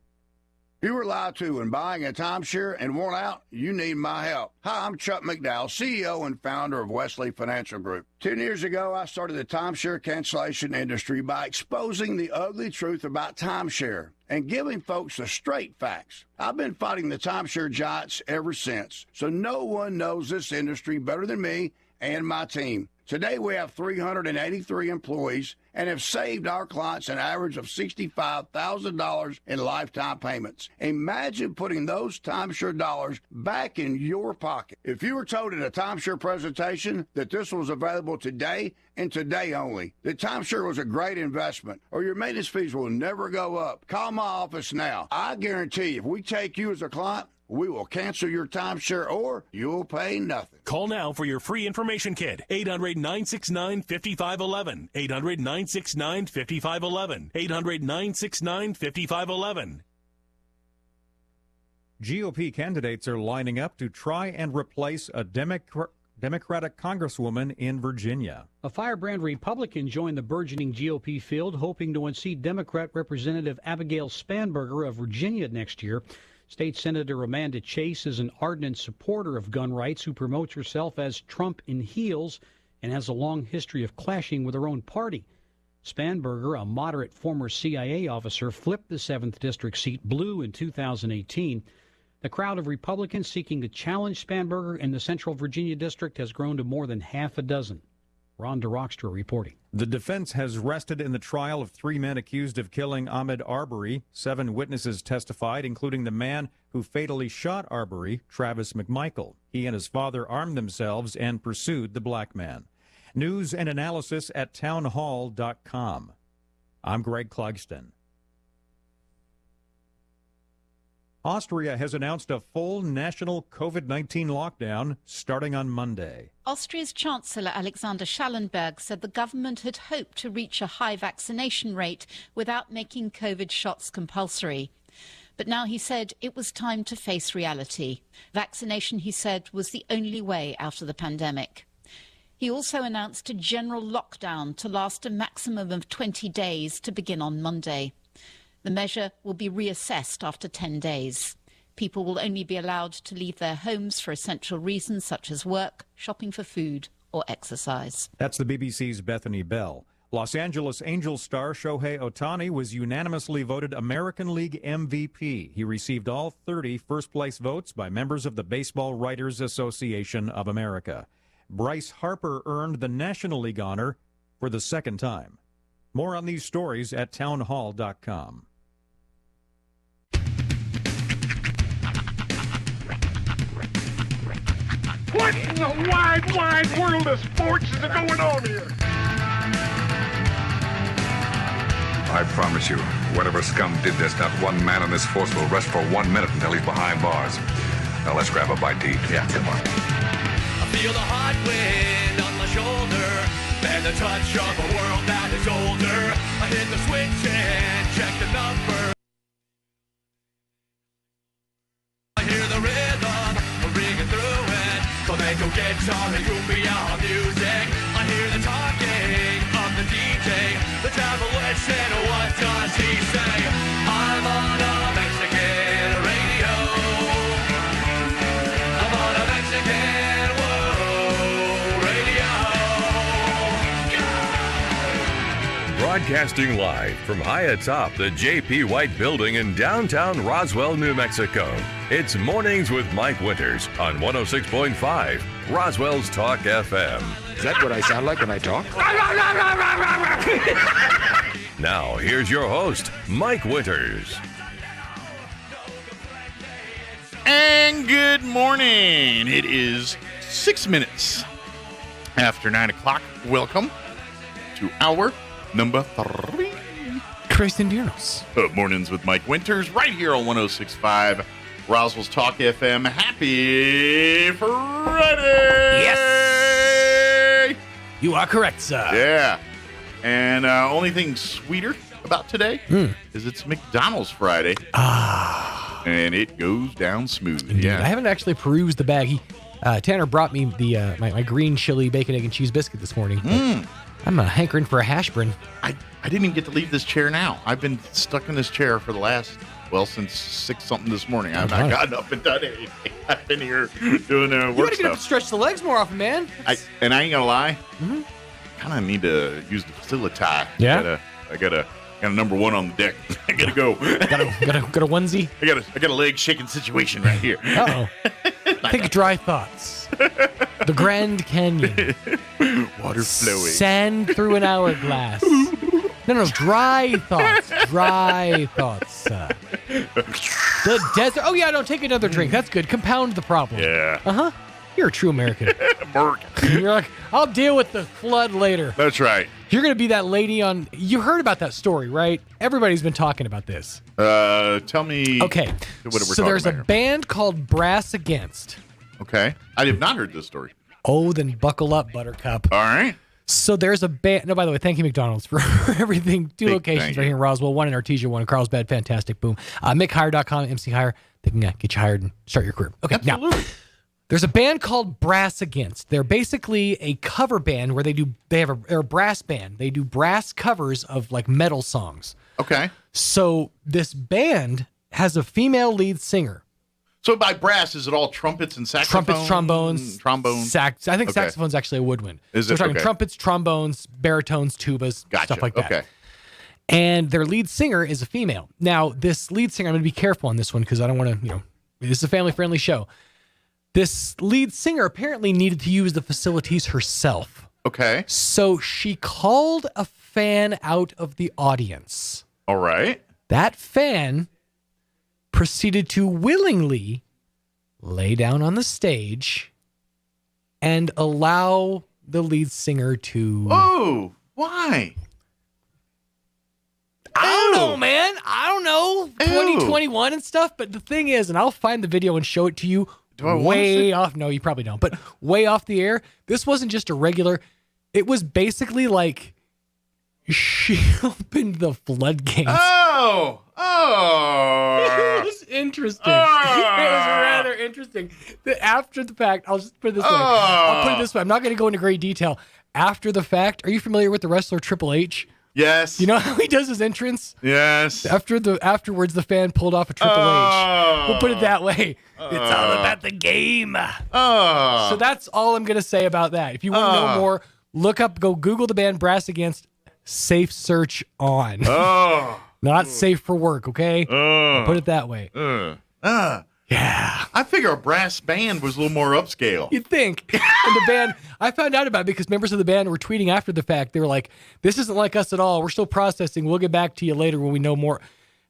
S28: You were lied to when buying a timeshare and want out? You need my help. Hi, I'm Chuck McDowell, CEO and founder of Wesley Financial Group. 10 years ago, I started the timeshare cancellation industry by exposing the ugly truth about timeshare and giving folks the straight facts. I've been fighting the timeshare giants ever since, so no one knows this industry better than me and my team. Today, we have 383 employees and have saved our clients an average of $65,000 in lifetime payments. Imagine putting those timeshare dollars back in your pocket. If you were told at a timeshare presentation that this was available today and today only, that timeshare was a great investment or your maintenance fees will never go up, call my office now. I guarantee if we take you as a client, we will cancel your timeshare or you'll pay nothing.
S2: Call now for your free information kit. 800-969-5511. 800-969-5511. 800-969-5511.
S17: GOP candidates are lining up to try and replace a Democratic Congresswoman in Virginia.
S3: A firebrand Republican joined the burgeoning GOP field, hoping to unseat Democrat Representative Abigail Spanberger of Virginia next year. State Senator Amanda Chase is an ardent supporter of gun rights who promotes herself as Trump in heels and has a long history of clashing with her own party. Spanberger, a moderate former CIA officer, flipped the 7th District seat blue in 2018. The crowd of Republicans seeking to challenge Spanberger in the Central Virginia District has grown to more than half a dozen. Ron DeRockstra reporting.
S17: The defense has rested in the trial of 3 men accused of killing Ahmaud Arbery. 7 witnesses testified, including the man who fatally shot Arbery, Travis McMichael. He and his father armed themselves and pursued the black man. News and analysis at townhall.com. I'm Greg Clugston. Austria has announced a full national COVID-19 lockdown starting on Monday.
S4: Austria's Chancellor Alexander Schallenberg said the government had hoped to reach a high vaccination rate without making COVID shots compulsory. But now he said it was time to face reality. Vaccination, he said, was the only way out of the pandemic. He also announced a general lockdown to last a maximum of 20 days to begin on Monday. The measure will be reassessed after 10 days. People will only be allowed to leave their homes for essential reasons such as work, shopping for food, or exercise.
S17: That's the BBC's Bethany Bell. Los Angeles Angels star Shohei Ohtani was unanimously voted American League MVP. He received all 30 first-place votes by members of the Baseball Writers Association of America. Bryce Harper earned the National League honor for the second time. More on these stories at townhall.com.
S8: What in the wide, wide world of sports is going on here?
S9: I promise you, whatever scum did this, not one man on this force will rest for 1 minute until he's behind bars. Now let's grab a bite to eat. Yeah, come on.
S10: I feel the hot wind on my shoulder and the touch of a world that is older. I hit the switch and check the number. I hear the rhythm ringing through it. Flamenco guitar and cumbia music. I hear the talking of the DJ. The travel wishing, what does he say? I'm on a Mexican radio. I'm on a Mexican radio.
S21: Broadcasting live from high atop the J.P. White Building in downtown Roswell, New Mexico. It's Mornings with Mike Winters on 106.5 Roswell's Talk FM.
S22: Is that what I sound like when I talk?
S21: Now, here's your host, Mike Winters.
S6: And good morning. It is 6 minutes after 9 o'clock. Welcome to hour number 3.
S7: Kristen Diernos.
S6: Mornings with Mike Winters right here on 106.5 Roswell's Talk FM. Happy Friday!
S7: Yes! You are correct, sir.
S6: Yeah. And only thing sweeter about today is it's McDonald's Friday. And it goes down smooth.
S7: Indeed.
S6: Yeah.
S7: I haven't actually perused the bag. Tanner brought me the my green chili bacon, egg, and cheese biscuit this morning. I'm hankering for a hash brown.
S6: I didn't even get to leave this chair now. I've been stuck in this chair for the last, since 6-something this morning. I've not gotten up and done anything. I've been here doing work
S7: You gotta get
S6: stuff.
S7: up and stretch the legs more often, man.
S6: I ain't gonna lie. Kind of need to use the facility.
S7: Yeah?
S6: I got a number one on the deck. I gotta go.
S7: got a onesie.
S6: I got a leg shaking situation right here.
S7: Uh-oh. Think dry thoughts. The Grand Canyon.
S6: Water flowing.
S7: Sand through an hourglass. No, dry thoughts. Dry thoughts. The desert. Oh, yeah, don't take another drink. That's good. Compound the problem.
S6: Yeah.
S7: Uh-huh. You're a true American.
S6: American.
S7: You're like, I'll deal with the flood later.
S6: That's right.
S7: You're going to be that lady on... You heard about that story, right? Everybody's been talking about this.
S6: Tell me...
S7: Okay. So there's a band called Brass Against.
S6: Okay. I have not heard this story.
S7: Oh, then buckle up, Buttercup.
S6: All right.
S7: So there's a band... No, by the way, thank you, McDonald's, for everything. 2 locations right here in Roswell. 1 in Artesia, 1 in Carlsbad. Fantastic. Boom. McHire.com, MC Hire. They can get you hired and start your career. Okay, Absolutely. Now... There's a band called Brass Against. They're basically a cover band where they're a brass band. They do brass covers of like metal songs.
S6: Okay.
S7: So this band has a female lead singer.
S6: So by brass, is it all trumpets and saxophones?
S7: Trumpets, trombones. I think
S6: Okay.
S7: saxophone's actually a woodwind.
S6: Is
S7: so
S6: it?
S7: we're talking
S6: Okay.
S7: trumpets, trombones, baritones, tubas,
S6: Gotcha.
S7: stuff like that.
S6: Okay.
S7: And their lead singer is a female. Now, this lead singer, I'm going to be careful on this one because I don't want to, this is a family-friendly show. This lead singer apparently needed to use the facilities herself.
S6: Okay.
S7: So she called a fan out of the audience.
S6: All right.
S7: That fan proceeded to willingly lay down on the stage and allow the lead singer to...
S6: Oh, why?
S7: I don't know, man. I don't know. 2021 and stuff. But the thing is, and I'll find the video and show it to you.
S6: Do I
S7: way off. No, you probably don't. But way off the air. This wasn't just a regular. It was basically like she opened the floodgates.
S6: Oh.
S7: It was interesting. It was rather interesting. After the fact, I'll just put it this way. I'll put it this way. I'm not going to go into great detail. After the fact, are you familiar with the wrestler Triple H?
S6: Yes.
S7: You know how he does his entrance?
S6: Yes.
S7: Afterwards, the fan pulled off a Triple H. We'll put it that way. It's all about the game. So that's all I'm going to say about that. If you want to know more, go Google the band Brass Against, safe search on. Not safe for work, okay? I'll put it that way. Yeah.
S6: I figure a brass band was a little more upscale.
S7: You'd think. And the band, I found out about it because members of the band were tweeting after the fact. They were like, this isn't like us at all. We're still processing. We'll get back to you later when we know more.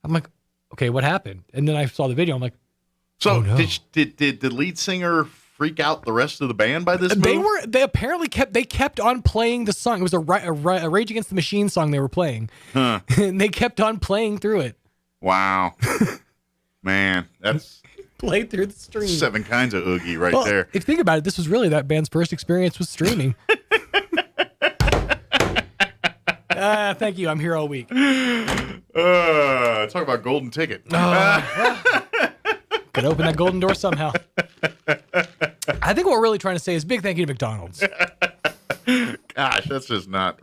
S7: I'm like, okay, what happened? And then I saw the video. I'm like,
S6: so
S7: oh, no.
S6: did the lead singer freak out the rest of the band by this move?
S7: They apparently kept on playing the song. It was a Rage Against the Machine song they were playing.
S6: Huh.
S7: And they kept on playing through it.
S6: Wow. Man, that's...
S7: Played through the stream.
S6: 7 kinds of oogie right there.
S7: If you think about it, this was really that band's first experience with streaming. Thank you. I'm here all week.
S6: Talk about golden ticket.
S7: Could open that golden door somehow. I think what we're really trying to say is big thank you to McDonald's.
S6: Gosh, that's just not...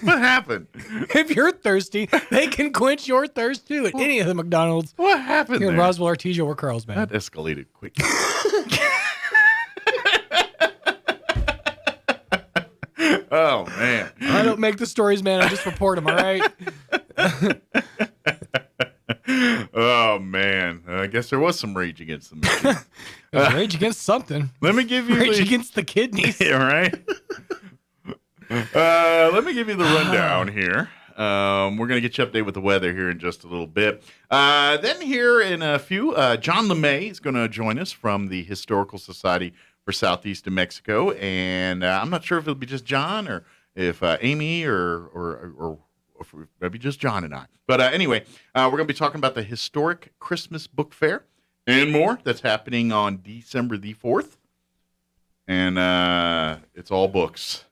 S6: What happened?
S7: If you're thirsty, they can quench your thirst too at any of the McDonald's.
S6: What happened
S7: here in
S6: there?
S7: Roswell, Artesia, or Carlsbad.
S6: That escalated quick. Oh, man.
S7: I don't make the stories, man. I just report them, all right?
S6: Oh, man. I guess there was some rage against the machine.
S7: Rage against something.
S6: Let me give you
S7: rage against the kidneys.
S6: Yeah, right? Let me give you the rundown here. We're going to get you updated with the weather here in just a little bit. Then here in a few, John LeMay is going to join us from the Historical Society for Southeast New Mexico. And I'm not sure if it'll be just John or if Amy or maybe just John and I. But anyway, we're going to be talking about the Historic Christmas Book Fair and more. That's happening on December the 4th. And it's all books.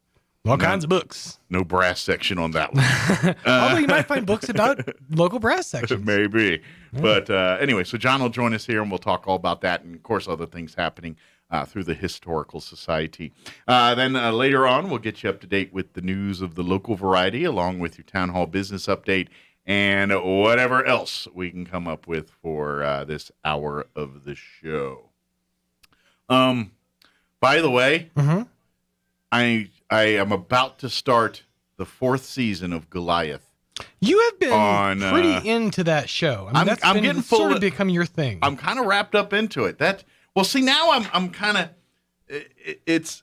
S7: All kinds of books.
S6: No brass section on that one.
S7: Although you might find books about local brass sections.
S6: Maybe. But anyway, so John will join us here, and we'll talk all about that and, of course, other things happening through the Historical Society. Then later on, we'll get you up to date with the news of the local variety, along with your Town Hall business update and whatever else we can come up with for this hour of the show. By the way, I am about to start the 4th season of Goliath.
S7: You have been pretty into that show. I mean, I'm getting full sort of become your thing.
S6: I'm kind of wrapped up into it. See, now I'm kind of it's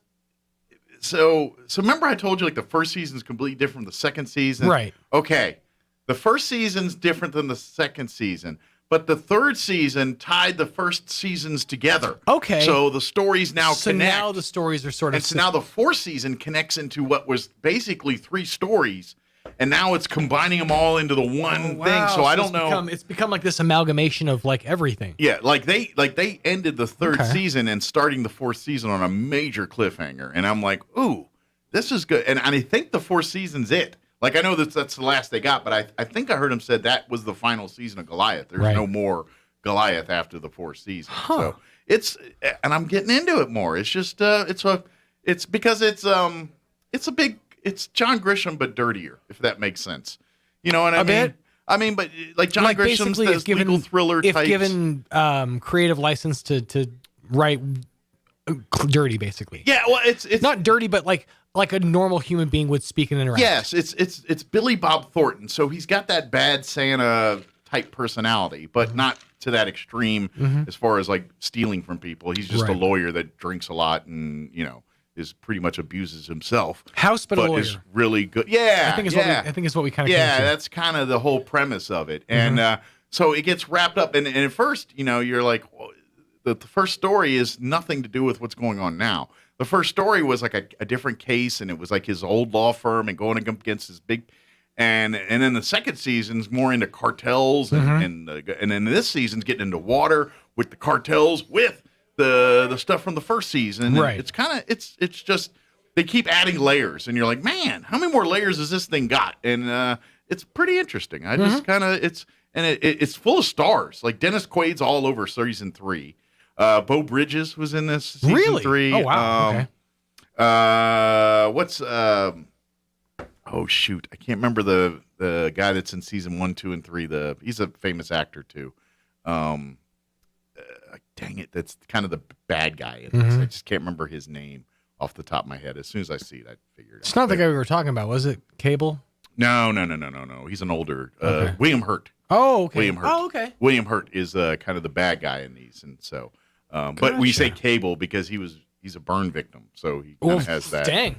S6: so remember I told you like the first season is completely different from the second season,
S7: right?
S6: Okay, the first season's different than the second season, but the third season tied the first seasons together.
S7: Okay.
S6: So the stories now
S7: So
S6: connect.
S7: now the stories are sort of.
S6: And so now the fourth season connects into what was basically 3 stories, and now it's combining them all into the one thing. So I don't know.
S7: It's become like this amalgamation of like everything.
S6: Yeah, like they ended the third season and starting the fourth season on a major cliffhanger, and I'm like, ooh, this is good. And I think the fourth season's it. Like I know that's the last they got, but I think I heard him said that was the final season of Goliath. There's no more Goliath after the fourth season. So and I'm getting into it more. It's just it's because it's John Grisham but dirtier, if that makes sense. You know what I mean?
S7: Bit.
S6: I mean, but like John Grisham's
S7: basically
S6: this legal thriller
S7: if
S6: types.
S7: given creative license to write dirty, basically.
S6: Yeah, well, it's
S7: not dirty, but like a normal human being would speak and interact.
S6: Yes, it's Billy Bob Thornton. So he's got that bad Santa type personality, but not to that extreme as far as like stealing from people. He's just a lawyer that drinks a lot and is pretty much abuses himself.
S7: House, but a lawyer.
S6: Is really good. Yeah,
S7: I think it's what we kind of.
S6: Yeah, that's kind of the whole premise of it, and so it gets wrapped up. And at first, you're like, well, the first story is nothing to do with what's going on now. The first story was like a different case, and it was like his old law firm and going against his big, and then the second season's more into cartels, and then this season's getting into water with the cartels with the stuff from the first season.
S7: Right.
S6: It's kind of it's just they keep adding layers, and you're like, man, how many more layers has this thing got? And it's pretty interesting. I just kind of it's full of stars. Like Dennis Quaid's all over season 3. Bo Bridges was in this season 3.
S7: Oh wow.
S6: What's oh shoot, I can't remember the guy that's in season 1, 2, and 3. He's a famous actor too. Dang it, that's kind of the bad guy in this. I just can't remember his name off the top of my head. As soon as I see it, I figure it out.
S7: It's not the guy we were talking about, was it? Cable?
S6: No. He's an older William Hurt.
S7: Oh, okay.
S6: William Hurt.
S7: Oh, okay.
S6: William Hurt is kind of the bad guy in these, and so. But we say Cable because he's a burn victim, so he kind of has that.
S7: Dang.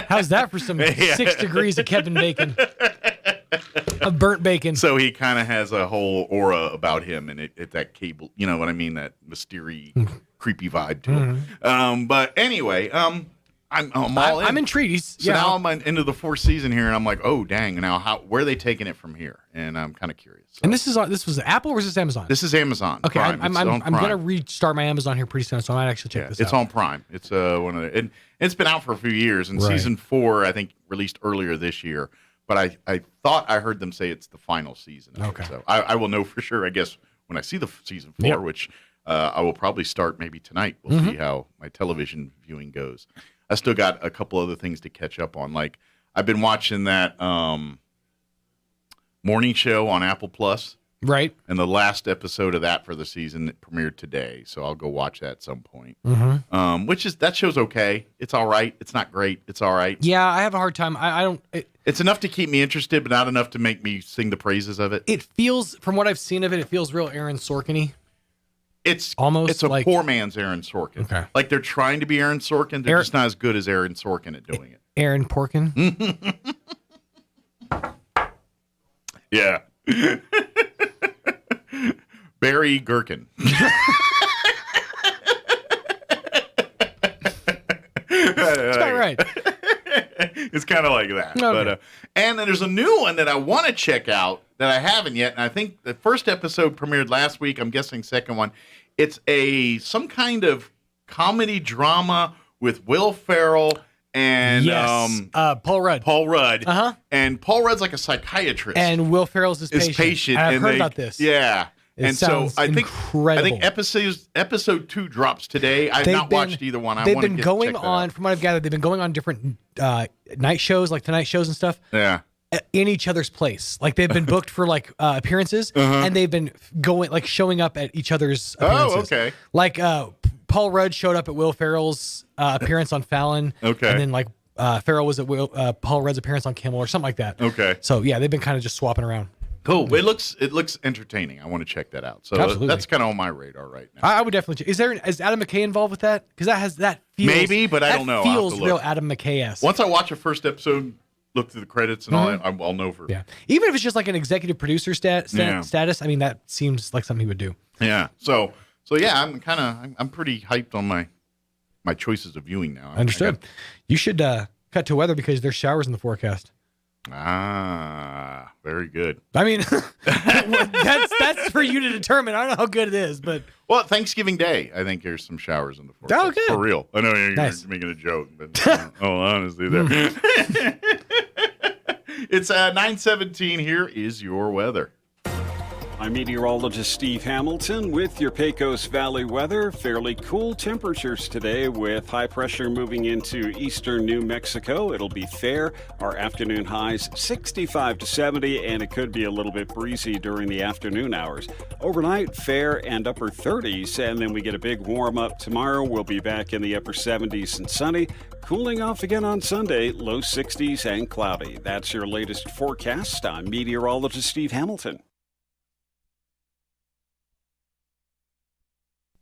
S7: How's that for some 6 degrees of Kevin Bacon? Of burnt bacon.
S6: So he kind of has a whole aura about him, and it that Cable, you know what I mean? That mysterious, creepy vibe to him. But anyway, I'm all in.
S7: I'm intrigued.
S6: So now I'm into the fourth season here, and I'm like, oh dang! Now where are they taking it from here? And I'm kind of curious. So.
S7: And this was Apple or is this Amazon?
S6: This is Amazon.
S7: Okay,
S6: Prime.
S7: I'm gonna restart my Amazon here pretty soon, so I might actually check this out.
S6: It's on Prime. It's one of the, and it's been out for a few years, and season 4 I think released earlier this year. But I thought I heard them say it's the final season.
S7: Okay.
S6: So I will know for sure, I guess, when I see the season 4, which I will probably start maybe tonight. We'll see how my television viewing goes. I still got a couple other things to catch up on. Like I've been watching that morning show on Apple Plus.
S7: Right.
S6: And the last episode of that for the season premiered today. So I'll go watch that at some point. That show's okay. It's all right. It's not great. It's all right.
S7: Yeah, I have a hard time. I don't.
S6: It's enough to keep me interested, but not enough to make me sing the praises of it.
S7: It feels, from what I've seen of it, it feels real Aaron Sorkin-y.
S6: It's
S7: almost
S6: it's a
S7: like
S6: poor man's Aaron Sorkin.
S7: Okay.
S6: Like they're trying to be Aaron Sorkin. They're just not as good as Aaron Sorkin at doing it.
S7: Aaron Porkin?
S6: Yeah. Barry Gherkin.
S7: That's about right.
S6: It's kind of like that.
S7: Okay.
S6: But and then there's a new one that I want to check out that I haven't yet. And I think the first episode premiered last week. I'm guessing second one. It's some kind of comedy drama with Will Ferrell and
S7: Paul Rudd.
S6: Paul Rudd. And Paul Rudd's like a psychiatrist.
S7: And Will Ferrell's his patient. I've heard about this.
S6: Yeah.
S7: It sounds incredible.
S6: I think episode 2 drops today. I've not watched either one.
S7: They've been going on, from what I've gathered, they've been going on different night shows, like Tonight shows and stuff.
S6: Yeah.
S7: In each other's place. Like they've been booked for like appearances, and they've been going, like showing up at each other's appearances.
S6: Oh, okay.
S7: Like Paul Rudd showed up at Will Ferrell's appearance on Fallon.
S6: Okay.
S7: And then like Ferrell was at Paul Rudd's appearance on Kimmel or something like that.
S6: Okay.
S7: So yeah, they've been kind of just swapping around.
S6: Cool. It looks entertaining. I want to check that out. So
S7: Absolutely.
S6: That's kind of on my radar right now.
S7: I would definitely. Is Adam McKay involved with that? Because that feels,
S6: maybe, but I don't know.
S7: Feels real Adam McKay-esque.
S6: Once I watch a first episode, look through the credits and all that, I'll know for.
S7: Yeah. Even if it's just like an executive producer status, I mean, that seems like something he would do.
S6: Yeah. So yeah, I'm pretty hyped on my choices of viewing now.
S7: Understood. You should cut to weather because there's showers in the forecast.
S6: Ah, very good.
S7: I mean, that's for you to determine. I don't know how good it is, but
S6: Thanksgiving Day, I think there's some showers in the forecast.
S7: Oh, good.
S6: For real. I know you're making a joke, but honestly, there. It's 9:17. Here is your weather.
S5: I'm meteorologist Steve Hamilton with your Pecos Valley weather. Fairly cool temperatures today with high pressure moving into eastern New Mexico. It'll be fair. Our afternoon highs 65 to 70, and it could be a little bit breezy during the afternoon hours. Overnight, fair and upper 30s, and then we get a big warm up tomorrow. We'll be back in the upper 70s and sunny. Cooling off again on Sunday, low 60s and cloudy. That's your latest forecast. I'm meteorologist Steve Hamilton.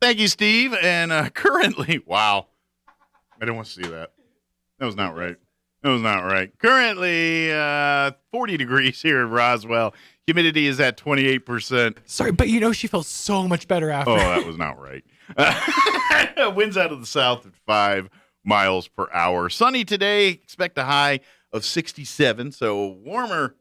S6: Thank you, Steve. And currently, wow, I didn't want to see that. That was not right. Currently, 40 degrees here in Roswell. Humidity is at 28%.
S7: Sorry, but she feels so much better after.
S6: Oh, that was not right. Winds out of the south at 5 miles per hour. Sunny today. Expect a high of 67, so warmer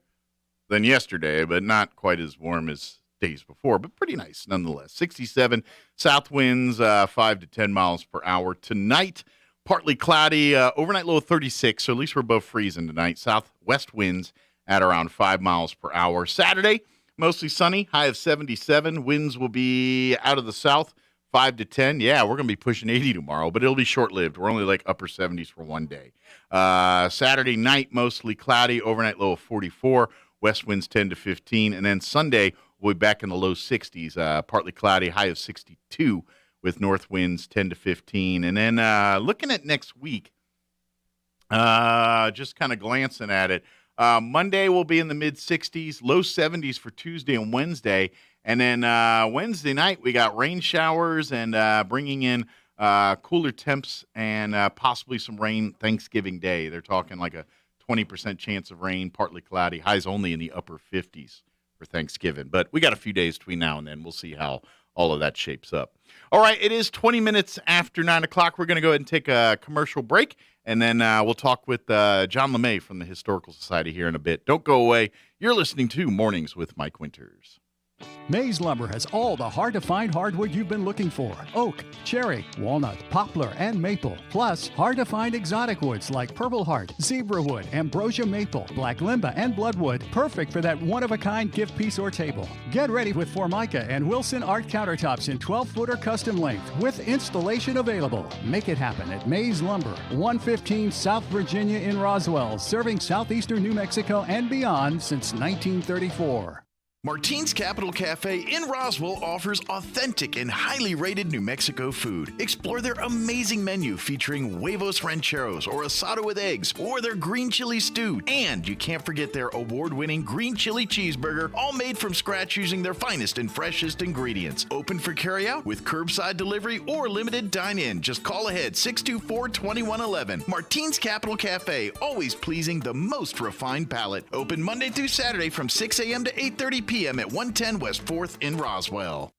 S6: than yesterday, but not quite as warm as days before, but pretty nice nonetheless. 67 south winds, 5 to 10 miles per hour. Tonight, partly cloudy, overnight low of 36, so at least we're above freezing tonight. Southwest winds at around 5 miles per hour. Saturday, mostly sunny, high of 77. Winds will be out of the south, 5 to 10. Yeah, we're going to be pushing 80 tomorrow, but it'll be short-lived. We're only like upper 70s for one day. Saturday night, mostly cloudy, overnight low of 44. West winds 10 to 15. And then Sunday, we'll be back in the low 60s, partly cloudy, high of 62 with north winds 10 to 15. And then looking at next week, just kind of glancing at it, Monday will be in the mid-60s, low 70s for Tuesday and Wednesday. And then Wednesday night, we got rain showers and bringing in cooler temps and possibly some rain Thanksgiving Day. They're talking like a 20% chance of rain, partly cloudy, highs only in the upper 50s for Thanksgiving. But we got a few days between now and then. We'll see how all of that shapes up. All right, it is 20 minutes after 9 o'clock. We're going to go ahead and take a commercial break, and then we'll talk with John LeMay from the Historical Society here in a bit. Don't go away. You're listening to Mornings with Mike Winters.
S11: Mays Lumber has all the hard-to-find hardwood you've been looking for. Oak, cherry, walnut, poplar, and maple. Plus, hard-to-find exotic woods like purple heart, zebra wood, ambrosia maple, black limba, and bloodwood. Perfect for that one-of-a-kind gift piece or table. Get ready with Formica and Wilson Art countertops in 12-footer custom length with installation available. Make it happen at Mays Lumber, 115 South Virginia in Roswell, serving southeastern New Mexico and beyond since 1934.
S15: Martine's Capital Cafe in Roswell offers authentic and highly rated New Mexico food. Explore their amazing menu featuring huevos rancheros or asado with eggs or their green chili stew. And you can't forget their award-winning green chili cheeseburger, all made from scratch using their finest and freshest ingredients. Open for carryout with curbside delivery or limited dine-in. Just call ahead 624-2111. Martine's Capital Cafe, always pleasing the most refined palate. Open Monday through Saturday from 6 a.m. to 8:30 p.m. at 110 West 4th in Roswell.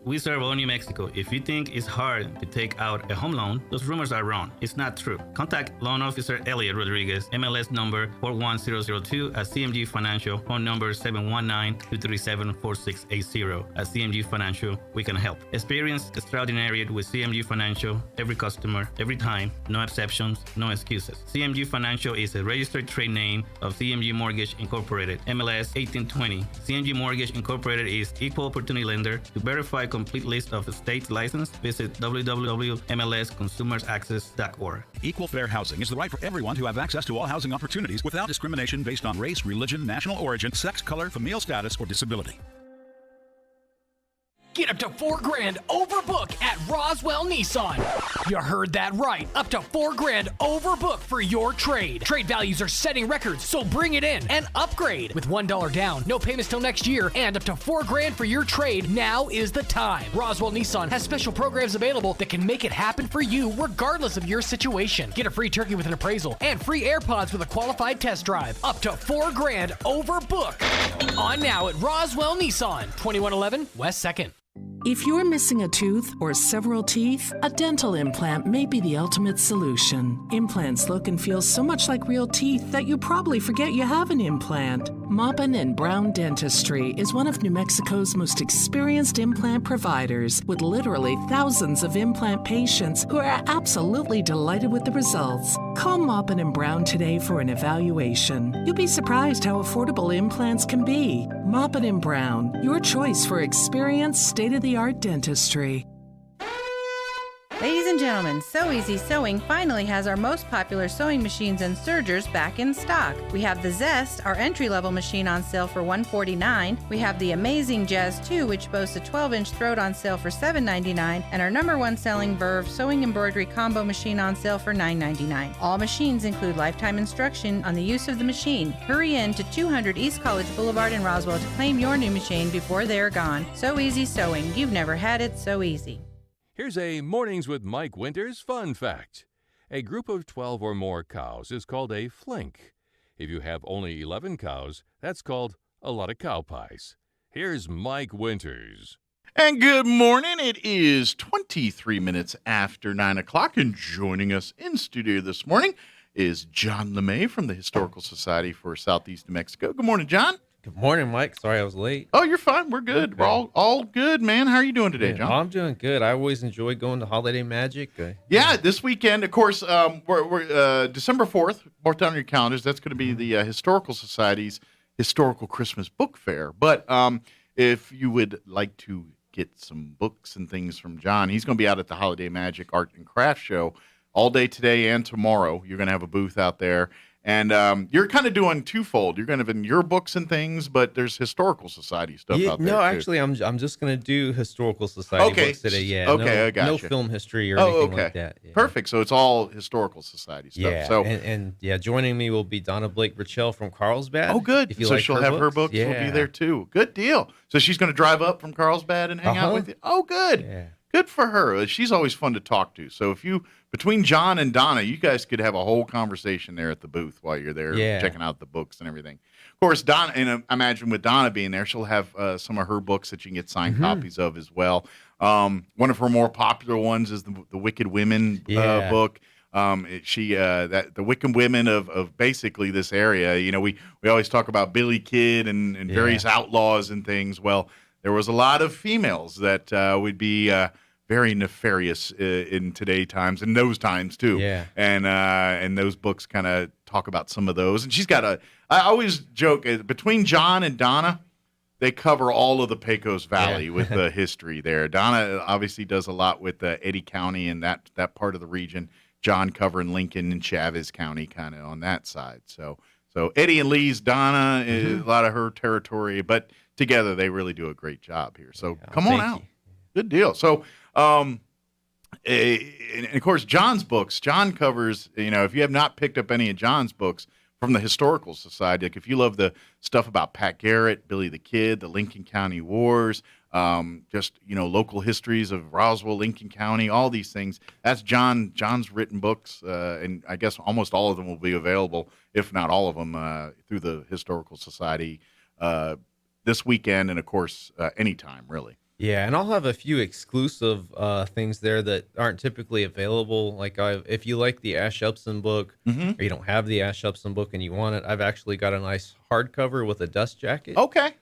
S12: We serve all New Mexico. If you think it's hard to take out a home loan, those rumors are wrong. It's not true. Contact Loan Officer Elliot Rodriguez, MLS number 41002 at CMG Financial, phone number 719-237-4680. At CMG Financial, we can help. Experience extraordinary with CMG Financial, every customer, every time, no exceptions, no excuses. CMG Financial is a registered trade name of CMG Mortgage Incorporated, MLS 1820. CMG Mortgage Incorporated is equal opportunity lender. To verify complete list of state license, visit www.mlsconsumersaccess.org.
S13: Equal fair housing is the right for everyone to have access to all housing opportunities without discrimination based on race, religion, national origin, sex, color, familial status, or disability.
S7: Get up to $4,000 overbook at Roswell Nissan. You heard that right. Up to $4,000 overbook for your trade. Trade values are setting records, so bring it in and upgrade. With $1 down, no payments till next year, and up to $4,000 for your trade, now is the time. Roswell Nissan has special programs available that can make it happen for you regardless of your situation. Get a free turkey with an appraisal and free AirPods with a qualified test drive. Up to $4,000 overbook. On now at Roswell Nissan, 2111 West 2nd.
S14: If you're missing a tooth or several teeth, a dental implant may be the ultimate solution. Implants look and feel so much like real teeth that you probably forget you have an implant. Maupin and Brown Dentistry is one of New Mexico's most experienced implant providers, with literally thousands of implant patients who are absolutely delighted with the results. Call Maupin and Brown today for an evaluation. You'll be surprised how affordable implants can be. Maupin and Brown, your choice for experienced, state-of-the-art dentistry.
S16: Ladies and gentlemen, So Easy Sewing finally has our most popular sewing machines and sergers back in stock. We have the Zest, our entry-level machine, on sale for $149. We have the Amazing Jazz 2, which boasts a 12-inch throat, on sale for $799, and our #1 selling Verve sewing embroidery combo machine on sale for $999. All machines include lifetime instruction on the use of the machine. Hurry in to 200 East College Boulevard in Roswell to claim your new machine before they're gone. So Easy Sewing. You've never had it so easy.
S21: Here's a Mornings with Mike Winters fun fact. A group of 12 or more cows is called a flink. If you have only 11 cows, that's called a lot of cow pies. Here's Mike Winters.
S6: And good morning. It is 23 minutes after 9 o'clock, and joining us in studio this morning is John LeMay from the Historical Society for Southeast New Mexico. Good morning, John.
S18: Good morning, Mike. Sorry I was late.
S6: Oh, you're fine. We're good.
S18: Okay.
S6: We're all good, man. How are you doing today, John?
S18: I'm doing good. I always enjoy going to Holiday Magic.
S6: Yeah, this weekend, of course, we're December 4th. Mark down on your calendars. That's going to be the Historical Society's Historical Christmas Book Fair. But if you would like to get some books and things from John, he's going to be out at the Holiday Magic Art and Craft Show all day today and tomorrow. You're going to have a booth out there. And you're kind of doing twofold. You're going to have in your books and things, but there's Historical Society stuff out there.
S18: No,
S6: too.
S18: actually, I'm just going to do Historical Society books today. Yeah.
S6: Okay, I got
S18: no
S6: you.
S18: film history or anything like that. Yeah.
S6: Perfect. So it's all Historical Society stuff.
S18: Yeah.
S6: So
S18: and joining me will be Donna Blake Richell from Carlsbad.
S6: Oh, good.
S18: If you
S6: so
S18: like
S6: she'll have her books.
S18: Yeah.
S6: Will be there too. Good deal. So she's going to drive up from Carlsbad and hang out with you. Oh, good.
S18: Yeah.
S6: Good for her. She's always fun to talk to. So if you, between John and Donna, you guys could have a whole conversation there at the booth while you're there checking out the books and everything. Of course, Donna, and I imagine with Donna being there, she'll have some of her books that you can get signed copies of as well. One of her more popular ones is the Wicked Women book. The Wicked Women of basically this area. You know, we always talk about Billy Kid and various outlaws and things. Well, there was a lot of females that would be very nefarious in today's times, in those times too.
S18: Yeah.
S6: And those books kind of talk about some of those. And she's got I always joke, between John and Donna, they cover all of the Pecos Valley with the history there. Donna obviously does a lot with Eddy County and that part of the region. John covering Lincoln and Chavez County kind of on that side. So Eddie and Lee's Donna is a lot of her territory, but together they really do a great job here. So come on out. Good deal. So, and of course, John's books, John covers, if you have not picked up any of John's books from the Historical Society, like if you love the stuff about Pat Garrett, Billy the Kid, the Lincoln County Wars, local histories of Roswell, Lincoln County, all these things, that's John's written books. And I guess almost all of them will be available, if not all of them, through the Historical Society this weekend, and of course, anytime, really.
S18: Yeah, and I'll have a few exclusive things there that aren't typically available. Like if you like the Ash Upson book, or you don't have the Ash Upson book and you want it, I've actually got a nice hardcover with a dust jacket.
S6: Okay.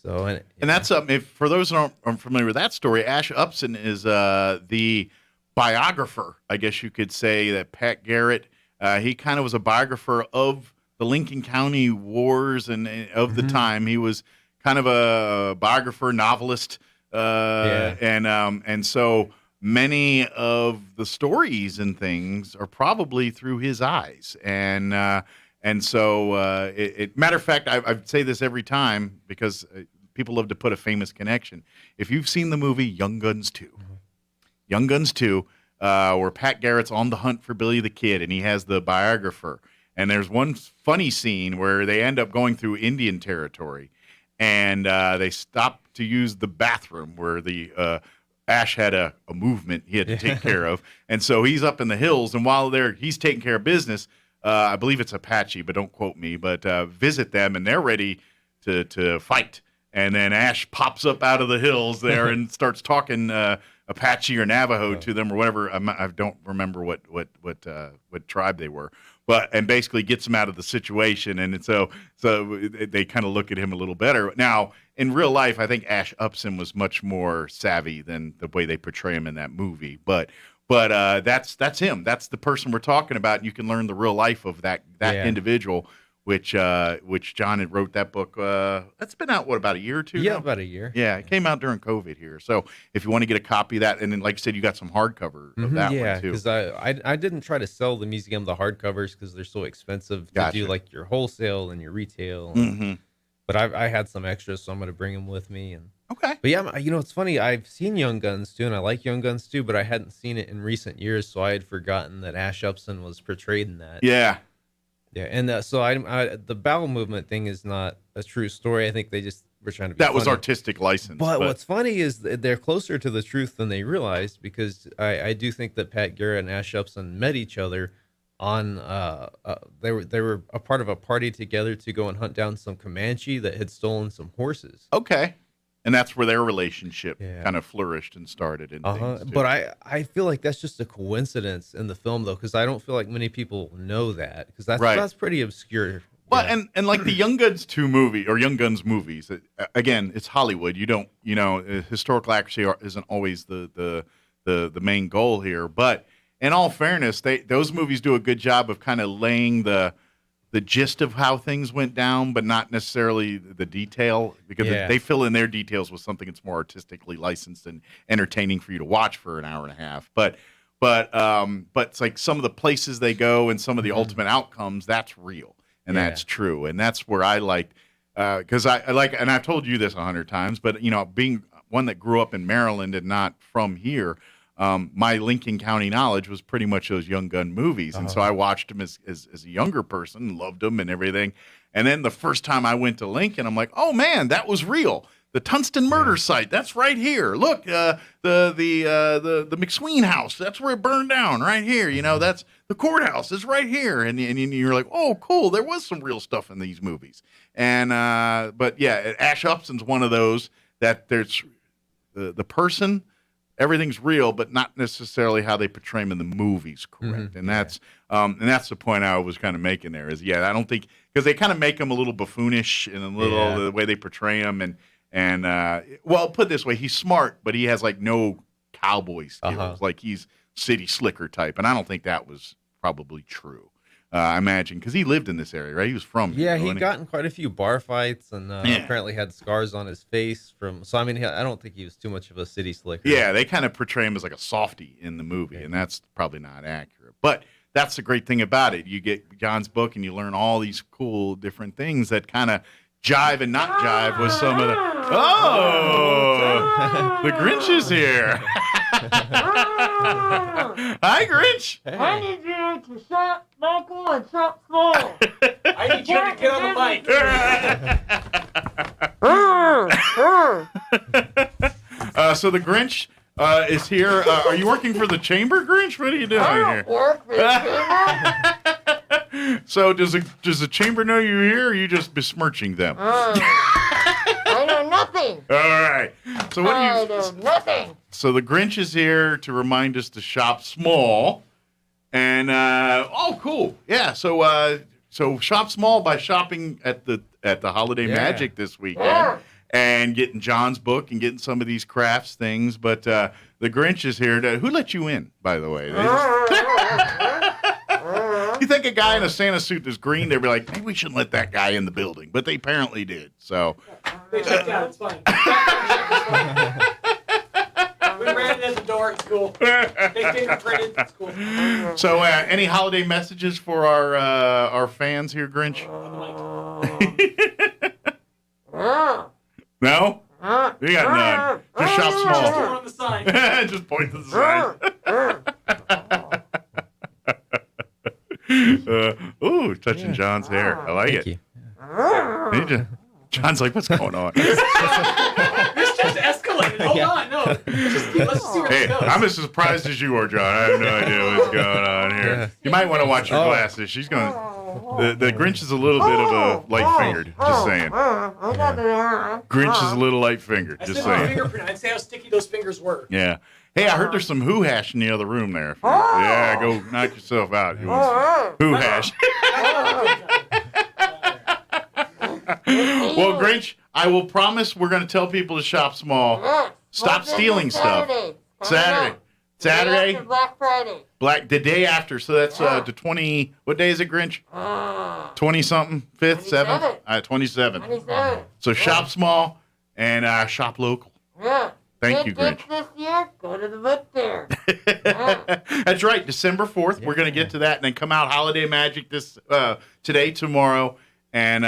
S18: So and
S6: that's if for those who aren't familiar with that story, Ash Upson is the biographer, I guess you could say, that Pat Garrett. He kind of was a biographer of the Lincoln County Wars and of the time. He was kind of a biographer, novelist. And so many of the stories and things are probably through his eyes. And so matter of fact, I say this every time because people love to put a famous connection. If you've seen the movie Young Guns 2, Young Guns 2, where Pat Garrett's on the hunt for Billy the Kid, and he has the biographer. And there's one funny scene where they end up going through Indian territory, and they stop to use the bathroom where the Ash had a movement he had to take care of. And so he's up in the hills, and while he's taking care of business, I believe it's Apache, but don't quote me, but visit them, and they're ready to fight. And then Ash pops up out of the hills there and starts talking Apache or Navajo to them or whatever. I don't remember what tribe they were, and basically gets them out of the situation. And so they kind of look at him a little better. Now, in real life, I think Ash Upson was much more savvy than the way they portray him in that movie. But that's him. That's the person we're talking about. And you can learn the real life of that individual. Which John had wrote that book. That's been out, about a year or two?
S18: Yeah,
S6: now?
S18: about a year.
S6: Yeah, it came out during COVID here. So if you want to get a copy of that, and then like I said, you got some hardcover of that one too.
S18: Because I didn't try to sell the museum the hardcovers because they're so expensive to do like your wholesale and your retail. But I had some extras, so I'm going to bring them with me. And
S6: okay.
S18: But yeah, it's funny. I've seen Young Guns too, and I like Young Guns too, but I hadn't seen it in recent years, so I had forgotten that Ash Upson was portrayed in that.
S6: Yeah.
S18: Yeah, and so the bowel movement thing is not a true story. I think they just were trying to be
S6: That was
S18: funny.
S6: artistic license.
S18: But what's funny is that they're closer to the truth than they realized, because I do think that Pat Garrett and Ash Upson met each other on they were a part of a party together to go and hunt down some Comanche that had stolen some horses.
S6: Okay. And that's where their relationship kind of flourished and started. And things too.
S18: But I feel like that's just a coincidence in the film, though, because I don't feel like many people know that, because that's pretty obscure.
S6: Well, and like the Young Guns 2 movie or Young Guns movies, again, it's Hollywood. You don't, historical accuracy isn't always the main goal here. But in all fairness, those movies do a good job of kind of laying the gist of how things went down, but not necessarily the detail, because they fill in their details with something that's more artistically licensed and entertaining for you to watch for an hour and a half. But it's like some of the places they go and some of the ultimate outcomes, that's real and that's true. And that's where I liked, because I like, and I've told you this 100 times, but being one that grew up in Maryland and not from here, my Lincoln County knowledge was pretty much those Young Gun movies. And so I watched them as a younger person, loved them and everything. And then the first time I went to Lincoln, I'm like, oh man, that was real. The Tungsten murder site, that's right here. Look, the McSween house, that's where it burned down right here. That's the courthouse is right here. And you're like, oh, cool. There was some real stuff in these movies. And, but yeah, Ash Upson's one of those that there's the person, everything's real, but not necessarily how they portray him in the movies, correct? And that's the point I was kind of making there is, I don't think, because they kind of make him a little buffoonish and a little the way they portray him. And well, put it this way, he's smart, but he has like no cowboy skills. Like he's city slicker type. And I don't think that was probably true. I imagine, because he lived in this area, right? He was from here.
S18: He got in quite a few bar fights and apparently had scars on his face so I mean, I don't think he was too much of a city slicker.
S6: Yeah, they kind of portray him as like a softie in the movie, and that's probably not accurate. But that's the great thing about it. You get John's book and you learn all these cool different things that kind of jive and not jive with some of the... Oh! The Grinch is here. Hi, Grinch.
S8: I need you to shop local and shop small.
S7: I need you to get on the mic.
S6: So the Grinch is here. Are you working for the chamber, Grinch? What are you doing here?
S8: Work for the chamber.
S6: So does the chamber know you're here, or are you just besmirching them?
S8: I know nothing.
S6: All right. So what do you?
S8: I know nothing.
S6: So the Grinch is here to remind us to shop small, and cool, yeah. So shop small by shopping at the Holiday Magic this weekend, and getting John's book and getting some of these crafts things. But the Grinch is here to. Who let you in, by the way? You think a guy in a Santa suit is green, they'd be like, maybe we shouldn't let that guy in the building. But they apparently did. So
S7: They checked out. It's fine. We ran it at the door. It's cool. They fingerprinted. It's cool.
S6: So any holiday messages for our fans here, Grinch? No? You got none. Just shop small.
S7: Just one on the sign.
S6: Just point to the sign. Ooh, touching John's hair. I like it. John's like, what's going on?
S7: This just escalated. Hold on. No. Let's just see where
S6: Hey,
S7: it goes.
S6: I'm as surprised as you are, John. I have no idea what's going on here. You might want to watch your glasses. She's going to... The Grinch is a little bit of a light-fingered. Just saying. Grinch is a little light-fingered. Just saying.
S7: Fingerprint. I'd say how sticky those fingers were.
S6: Yeah. Hey, I heard there's some Who hash in the other room there. Yeah, go knock yourself out. You want some Who hash? Well, Grinch, I will promise we're going to tell people to shop small. Stop stealing stuff. Saturday?
S1: Black Friday.
S6: The day after. So that's the 20. What day is it, Grinch? 20-something? 5th? 7th? 27.
S1: 27.
S6: So shop small and shop local.
S1: Yeah.
S6: Thank you, Grinch.
S1: This year, go to the book fair.
S6: That's right. December 4th. We're going to get to that and then come out Holiday Magic today, tomorrow. And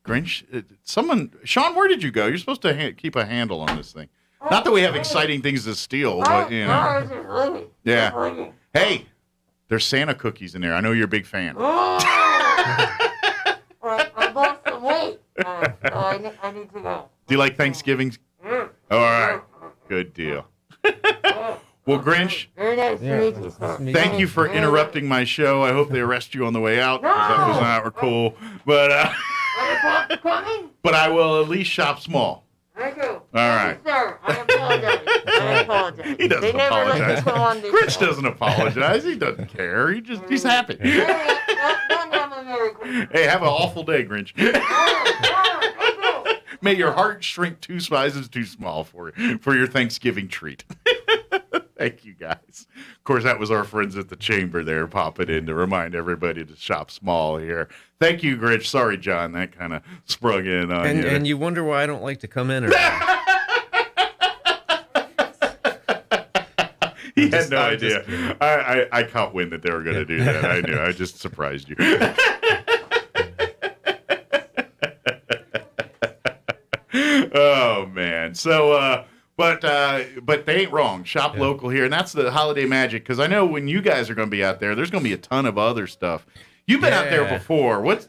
S6: Grinch, Sean, where did you go? You're supposed to keep a handle on this thing. Not that we have exciting things to steal, but, you know. Yeah. Hey, there's Santa cookies in there. I know you're a big fan.
S1: I lost some weight. I need to go.
S6: Do you like Thanksgiving? All right. Good deal. Well, Grinch,
S1: Very nice to meet you, sir.
S6: thank you for interrupting my show. I hope they arrest you on the way out. 'Cause that was not cool. But I will at least shop small.
S1: I do.
S6: All right.
S1: Sir, I apologize.
S6: He doesn't apologize. Grinch doesn't apologize. He doesn't care. He's happy. Hey, have an awful day, Grinch. May your heart shrink 2 sizes too small for your Thanksgiving treat. Thank you, guys. Of course, that was our friends at the chamber there popping in to remind everybody to shop small here. Thank you, Grinch. Sorry, John, that kind of sprung in on you.
S18: And you wonder why I don't like to come in.
S6: He had no idea. I caught wind that they were going to do that. I knew. I just surprised you. Oh, man. So, but they ain't wrong. Shop local here. And that's the holiday magic. Because I know when you guys are going to be out there, there's going to be a ton of other stuff. You've been out there before. Is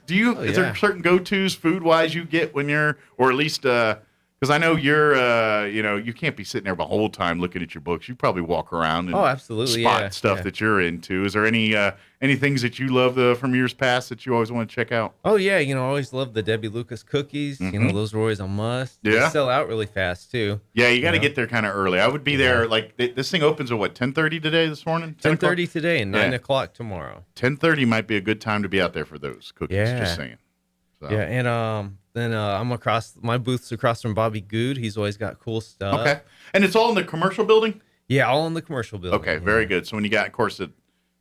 S6: there certain go-tos food-wise you get when you're, or at least, because I know you're, you can't be sitting there the whole time looking at your books. You probably walk around and spot stuff that you're into. Is there any things that you love from years past that you always want to check out?
S18: Oh, yeah. I always love the Debbie Lucas cookies.
S6: Mm-hmm.
S18: Those were always a must.
S6: Yeah.
S18: They sell out really fast, too.
S6: Yeah, you got to get there kind of early. I would be there, this thing opens at, 10:30 today, this morning?
S18: 10:30 today and 9 o'clock tomorrow.
S6: 10:30 might be a good time to be out there for those cookies, just saying. So.
S18: Yeah, and then my booth's across from Bobby Good. He's always got cool stuff.
S6: Okay. And it's all in the commercial building?
S18: Yeah, all in the commercial building.
S6: Okay, very good. So when you got, of course,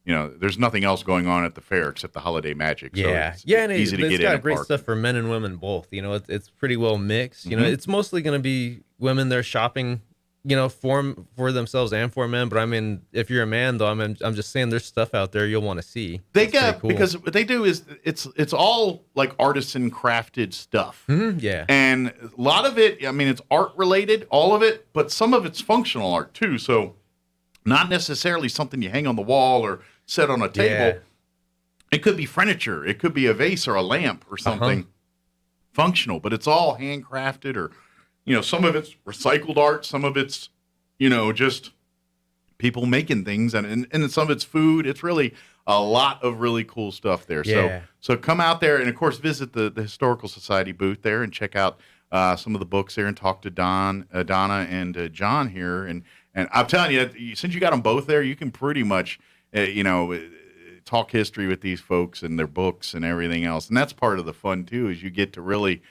S6: there's nothing else going on at the fair except the holiday magic. So it's easy to get in.
S18: It's got great stuff for men and women both. It's pretty well mixed.
S6: Mm-hmm.
S18: It's mostly going to be women there shopping, for themselves and for men. But I mean, if you're a man, though, I'm just saying there's stuff out there you'll want to see.
S6: Because what they do is it's all like artisan crafted stuff.
S18: Mm-hmm, yeah.
S6: And a lot of it, it's art related, all of it, but some of it's functional art too. So not necessarily something you hang on the wall or set on a table.
S18: Yeah.
S6: It could be furniture. It could be a vase or a lamp or something functional, but it's all handcrafted or, some of it's recycled art. Some of it's, just people making things and some of it's food. It's really a lot of really cool stuff there.
S18: Yeah.
S6: So come out there and of course visit the Historical Society booth there and check out some of the books there and talk to Donna and John here. And I'm telling you, since you got them both there, you can pretty much, talk history with these folks and their books and everything else. And that's part of the fun too, is you get to really,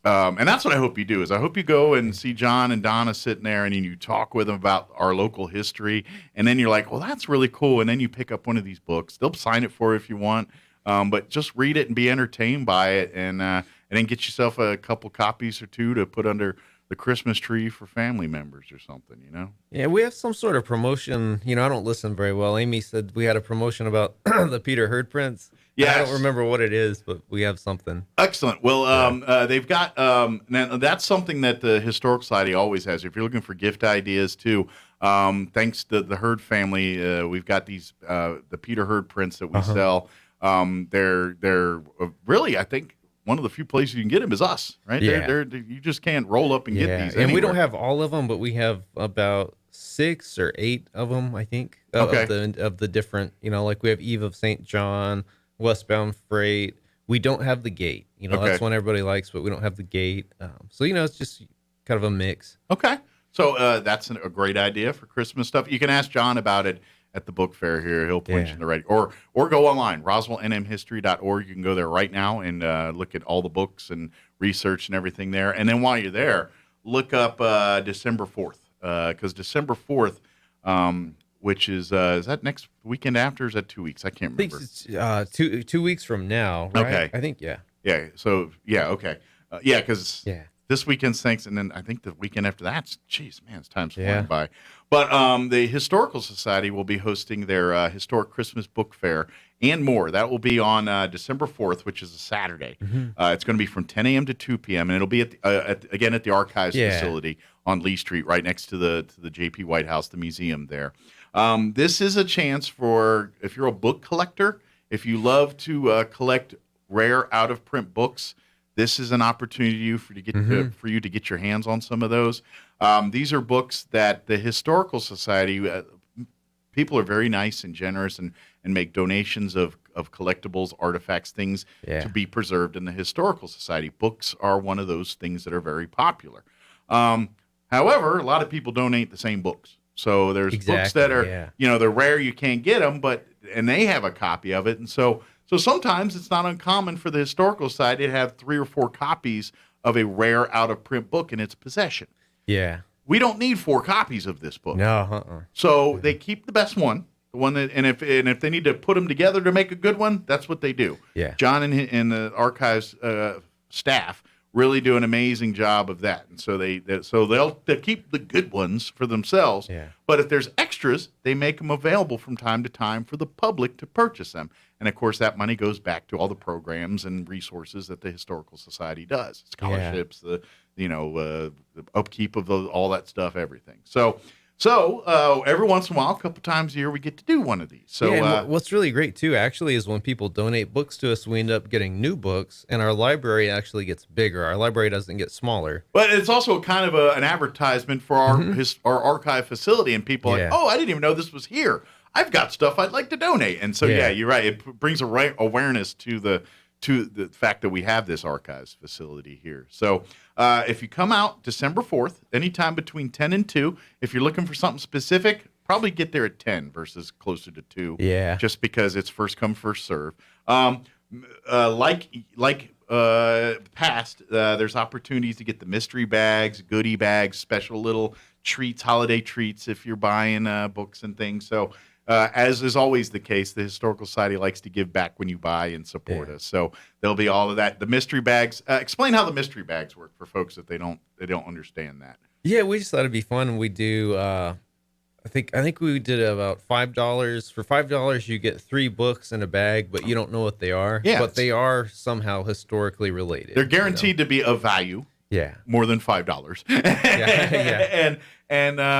S6: and that's what I hope you do, is I hope you go and see John and Donna sitting there and you talk with them about our local history. And then you're like, well, that's really cool. And then you pick up one of these books. They'll sign it for you if you want, but just read it and be entertained by it. And then get yourself a couple copies or two to put under the Christmas tree for family members or something, you know?
S18: Yeah, we have some sort of promotion. You know, I don't listen very well. Amy said we had a promotion about the Peter Hurd prints.
S6: Yes.
S18: I don't remember what it is, but we have something.
S6: Excellent. Well, they've got now that's something that the Historical Society always has. If you're looking for gift ideas too, thanks to the Hurd family, we've got these the Peter Hurd prints that we sell. They're really, I think, one of the few places you can get them is us, right?
S18: Yeah.
S6: You just can't roll up and get these
S18: and
S6: anywhere.
S18: we don't have all of them, but we have about 6 or 8 of them, I think. Of the different, you know, like we have Eve of St. John, Westbound Freight. We don't have the Gate. You know, that's one everybody likes, but we don't have the Gate. So, you know, it's just kind of a mix.
S6: Okay. So that's a great idea for Christmas stuff. You can ask John about it at the book fair here. He'll point you in the right, or go online, roswellnmhistory.org. You can go there right now and look at all the books and research and everything there. And then while you're there, look up December 4th, because December 4th, which is that next weekend after, or is that 2 weeks? I can't remember.
S18: I think it's 2 weeks from now, right?
S6: Okay.
S18: I think, yeah.
S6: Yeah, so, okay. Because this weekend's thanks, and then I think the weekend after that, geez, man, time's flying by. But the Historical Society will be hosting their Historic Christmas Book Fair and more. That will be on December 4th, which is a Saturday. It's going to be from 10 a.m. to 2 p.m., and it'll be at the Archives facility on Lee Street, right next to the J.P. White House, the museum there. This is a chance for, if you're a book collector, if you love to collect rare out-of-print books, this is an opportunity for you to get your hands on some of those. These are books that the Historical Society, people are very nice and generous and make donations of collectibles, artifacts, things to be preserved in the Historical Society. Books are one of those things that are very popular. However, a lot of people donate the same books. So there's books that are, they're rare, you can't get them, and they have a copy of it. And so sometimes it's not uncommon for the Historical Society to have 3 or 4 copies of a rare out-of-print book in its possession.
S18: Yeah.
S6: We don't need 4 copies of this book.
S18: No.
S6: So they keep the best one, the one that, and if they need to put them together to make a good one, that's what they do.
S18: Yeah.
S6: John and the archives staff really do an amazing job of that, and so they'll keep the good ones for themselves.
S18: Yeah.
S6: But if there's extras, they make them available from time to time for the public to purchase them. And of course, that money goes back to all the programs and resources that the Historical Society does, scholarships, the upkeep of all that stuff, everything. So every once in a while, a couple times a year, we get to do one of these. So
S18: and what's really great too, actually, is when people donate books to us, we end up getting new books, and our library actually gets bigger. Our library doesn't get smaller.
S6: But it's also kind of an advertisement for our archive facility, and people are like, oh, I didn't even know this was here. I've got stuff I'd like to donate. And so, you're right. It brings awareness to the fact that we have this archives facility here. So if you come out December 4th, anytime between 10 and 2, if you're looking for something specific, probably get there at 10 versus closer to 2.
S18: Yeah.
S6: Just because it's first come, first serve. Like past, there's opportunities to get the mystery bags, goodie bags, special little treats, holiday treats if you're buying books and things. So as is always the case, the Historical Society likes to give back when you buy and support us. So there'll be all of that. The mystery bags. Explain how the mystery bags work for folks that they don't understand that.
S18: Yeah, we just thought it'd be fun. We do. I think we did about $5. For $5, you get 3 books in a bag, but you don't know what they are.
S6: Yeah,
S18: but they are somehow historically related.
S6: They're guaranteed to be of value.
S18: Yeah,
S6: more than $5.
S18: yeah.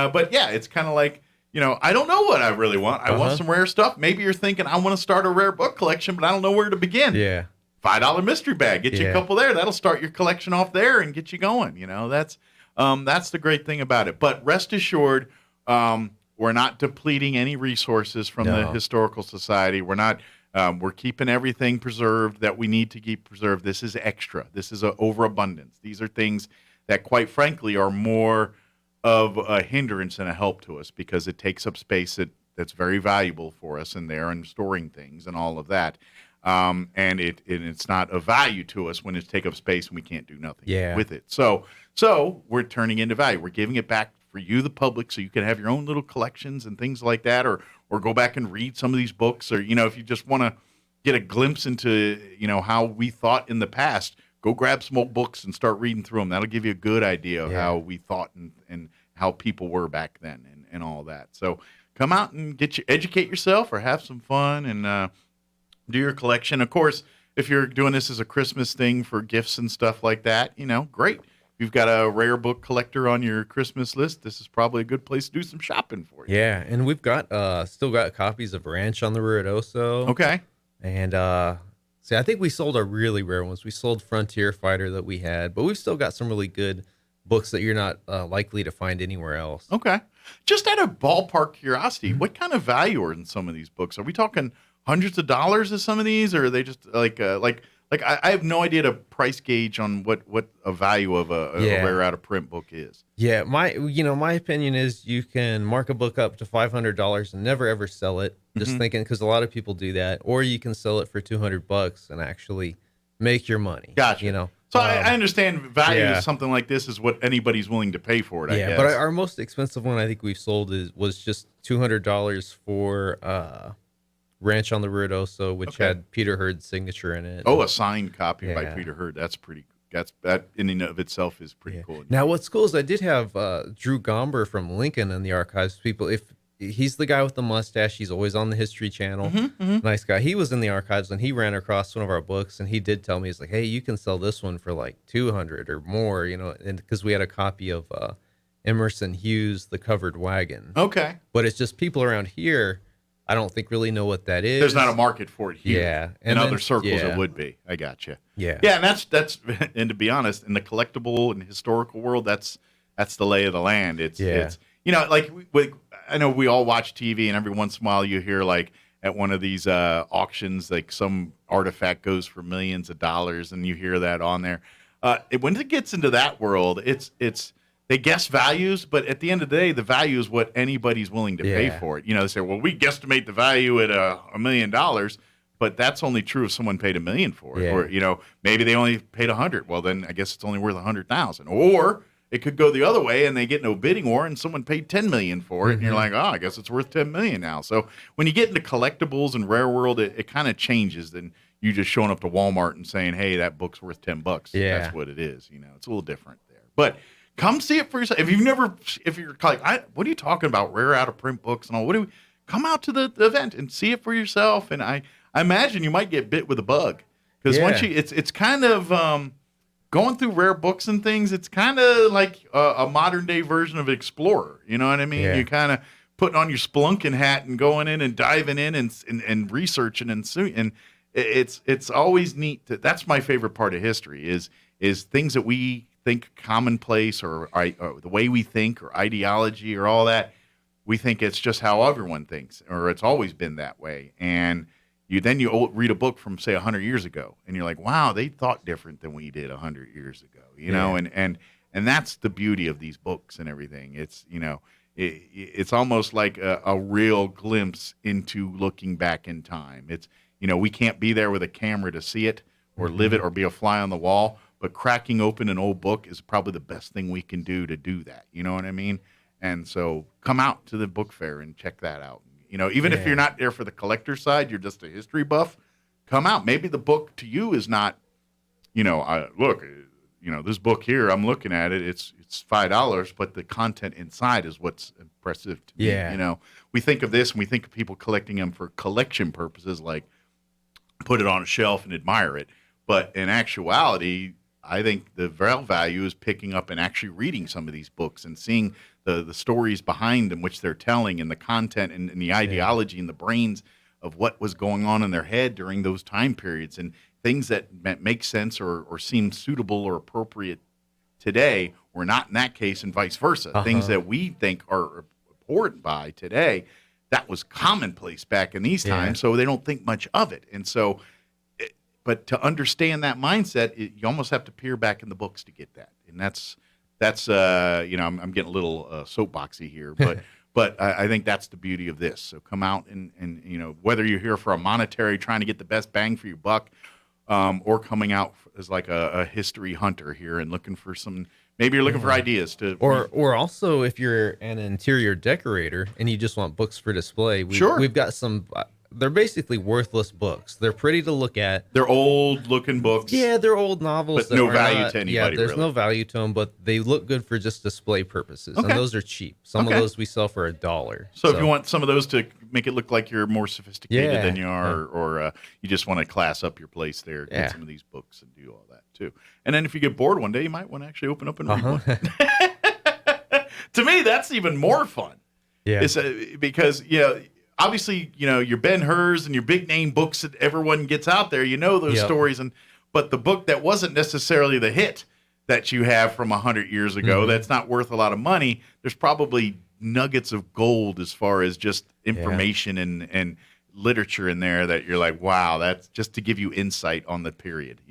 S6: But it's kind of like, I don't know what I really want. I want some rare stuff. Maybe you're thinking, I want to start a rare book collection, but I don't know where to begin.
S18: Yeah.
S6: $5 mystery bag. Get you a couple there. That'll start your collection off there and get you going. That's the great thing about it. But rest assured, we're not depleting any resources from the Historical Society. We're not. We're keeping everything preserved that we need to keep preserved. This is extra. This is an overabundance. These are things that, quite frankly, are more of a hindrance and a help to us because it takes up space that's very valuable for us in there and storing things and all of that. And it's not of value to us when it's take up space and we can't do nothing with it. So we're turning into value. We're giving it back for you, the public, so you can have your own little collections and things like that, or go back and read some of these books, or if you just want to get a glimpse into how we thought in the past, go grab some old books and start reading through them. That'll give you a good idea of how we thought and how people were back then and all that. So come out and educate yourself or have some fun and do your collection. Of course, if you're doing this as a Christmas thing for gifts and stuff like that, great. If you've got a rare book collector on your Christmas list, this is probably a good place to do some shopping for you.
S18: Yeah, and we've got still got copies of Ranch on the Ruidoso.
S6: Okay.
S18: And I think we sold our really rare ones. We sold Frontier Fighter that we had, but we've still got some really good books that you're not likely to find anywhere else.
S6: Okay. Just out of ballpark curiosity, what kind of value are in some of these books? Are we talking hundreds of dollars of some of these, or are they just like I have no idea the price gauge on what a value of a rare out of print book is.
S18: Yeah, my opinion is you can mark a book up to $500 and never ever sell it. Just thinking, because a lot of people do that, or you can sell it for $200 and actually make your money.
S6: Gotcha. So I understand value of something like this is what anybody's willing to pay for it. I guess.
S18: But our most expensive one I think we've sold was just $200 for Ranch on the Ruidoso, which had Peter Hurd's signature in it.
S6: Oh, a signed copy by Peter Hurd. That in and of itself is pretty cool.
S18: Now, what's cool is I did have Drew Gomber from Lincoln in the archives. People, if he's the guy with the mustache, he's always on the History Channel. Nice guy. He was in the archives and he ran across one of our books and he did tell me, he's like, hey, you can sell this one for like $200 or more, and because we had a copy of Emerson Hughes' The Covered Wagon.
S6: Okay.
S18: But it's just people around here, I don't think really know what that is.
S6: There's not a market for it here.
S18: Yeah.
S6: In other circles, it would be. I got you.
S18: Yeah.
S6: Yeah, and that's and to be honest, in the collectible and historical world, that's the lay of the land. It's like I know we all watch TV, and every once in a while you hear like at one of these auctions, like some artifact goes for millions of dollars, and you hear that on there. When it gets into that world, it's they guess values, but at the end of the day, the value is what anybody's willing to pay for it. They say, well, we guesstimate the value at $1 million, but that's only true if someone paid $1 million for it. Or, maybe they only paid 100. Well, then I guess it's only worth 100,000. Or it could go the other way and they get no bidding war and someone paid 10 million for it. And you're like, oh, I guess it's worth 10 million now. So when you get into collectibles and rare world, it kind of changes than you just showing up to Walmart and saying, hey, that book's worth $10.
S18: Yeah.
S6: That's what it is. It's a little different there, but come see it for yourself. If you're like, what are you talking about? Rare out of print books and all. Come out to the event and see it for yourself. And I imagine you might get bit with a bug because once it's kind of going through rare books and things. It's kind of like a modern day version of Explorer. You know what I mean?
S18: Yeah.
S6: You kind of putting on your spelunking hat and going in and diving in and researching and it's always neat. That's my favorite part of history is things that we think commonplace or the way we think or ideology or all that, we think it's just how everyone thinks or it's always been that way. And you read a book from say 100 years ago and you're like, wow, they thought different than we did 100 years ago, you know? And that's the beauty of these books and everything. It's, it's almost like a real glimpse into looking back in time. It's, we can't be there with a camera to see it or live it or be a fly on the wall. But cracking open an old book is probably the best thing we can do to do that. You know what I mean? And so come out to the book fair and check that out. Even if you're not there for the collector side, you're just a history buff, come out. Maybe the book to you is not, this book here, I'm looking at it, it's $5, but the content inside is what's impressive to me.
S18: Yeah.
S6: We think of this and we think of people collecting them for collection purposes, like put it on a shelf and admire it. But in actuality, I think the real value is picking up and actually reading some of these books and seeing the stories behind them, which they're telling, and the content and the ideology and the brains of what was going on in their head during those time periods, and things that make sense or seem suitable or appropriate today were not in that case, and vice versa. Things that we think are important by today, that was commonplace back in these times, so they don't think much of it. And so, but to understand that mindset, you almost have to peer back in the books to get that. And that's I'm getting a little soapboxy here, but I think that's the beauty of this. So come out and whether you're here for a monetary, trying to get the best bang for your buck, or coming out as like a history hunter here and looking for maybe you're looking for ideas to,
S18: or also if you're an interior decorator and you just want books for display, we've got some. they're basically worthless books. They're pretty to look at.
S6: They're old-looking books.
S18: Yeah, they're old novels.
S6: But no value to anybody,
S18: Yeah, there's
S6: really.
S18: no value to them, but they look good for just display purposes.
S6: Okay.
S18: And those are cheap. Some of those we sell for $1.
S6: So if you want some of those to make it look like you're more sophisticated
S18: Yeah,
S6: than you are, or you just want to class up your place there,
S18: Yeah.
S6: get some of these books and do all that too. And then if you get bored one day, you might want to actually open up and read one. To me, that's even more fun.
S18: Yeah.
S6: It's, because, obviously, your Ben-Hurs and your big name books that everyone gets out there, those
S18: Yep.
S6: stories. But the book that wasn't necessarily the hit that you have from 100 years ago, that's not worth a lot of money, there's probably nuggets of gold as far as just information and literature in there that you're like, wow, that's just to give you insight on the period.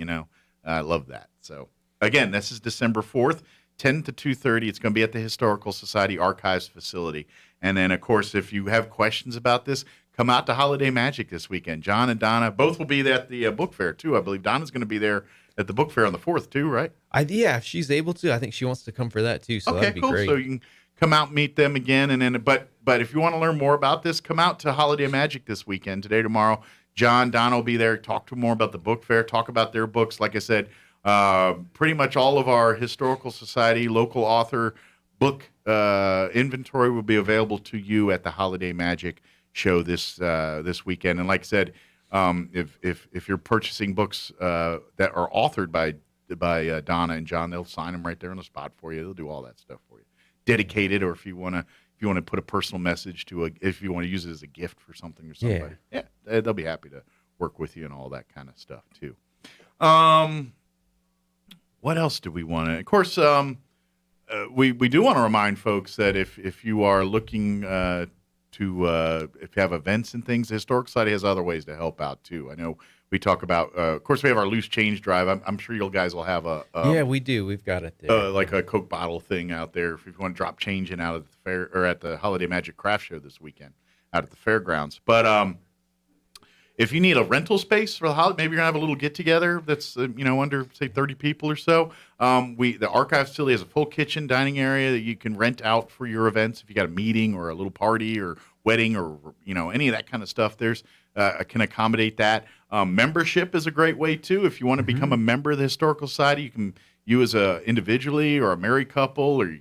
S6: I love that. So again, this is December 4th, 10 to 2:30. It's going to be at the Historical Society Archives facility. And then, of course, if you have questions about this, come out to Holiday Magic this weekend. John and Donna both will be there at the book fair, too. I believe Donna's going to be there at the book fair on the 4th, too, right?
S18: Yeah, if she's able to. I think she wants to come for that, too, so that'd be
S6: cool.
S18: great.
S6: So you can come out and meet them again. And then, but if you want to learn more about this, come out to Holiday Magic this weekend, today, tomorrow. John, Donna will be there. Talk to them more about the book fair. Talk about their books. Like I said, pretty much all of our Historical Society local author book inventory will be available to you at the Holiday Magic show this weekend. And like I said, if you're purchasing books that are authored by Donna and John, they'll sign them right there on the spot for you. They'll do all that stuff for you. Dedicated, or if you want to put a personal message if you want to use it as a gift for something or somebody, they'll be happy to work with you and all that kind of stuff too. What else do we want to? Of course, we do want to remind folks that if you are looking if you have events and things, the Historical Society has other ways to help out too. I know we talk about, of course, we have our loose change drive. I'm sure you guys will have
S18: yeah, we do. We've got it there.
S6: Like a Coke bottle thing out there if you want to drop change in out at the fair or at the Holiday Magic Craft Show this weekend out at the fairgrounds. But if you need a rental space for the holiday, maybe you're gonna have a little get together that's under say 30 people or so. The archive facility has a full kitchen, dining area that you can rent out for your events. If you got a meeting or a little party or wedding or any of that kind of stuff, there's can accommodate that. Membership is a great way too. If you want to become a member of the Historical Society, you as a individually or a married couple or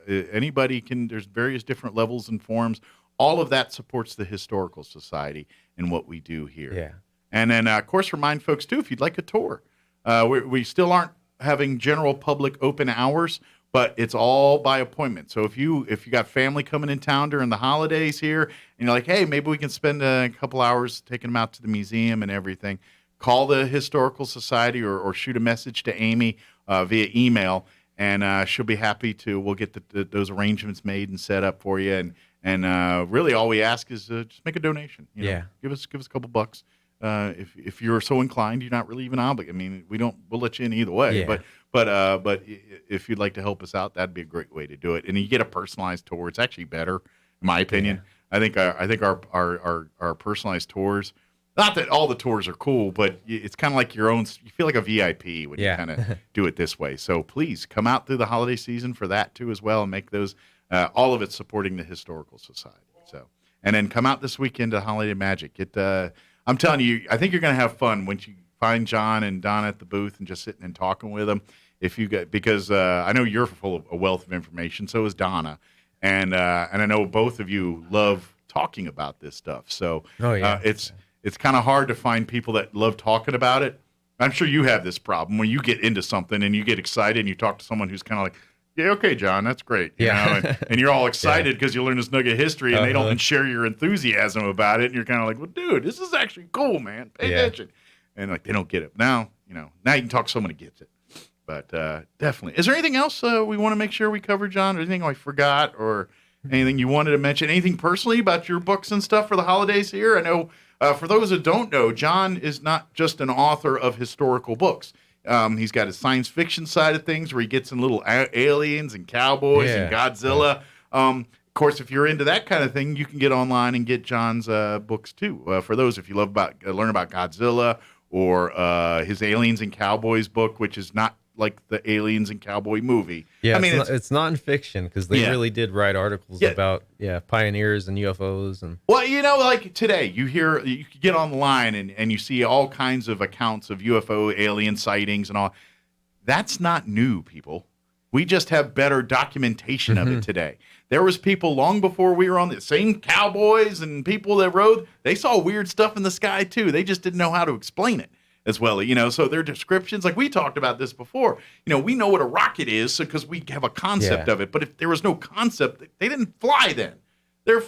S6: anybody can. There's various different levels and forms. All of that supports the Historical Society and what we do here.
S18: Yeah.
S6: And then, of course, remind folks, too, if you'd like a tour. We still aren't having general public open hours, but it's all by appointment. So if you got family coming in town during the holidays here, and you're like, hey, maybe we can spend a couple hours taking them out to the museum and everything, call the Historical Society or shoot a message to Amy via email, and she'll be happy to. We'll get those arrangements made and set up for you. And really, all we ask is just make a donation. Give us a couple bucks. If you're so inclined, you're not really even obligated. I mean, we'll let you in either way.
S18: Yeah.
S6: But if you'd like to help us out, that'd be a great way to do it. And you get a personalized tour. It's actually better, in my opinion. Yeah. I think our personalized tours. Not that all the tours are cool, but it's kind of like your own. You feel like a VIP when you kind of do it this way. So please come out through the holiday season for that too as well, and make those. All of it supporting the Historical Society. So, and then come out this weekend to Holiday Magic. I'm telling you, I think you're going to have fun once you find John and Donna at the booth and just sitting and talking with them. Because I know you're full of a wealth of information. So is Donna, and I know both of you love talking about this stuff. So it's kind of hard to find people that love talking about it. I'm sure you have this problem when you get into something and you get excited and you talk to someone who's kind of like, yeah, okay, John, that's great. You know? And you're all excited because you learn this nugget of history, and they don't share your enthusiasm about it. And you're kind of like, well, dude, this is actually cool, man. Pay attention. And like they don't get it. Now you can talk to someone who gets it. But definitely. Is there anything else we want to make sure we cover, John? Or anything I forgot or anything you wanted to mention? Anything personally about your books and stuff for the holidays here? I know for those that don't know, John is not just an author of historical books. He's got his science fiction side of things where he gets in little aliens and cowboys and Godzilla. Of course, if you're into that kind of thing, you can get online and get John's books too. For those, if you love learn about Godzilla or his aliens and cowboys book, which is not like the aliens and cowboy movie.
S18: Yeah,
S6: I mean,
S18: it's nonfiction because they really did write articles about pioneers and UFOs and.
S6: Well, like today, you get online and you see all kinds of accounts of UFO alien sightings and all. That's not new, people. We just have better documentation of it today. There was people long before we were on the same cowboys and people that rode. They saw weird stuff in the sky too. They just didn't know how to explain it as well. So their descriptions, like we talked about this before. We know what a rocket is because we have a concept of it. But if there was no concept, they didn't fly then. They're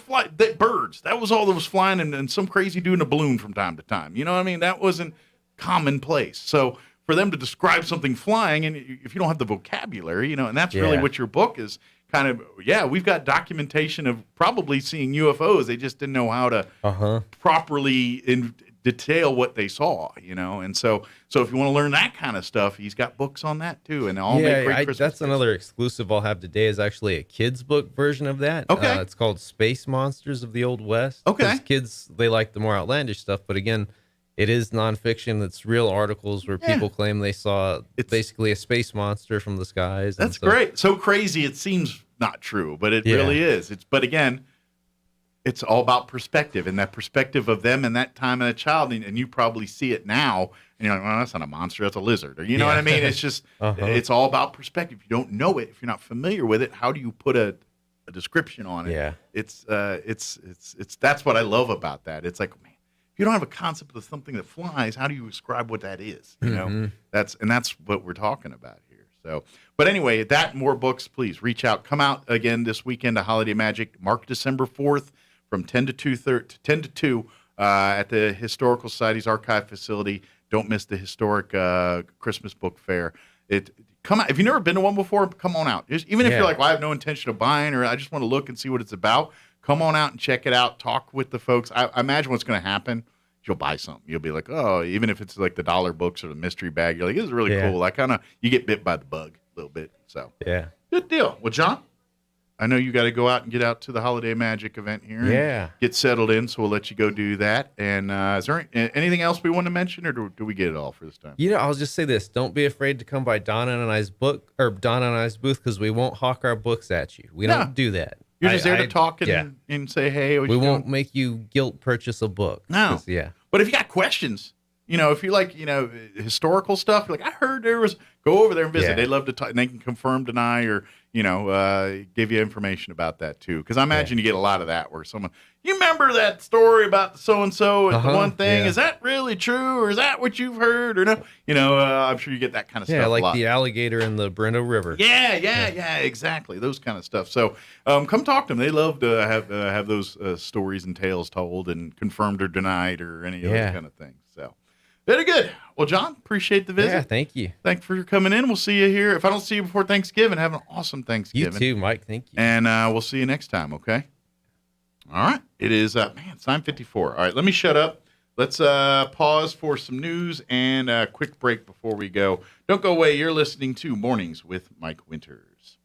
S6: birds. That was all that was flying, and some crazy dude in a balloon from time to time. You know what I mean? That wasn't commonplace. So for them to describe something flying, and if you don't have the vocabulary, and that's really what your book is kind of, we've got documentation of probably seeing UFOs. They just didn't know how to properly detail what they saw, and so if you want to learn that kind of stuff, he's got books on that too, and all make great Christmas
S18: that's another exclusive I'll have today is actually a kid's book version of that.
S6: Okay.
S18: It's called Space Monsters of the Old West.
S6: Okay.
S18: 'Cause kids, they like the more outlandish stuff, but again, it is nonfiction. It's real articles where people claim they saw basically a space monster from the skies.
S6: That's great. So crazy it seems not true, but it really is. But again, it's all about perspective, and that perspective of them and that time as a child, and you probably see it now, and you're like, well, that's not a monster, that's a lizard. Or you know what I mean? It's just, it's all about perspective. If you don't know it, if you're not familiar with it, how do you put a description on it?
S18: Yeah.
S6: It's that's what I love about that. It's like, man, you don't have a concept of something that flies, how do you describe what that is? That's what we're talking about here. So, but anyway, more books, please reach out. Come out again this weekend to Holiday Magic. Mark December 4th from 10 to 2 at the Historical Society's archive facility. Don't miss the historic Christmas book fair. Come out. If you've never been to one before, come on out. Even if you're like, well, I have no intention of buying, or I just want to look and see what it's about. Come on out and check it out. Talk with the folks. I imagine what's going to happen. You'll buy something. You'll be like, oh, even if it's like the dollar books or the mystery bag, you're like, this is really cool. You get bit by the bug a little bit. So good deal. Well, John, I know you got to go out and get out to the Holiday Magic event here. And get settled in. So we'll let you go do that. And is there anything else we want to mention, or do we get it all for this time?
S18: I'll just say this: don't be afraid to come by Donna and I's booth, because we won't hawk our books at you. We don't do that.
S6: You're just there to talk and say, hey,
S18: we won't make you guilt purchase a book.
S6: No. But if you got questions, if you like, historical stuff, you're like, I heard there was, go over there and visit. They love to talk, and they can confirm, deny, or, give you information about that too. Because I imagine you get a lot of that where someone, you remember that story about the so-and-so and the one thing, is that really true? Or is that what you've heard? Or no? I'm sure you get that kind of stuff a lot.
S18: Like the alligator in the Brendo River.
S6: Yeah, exactly. Those kind of stuff. So come talk to them. They love to have those stories and tales told and confirmed or denied or any of those kind of things. So very good. Well, John, appreciate the visit.
S18: Yeah, thank you.
S6: Thanks for coming in. We'll see you here. If I don't see you before Thanksgiving, have an awesome Thanksgiving.
S18: You too, Mike. Thank you.
S6: And we'll see you next time, okay? All right. It is, it's 9:54. All right, let me shut up. Let's pause for some news and a quick break before we go. Don't go away. You're listening to Mornings with Mike Winters.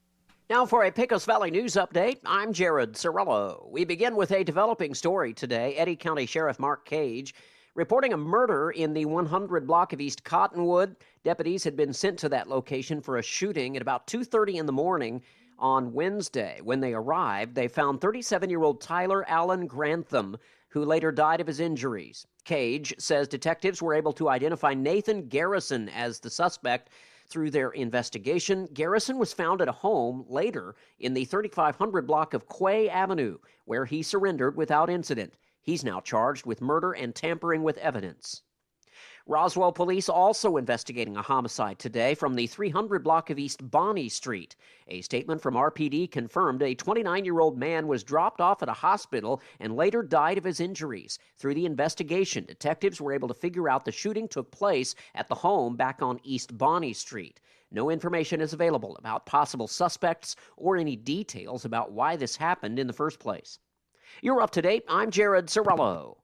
S19: Now for a Pecos Valley news update, I'm Jared Cirillo. We begin with a developing story today. Eddy County Sheriff Mark Cage reporting a murder in the 100 block of East Cottonwood. Deputies had been sent to that location for a shooting at about 2:30 in the morning on Wednesday. When they arrived, they found 37-year-old Tyler Allen Grantham, who later died of his injuries. Cage says detectives were able to identify Nathan Garrison as the suspect through their investigation. Garrison was found at a home later in the 3500 block of Quay Avenue, where he surrendered without incident. He's now charged with murder and tampering with evidence. Roswell police also investigating a homicide today from the 300 block of East Bonnie Street. A statement from RPD confirmed a 29-year-old man was dropped off at a hospital and later died of his injuries. Through the investigation, detectives were able to figure out the shooting took place at the home back on East Bonnie Street. No information is available about possible suspects or any details about why this happened in the first place. You're up to date. I'm Jared Cirillo.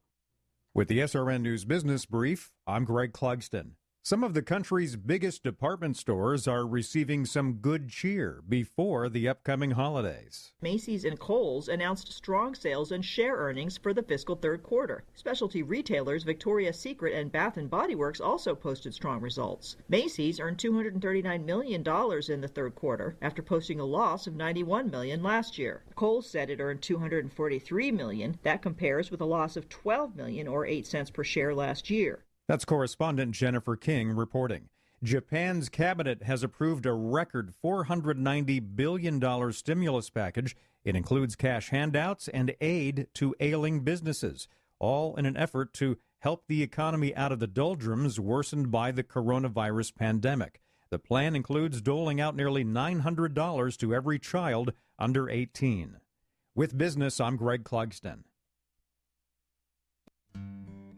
S17: With the SRN News Business Brief, I'm Greg Clugston. Some of the country's biggest department stores are receiving some good cheer before the upcoming holidays.
S2: Macy's and Kohl's announced strong sales and share earnings for the fiscal third quarter. Specialty retailers Victoria's Secret and Bath & Body Works also posted strong results. Macy's earned $239 million in the third quarter after posting a loss of $91 million last year. Kohl's said it earned $243 million. That compares with a loss of $12 million or 8 cents per share last year.
S17: That's correspondent Jennifer King reporting. Japan's cabinet has approved a record $490 billion stimulus package. It includes cash handouts and aid to ailing businesses, all in an effort to help the economy out of the doldrums worsened by the coronavirus pandemic. The plan includes doling out nearly $900 to every child under 18. With business, I'm Greg Clugston.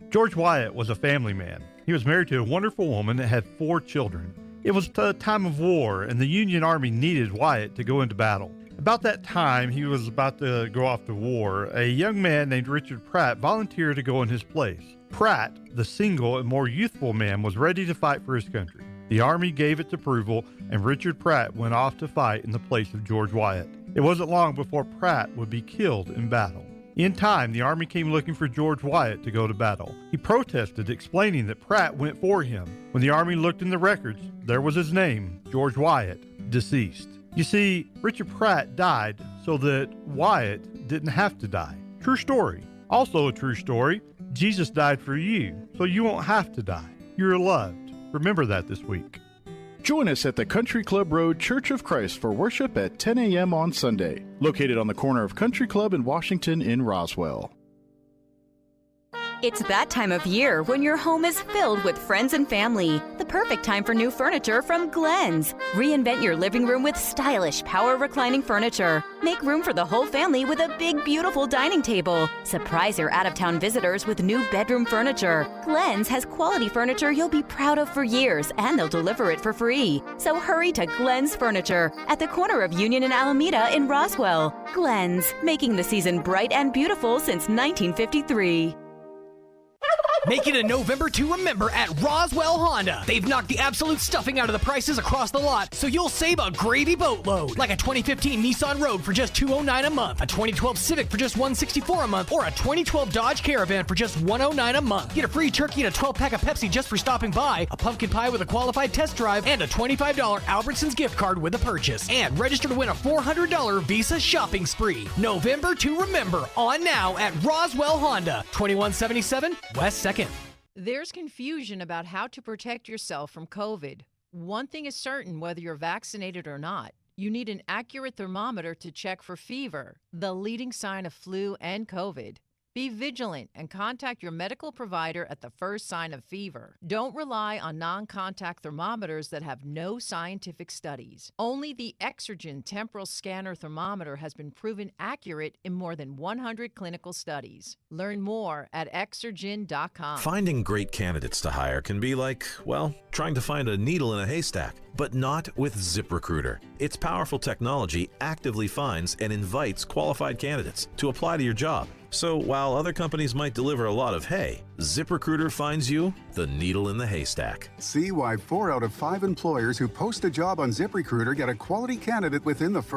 S20: George Wyatt was a family man. He was married to a wonderful woman that had 4 children. It was a time of war, and the Union Army needed Wyatt to go into battle. About that time he was about to go off to war, a young man named Richard Pratt volunteered to go in his place. Pratt, the single and more youthful man, was ready to fight for his country. The Army gave its approval, and Richard Pratt went off to fight in the place of George Wyatt. It wasn't long before Pratt would be killed in battle. In time, the Army came looking for George Wyatt to go to battle. He protested, explaining that Pratt went for him. When the Army looked in the records, there was his name, George Wyatt, deceased. You see, Richard Pratt died so that Wyatt didn't have to die. True story. Also a true story, Jesus died for you, so you won't have to die. You're loved. Remember that this week.
S23: Join us at the Country Club Road Church of Christ for worship at 10 a.m. on Sunday, located on the corner of Country Club and Washington in Roswell.
S24: It's that time of year when your home is filled with friends and family. The perfect time for new furniture from Glenn's. Reinvent your living room with stylish power reclining furniture. Make room for the whole family with a big, beautiful dining table. Surprise your out-of-town visitors with new bedroom furniture. Glenn's has quality furniture you'll be proud of for years, and they'll deliver it for free. So hurry to Glenn's Furniture at the corner of Union and Alameda in Roswell. Glenn's, making the season bright and beautiful since 1953.
S7: Make it a November to remember at Roswell Honda. They've knocked the absolute stuffing out of the prices across the lot, so you'll save a gravy boatload. Like a 2015 Nissan Rogue for just $209 a month, a 2012 Civic for just $164 a month, or a 2012 Dodge Caravan for just $109 a month. Get a free turkey and a 12-pack of Pepsi just for stopping by, a pumpkin pie with a qualified test drive, and a $25 Albertsons gift card with a purchase. And register to win a $400 Visa shopping spree. November to remember, on now at Roswell Honda, 2177 West 2nd.
S25: There's confusion about how to protect yourself from COVID. One thing is certain, whether you're vaccinated or not, you need an accurate thermometer to check for fever, the leading sign of flu and COVID. Be vigilant and contact your medical provider at the first sign of fever. Don't rely on non-contact thermometers that have no scientific studies. Only the Exergen temporal scanner thermometer has been proven accurate in more than 100 clinical studies. Learn more at Exergen.com.
S26: Finding great candidates to hire can be like, well, trying to find a needle in a haystack. But not with ZipRecruiter. Its powerful technology actively finds and invites qualified candidates to apply to your job. So while other companies might deliver a lot of hay, ZipRecruiter finds you the needle in the haystack.
S27: See why 4 out of 5 employers who post a job on ZipRecruiter get a quality candidate within the first